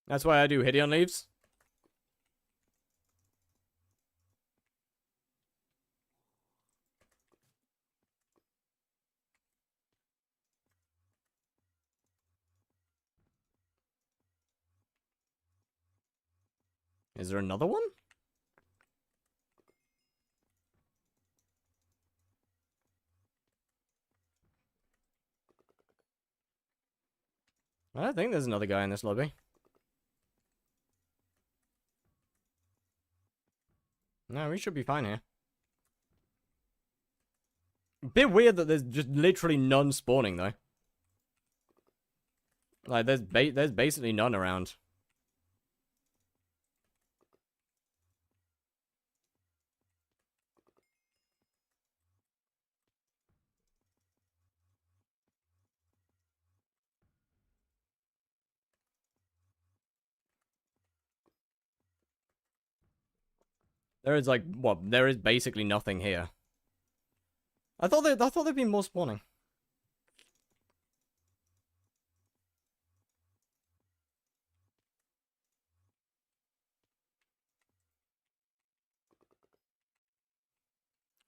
That's why I do hyperion leaves. Is there another one? I don't think there's another guy in this lobby. No, we should be fine here. Bit weird that there's just literally none spawning, though. Like, there's basically none around. There is, like, what? There is basically nothing here. I thought there'd be more spawning.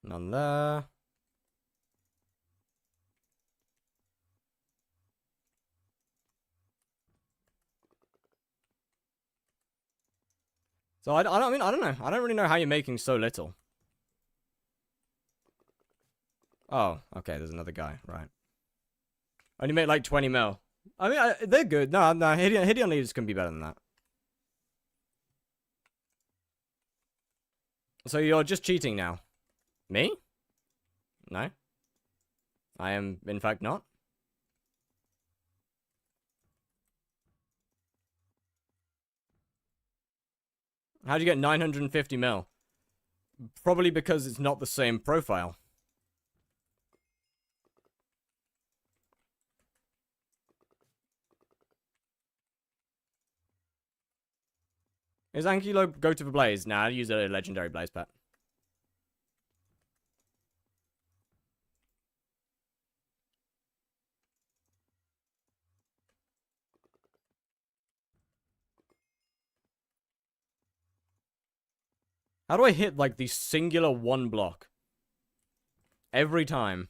None there. So I don't know. I don't really know how you're making so little. Oh, okay. There's another guy. Right. Only make like 20 mil. I mean, they're good. No, hyperion leaves can be better than that. So you're just cheating now. Me? No. I am, in fact, not. How'd you get 950 mil? Probably because it's not the same profile. Is Ankylo go to the blaze? Nah, I'll use a legendary blaze pet. How do I hit, like, the singular one block? Every time.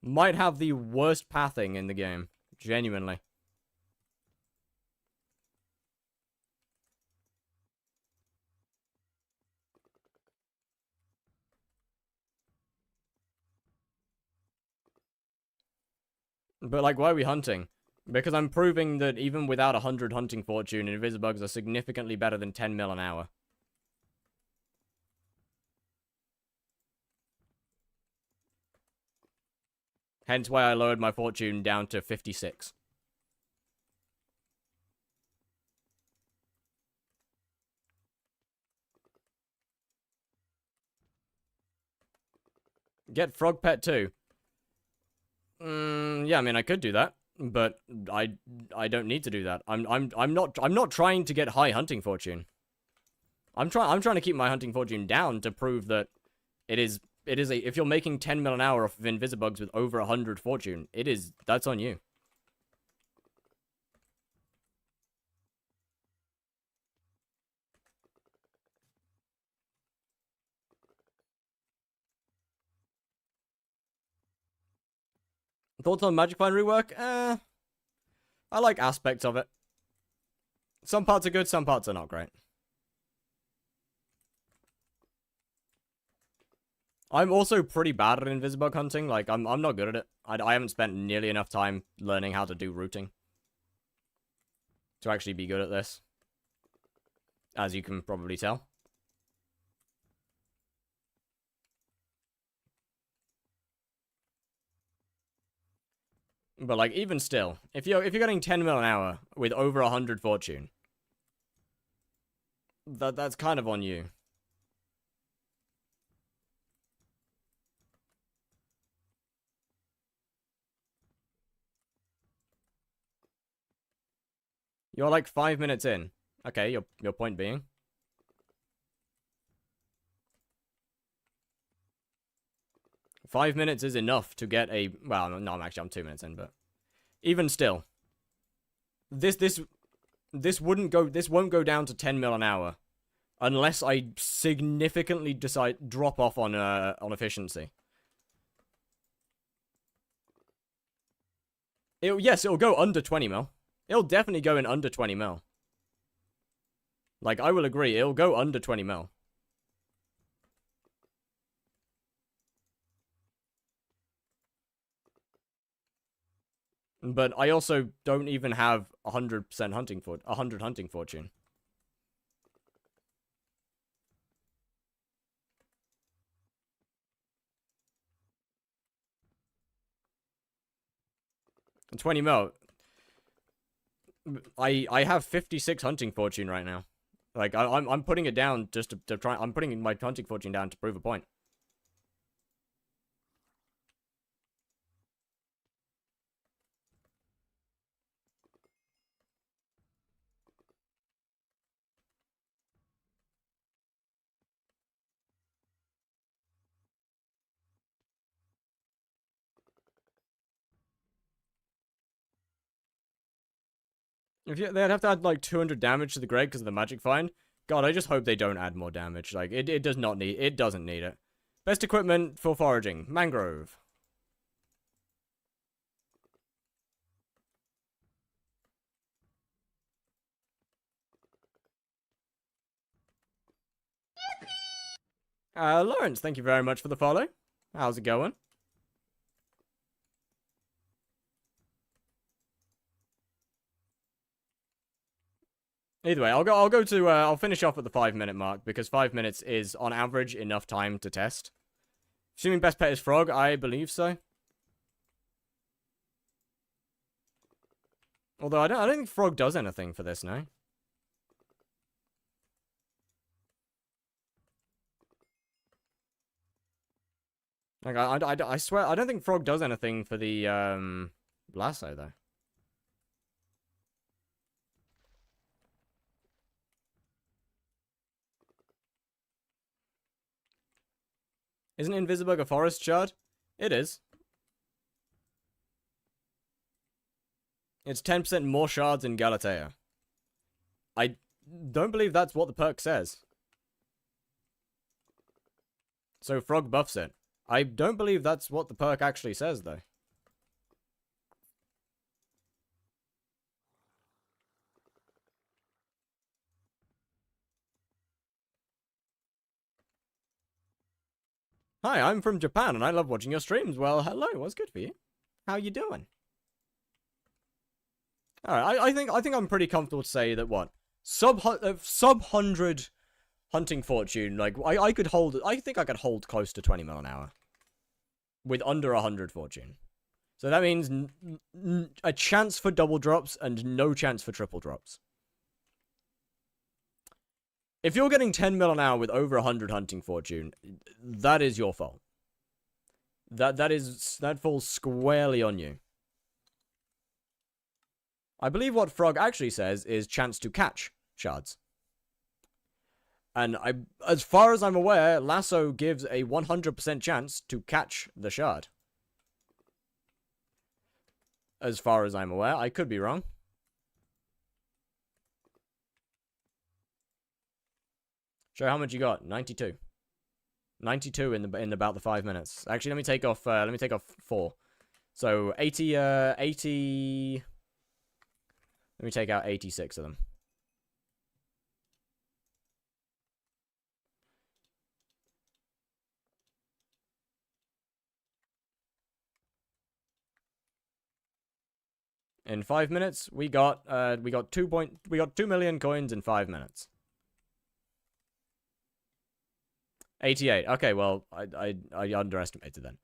Might have the worst pathing in the game. Genuinely. But, like, why are we hunting? Because I'm proving that even without 100 hunting fortune, invisibugs are significantly better than 10 mil an hour. Hence why I lowered my fortune down to 56. Get frog pet too. Yeah, I mean I could do that, but I don't need to do that. I'm not trying to get high hunting fortune. I'm trying to keep my hunting fortune down to prove that it is if you're making 10 mil an hour off of invisibugs with over 100 fortune, that's on you. Thoughts on Magic Find rework? I like aspects of it. Some parts are good, some parts are not great. I'm also pretty bad at invisibug hunting. Like, I'm not good at it. I haven't spent nearly enough time learning how to do routing to actually be good at this, as you can probably tell. But, like, even still, if you're getting 10 mil an hour with over 100 fortune, that's kind of on you. You're like 5 minutes in. Okay, your point being? Five minutes is enough to get a... Well, no, I'm 2 minutes in, but... Even still. This this won't go down to 10 mil an hour unless I significantly drop off on efficiency. It'll go under 20 mil. It'll definitely go in under 20 mil. Like, I will agree, it'll go under 20 mil. But I also don't even have 100% hunting 100 hunting fortune. And 20 mil. I have 56 hunting fortune right now. Like, I'm putting it down just to try. I'm putting my hunting fortune down to prove a point. They'd have to add like 200 damage to the grade because of the magic find. God, I just hope they don't add more damage. Like, it doesn't need it. Best equipment for foraging. Mangrove. Lawrence, thank you very much for the follow. How's it going? Either way, I'll finish off at the 5-minute mark because 5 minutes is on average enough time to test. Assuming best pet is frog, I believe so. Although I don't think frog does anything for this, no. Like I swear I don't think frog does anything for the lasso though. Isn't Invisibug a forest shard? It is. It's 10% more shards in Galatea. I don't believe that's what the perk says. So frog buffs it. I don't believe that's what the perk actually says, though. Hi, I'm from Japan, and I love watching your streams. Well, hello, what's good for you? How you doing? Alright, I think I'm pretty comfortable to say that, what? Sub 100 hunting fortune, like, I could hold, I think I could hold close to 20 mil an hour. With under 100 fortune. So that means a chance for double drops and no chance for triple drops. If you're getting 10 mil an hour with over 100 hunting fortune, that is your fault. That falls squarely on you. I believe what Frog actually says is chance to catch shards. And as far as I'm aware, Lasso gives a 100% chance to catch the shard. As far as I'm aware, I could be wrong. Show how much you got. 92. 92 in about the 5 minutes. Actually, let me take off 4. So 80. Let me take out 86 of them. In 5 minutes, we got 2 million coins in 5 minutes. 88. Okay, well, I underestimated then.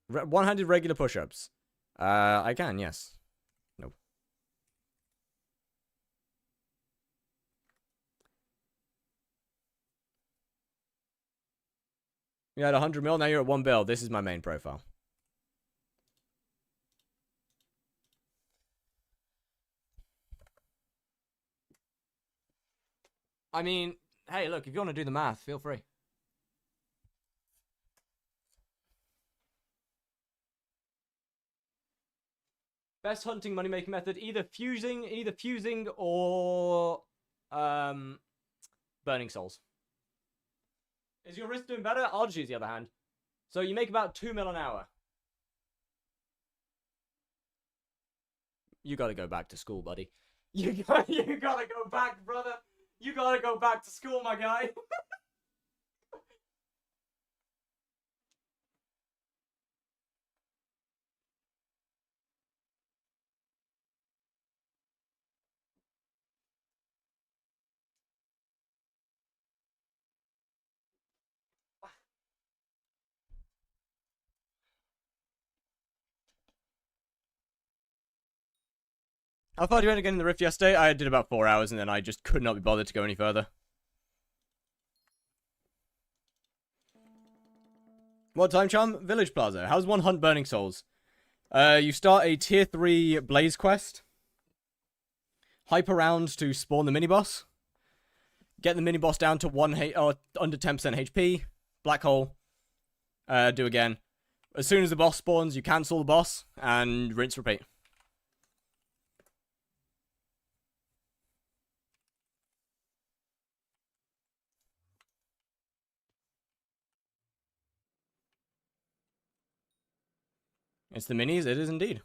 One-handed regular push-ups. I can, yes. Nope. You had 100 mil, now you're at 1 bill. This is my main profile. I mean, hey, look, if you want to do the math, feel free. Best hunting money-making method, either fusing or burning souls. Is your wrist doing better? I'll just use the other hand. So you make about 2 mil an hour. You gotta go back to school, buddy. You gotta go back, brother. You gotta go back to school, my guy. How far did you end up getting the Rift yesterday? I did about 4 hours, and then I just could not be bothered to go any further. What time charm? Village Plaza. How's one hunt burning souls? You start a tier 3 blaze quest. Hype around to spawn the mini-boss. Get the mini-boss down to under 10% HP. Black hole. Do again. As soon as the boss spawns, you cancel the boss, and rinse, repeat. It's the minis, it is indeed.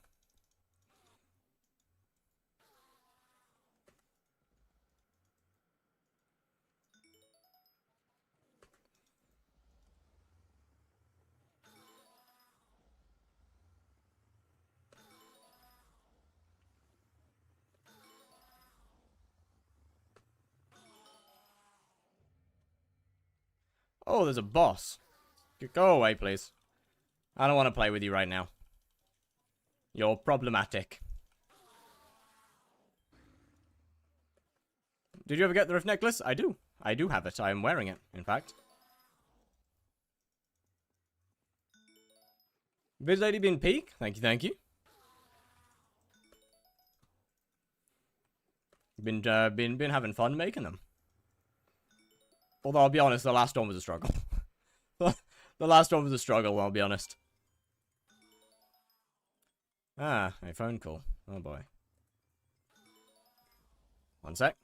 Oh, there's a boss. Go away, please. I don't want to play with you right now. You're problematic. Did you ever get the Rift necklace? I do. I do have it. I am wearing it, in fact. Viz lady been peak? Thank you, thank you. Been having fun making them. Although I'll be honest, the last one was a struggle. The last one was a struggle, I'll be honest. Ah, a phone call. Oh boy. One sec.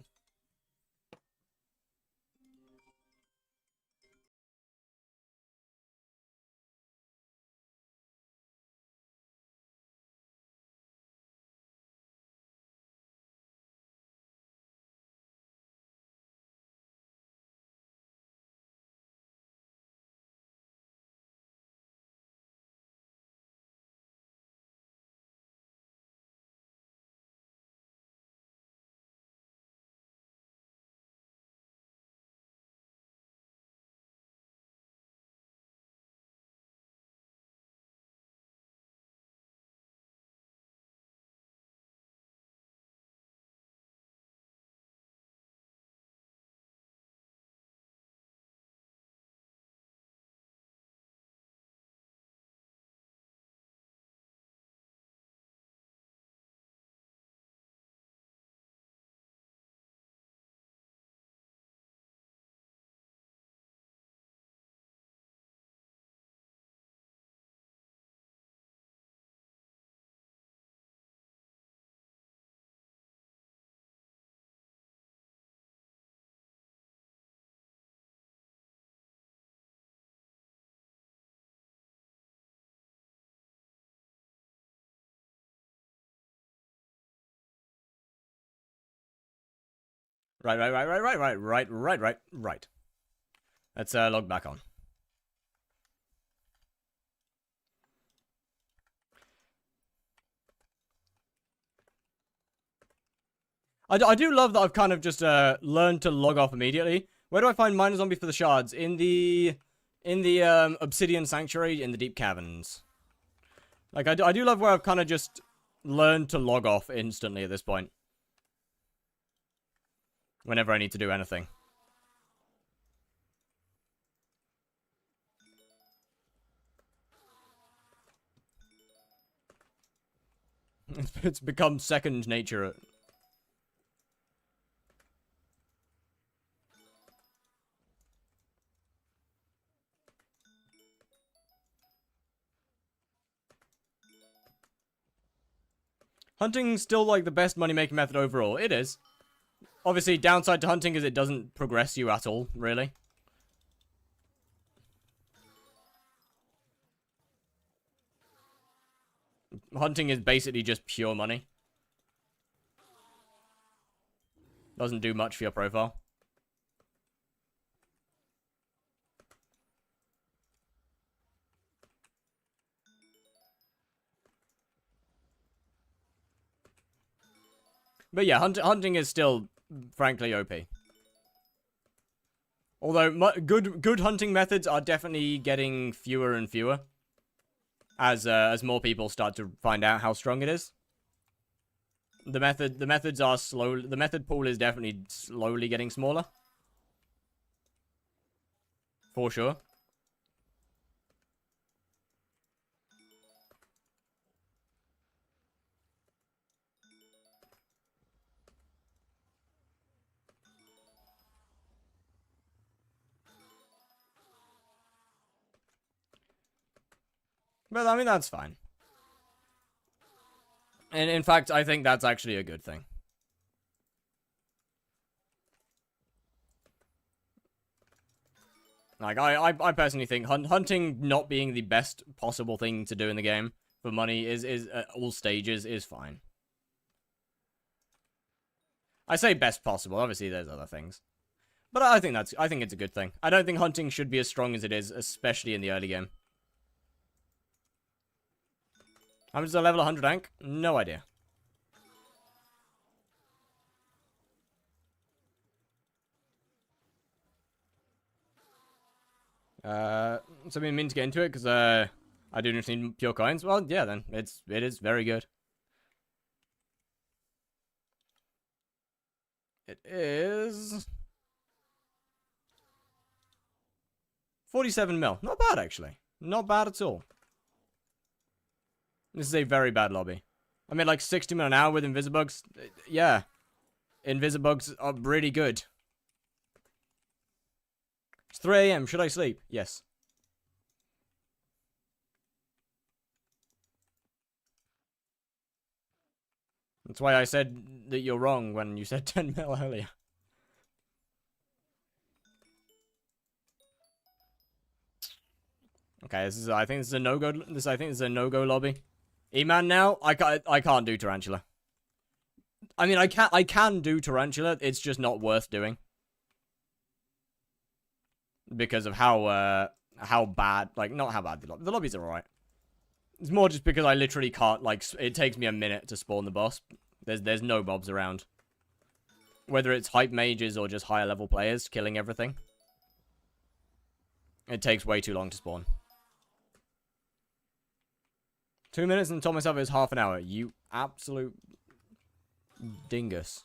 Right. Let's log back on. I do love that I've kind of just learned to log off immediately. Where do I find Miner Zombie for the shards? In the Obsidian Sanctuary in the Deep Caverns. Like, I do love where I've kind of just learned to log off instantly at this point. Whenever I need to do anything. It's become second nature. Hunting's still, like, the best money-making method overall. It is. Obviously, downside to hunting is it doesn't progress you at all, really. Hunting is basically just pure money. Doesn't do much for your profile. But yeah, hunting is still, frankly, OP. Although, good hunting methods are definitely getting fewer and fewer. As more people start to find out how strong it is. The methods are slow. The method pool is definitely slowly getting smaller. For sure. But, I mean, that's fine. And, in fact, I think that's actually a good thing. Like, I personally think hunting not being the best possible thing to do in the game for money is at all stages is fine. I say best possible. Obviously, there's other things. But I think it's a good thing. I don't think hunting should be as strong as it is, especially in the early game. How much is a level 100 rank? No idea. So I mean to get into it because I do just need pure coins. Well, yeah, then it is very good. It is 47 mil. Not bad actually. Not bad at all. This is a very bad lobby. I mean, like 60 mil an hour with Invisibugs. Yeah, Invisibugs are really good. It's 3 AM. Should I sleep? Yes. That's why I said that you're wrong when you said 10 mil earlier. Okay, I think this is a no-go. I think this is a no-go lobby. E-man now, I can't do Tarantula. I mean, I can do Tarantula. It's just not worth doing because of how bad. Like, not how bad the lobbies are alright. It's more just because I literally can't. Like, it takes me a minute to spawn the boss. There's no mobs around. Whether it's hype mages or just higher level players killing everything, it takes way too long to spawn. 2 minutes and told myself it was half an hour. You absolute dingus.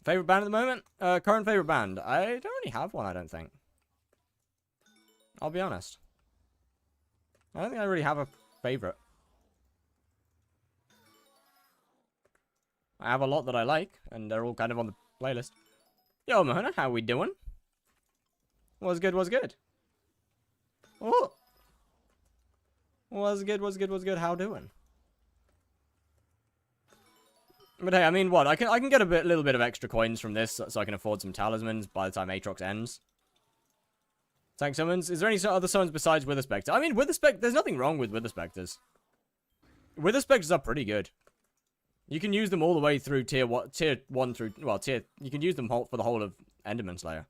Favorite band at the moment? Current favorite band? I don't really have one, I don't think. I'll be honest. I don't think I really have a favorite. I have a lot that I like, and they're all kind of on the playlist. Yo, Mahona, how we doing? What's good, what's good? Oh! What's good, how doing? But hey, I mean, what? I can get a little bit of extra coins from this, so I can afford some talismans by the time Aatrox ends. Tank summons. Is there any other summons besides Wither Spectre? I mean, there's nothing wrong with Wither Spectres. Wither Spectres are pretty good. You can use them all the way through tier 1 through, well, you can use them for the whole of Enderman Slayer.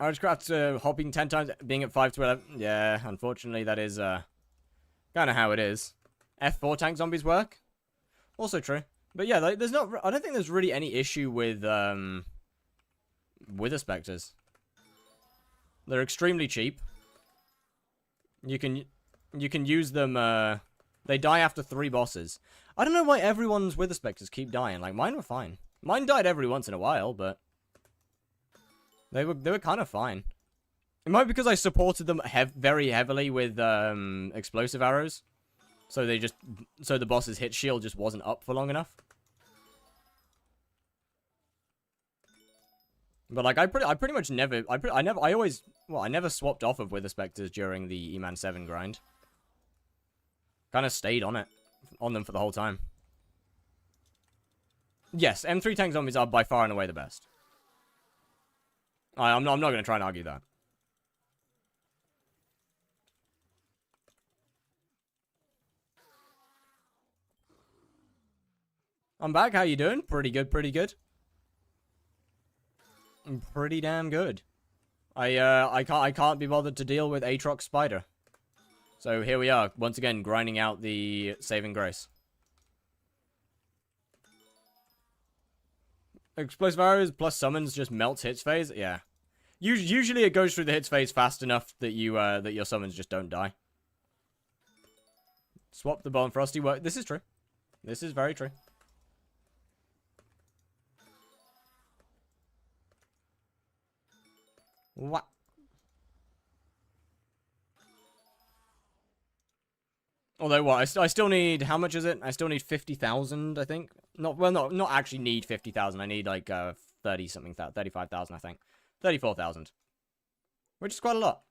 Average craft hopping 10 times, being at 5 to 11. Yeah, unfortunately, that is kind of how it is. F4 tank zombies work. Also true. But yeah, like, I don't think there's really any issue with Wither Spectres. They're extremely cheap. You can use them. They die after 3 bosses. I don't know why everyone's Wither Spectres keep dying. Like, mine were fine. Mine died every once in a while, but they were kind of fine. It might be because I supported them very heavily with explosive arrows, so the boss's hit shield just wasn't up for long enough. But like I pretty much never I never swapped off of Wither Spectres during the E-Man 7 grind. Kind of stayed on them for the whole time. Yes, M3 tank zombies are by far and away the best. I'm not going to try and argue that. I'm back. How you doing? Pretty good, pretty good. Pretty damn good. I can't be bothered to deal with Aatrox Spider. So here we are, once again, grinding out the saving grace. Explosive arrows plus summons just melts hits phase? Yeah. Usually it goes through the hits phase fast enough that that your summons just don't die. Swap the Bone Frosty work. This is true. This is very true. What? Although, what? I still need... How much is it? I still need 50,000, I think. Not actually need 50,000. I need, like, 30-something... 35,000, I think. 34,000. Which is quite a lot.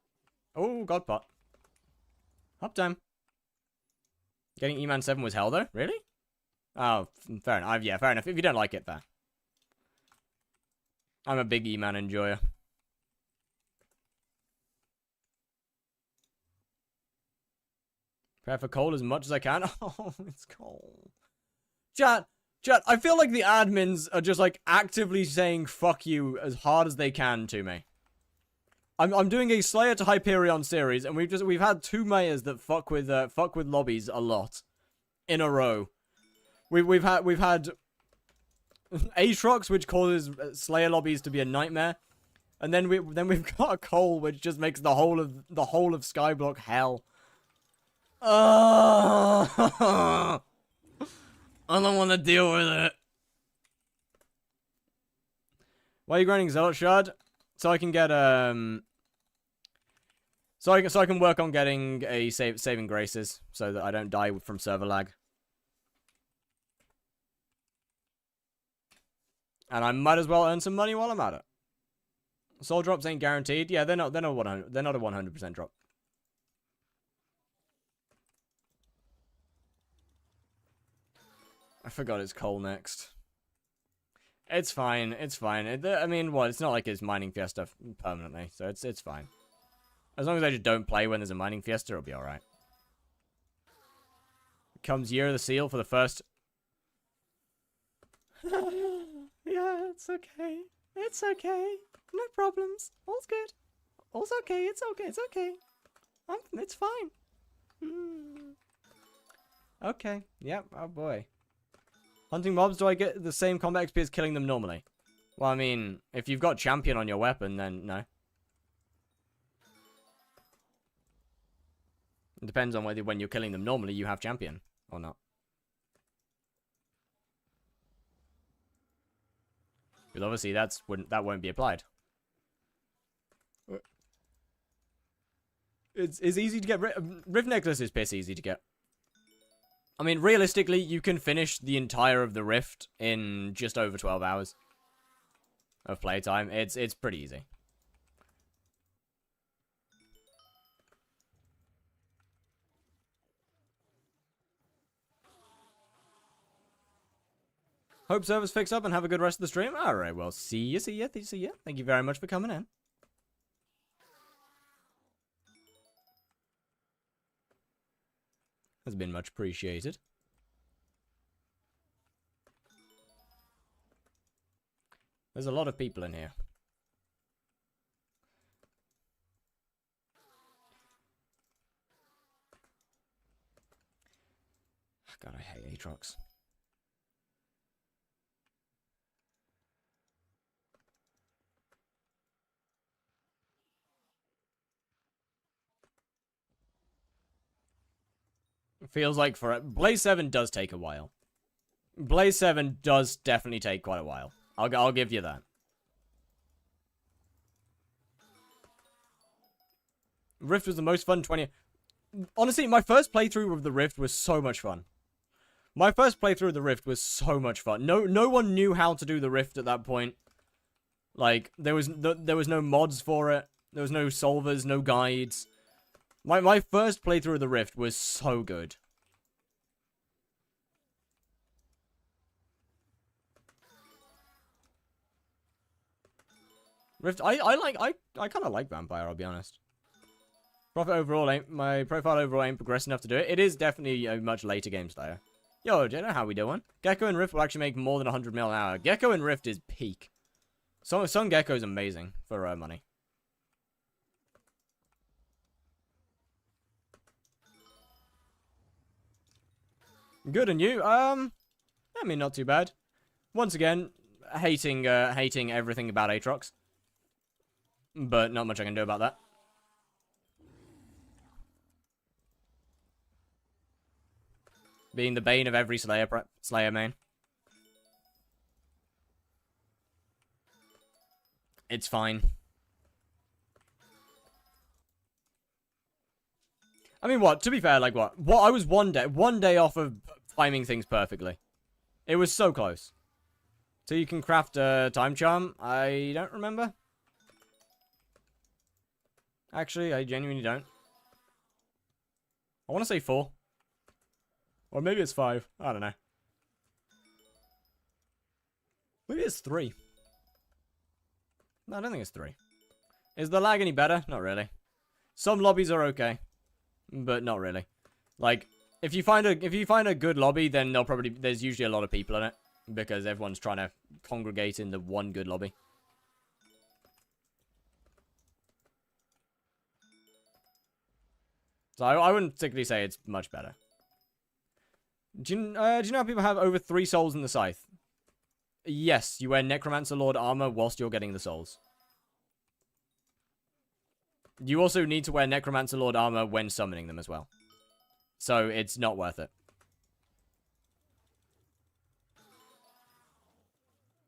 Oh, God pot. Uptime. Getting E-Man 7 was hell, though? Really? Oh, fair enough. Yeah, fair enough. If you don't like it, fair. I'm a big E-Man enjoyer. Prepare for cold as much as I can. Oh, it's cold. Chat, I feel like the admins are just, like, actively saying fuck you as hard as they can to me. I'm doing a Slayer to Hyperion series, and we've had 2 mayors that fuck with lobbies a lot in a row. We've had Aatrox, which causes Slayer lobbies to be a nightmare, and then we've got a Cole, which just makes the whole of skyblock hell. I don't want to deal with it. Why are you grinding Zealot Shard? So I can get so I can work on getting a saving graces so that I don't die from server lag. And I might as well earn some money while I'm at it. Soul drops ain't guaranteed. Yeah, they're not a 100% drop. I forgot it's coal next. It's fine. It's fine. I mean, what? It's not like it's mining fiesta permanently, so it's fine. As long as I just don't play when there's a mining fiesta, it'll be alright. Comes Year of the Seal for the first... Yeah, it's okay. It's okay. No problems. All's good. All's okay. It's okay. It's okay. It's fine. Okay. Yep. Oh boy. Hunting mobs, do I get the same combat XP as killing them normally? Well, I mean, if you've got champion on your weapon, then no. It depends on whether when you're killing them normally you have champion or not. Because obviously that won't be applied. It's easy to get. Rift Necklace is piss easy to get. I mean, realistically, you can finish the entire of the Rift in just over 12 hours of playtime. It's pretty easy. Hope servers fix up and have a good rest of the stream. Alright, well, see ya. Thank you very much for coming in. Has been much appreciated. There's a lot of people in here. God, I hate Aatrox. Feels like for Blaze 7 does take a while. Blaze 7 does definitely take quite a while. I'll give you that. Rift was the most fun 20. Honestly, my first playthrough of the Rift was so much fun. My first playthrough of the Rift was so much fun. No one knew how to do the Rift at that point. Like, there was no mods for it. There was no solvers, no guides. My first playthrough of the Rift was so good. Rift, I kind of like Vampire, I'll be honest. My profile overall ain't progressed enough to do it. It is definitely a much later game slayer. Yo, do you know how we doing? Gecko and Rift will actually make more than 100 mil an hour. Gecko and Rift is peak. Some Gecko is amazing for money. Good, and you? I mean, not too bad. Once again, hating everything about Aatrox. But not much I can do about that. Being the bane of every Slayer main. It's fine. I mean, what? To be fair, like what? I was one day off of timing things perfectly. It was so close. So you can craft a time charm? I don't remember. Actually, I genuinely don't. I want to say 4. Or maybe it's 5. I don't know. Maybe it's 3. No, I don't think it's 3. Is the lag any better? Not really. Some lobbies are okay, but not really. Like, if you find a good lobby, then there's usually a lot of people in it because everyone's trying to congregate in the one good lobby. So I wouldn't particularly say it's much better. Do you know how people have over 3 souls in the scythe? Yes, you wear Necromancer Lord armor whilst you're getting the souls. You also need to wear Necromancer Lord armor when summoning them as well. So it's not worth it.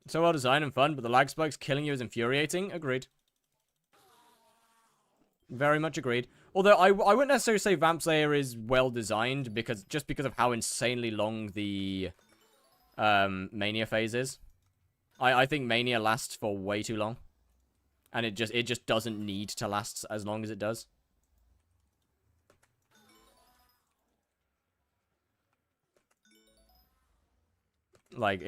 So well designed and fun, but the lag spikes killing you is infuriating. Agreed. Very much agreed. Although I wouldn't necessarily say Vamp Slayer is well designed because of how insanely long the Mania phase is. I think Mania lasts for way too long. And it just doesn't need to last as long as it does. Like,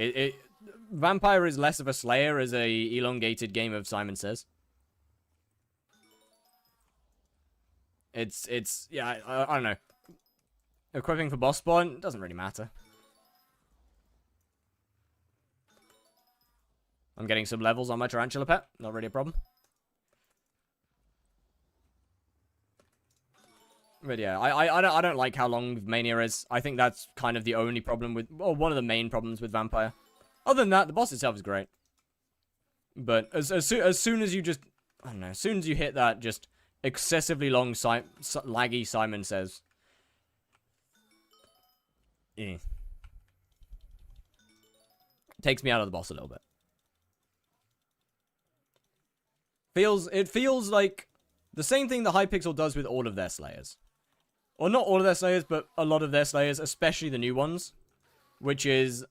Vampire is less of a Slayer as a elongated game of Simon Says. Yeah, I don't know. Equipping for boss spawn doesn't really matter. I'm getting some levels on my tarantula pet. Not really a problem. But yeah, I don't like how long Mania is. I think that's kind of the only problem with, well, one of the main problems with Vampire. Other than that, the boss itself is great. But as soon as you just, I don't know, as soon as you hit that just excessively long laggy Simon Says. Takes me out of the boss a little bit. It feels like the same thing that Hypixel does with all of their Slayers. Or not all of their Slayers, but a lot of their Slayers, especially the new ones. Which is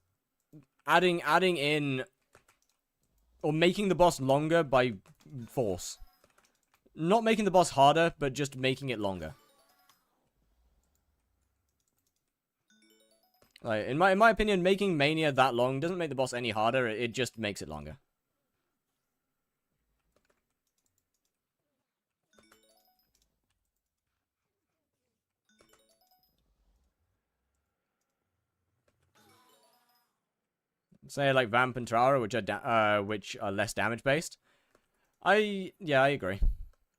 adding in, or making the boss longer by force. Not making the boss harder, but just making it longer. Like, in my opinion, making Mania that long doesn't make the boss any harder, it just makes it longer. Say like Vamp and Trara, which are less damage based. Yeah, I agree.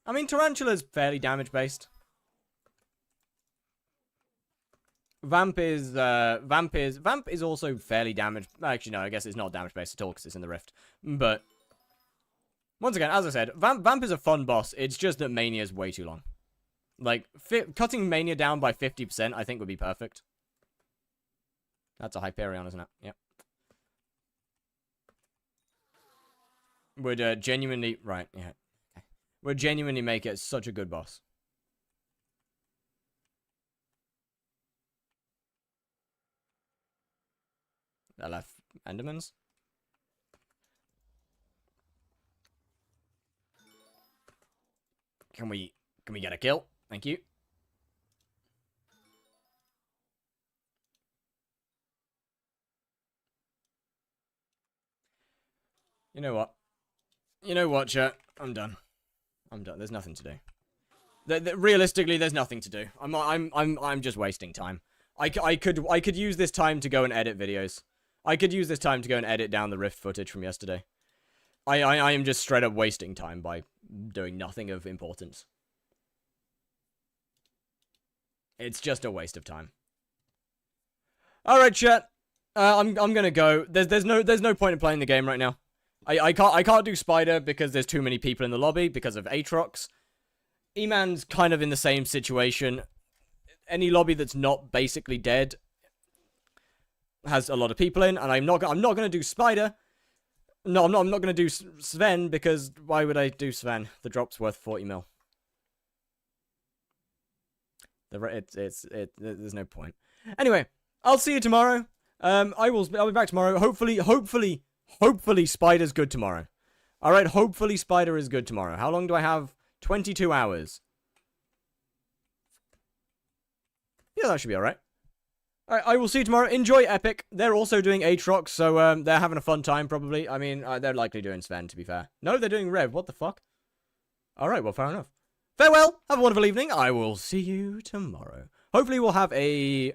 I mean, Tarantula's fairly damage based. Vamp is also fairly damage. Actually, no, I guess it's not damage based at all because it's in the Rift. But once again, as I said, Vamp is a fun boss. It's just that Mania is way too long. Like cutting Mania down by 50%, I think would be perfect. That's a Hyperion, isn't it? Yep. Would genuinely right, yeah. Would genuinely make it such a good boss. I left Endermans. Can we get a kill? Thank you. You know what? You know what, chat? I'm done. I'm done. There's nothing to do. Realistically, there's nothing to do. I'm just wasting time. I could use this time to go and edit videos. I could use this time to go and edit down the Rift footage from yesterday. I am just straight up wasting time by doing nothing of importance. It's just a waste of time. All right, chat. I'm gonna go. There's no point in playing the game right now. I can't do Spider because there's too many people in the lobby because of Aatrox. E-Man's kind of in the same situation. Any lobby that's not basically dead has a lot of people in, and I'm not gonna do Spider. No, I'm not gonna do Sven because why would I do Sven? The drop's worth 40 mil. There's no point. Anyway, I'll see you tomorrow. I'll be back tomorrow. Hopefully Spider's good tomorrow. Alright, hopefully Spider is good tomorrow. How long do I have? 22 hours. Yeah, that should be alright. Alright, I will see you tomorrow. Enjoy Epic. They're also doing Aatrox, so they're having a fun time, probably. I mean, they're likely doing Sven, to be fair. No, they're doing Rev. What the fuck? Alright, well, fair enough. Farewell. Have a wonderful evening. I will see you tomorrow. Hopefully we'll have a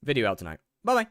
video out tonight. Bye-bye.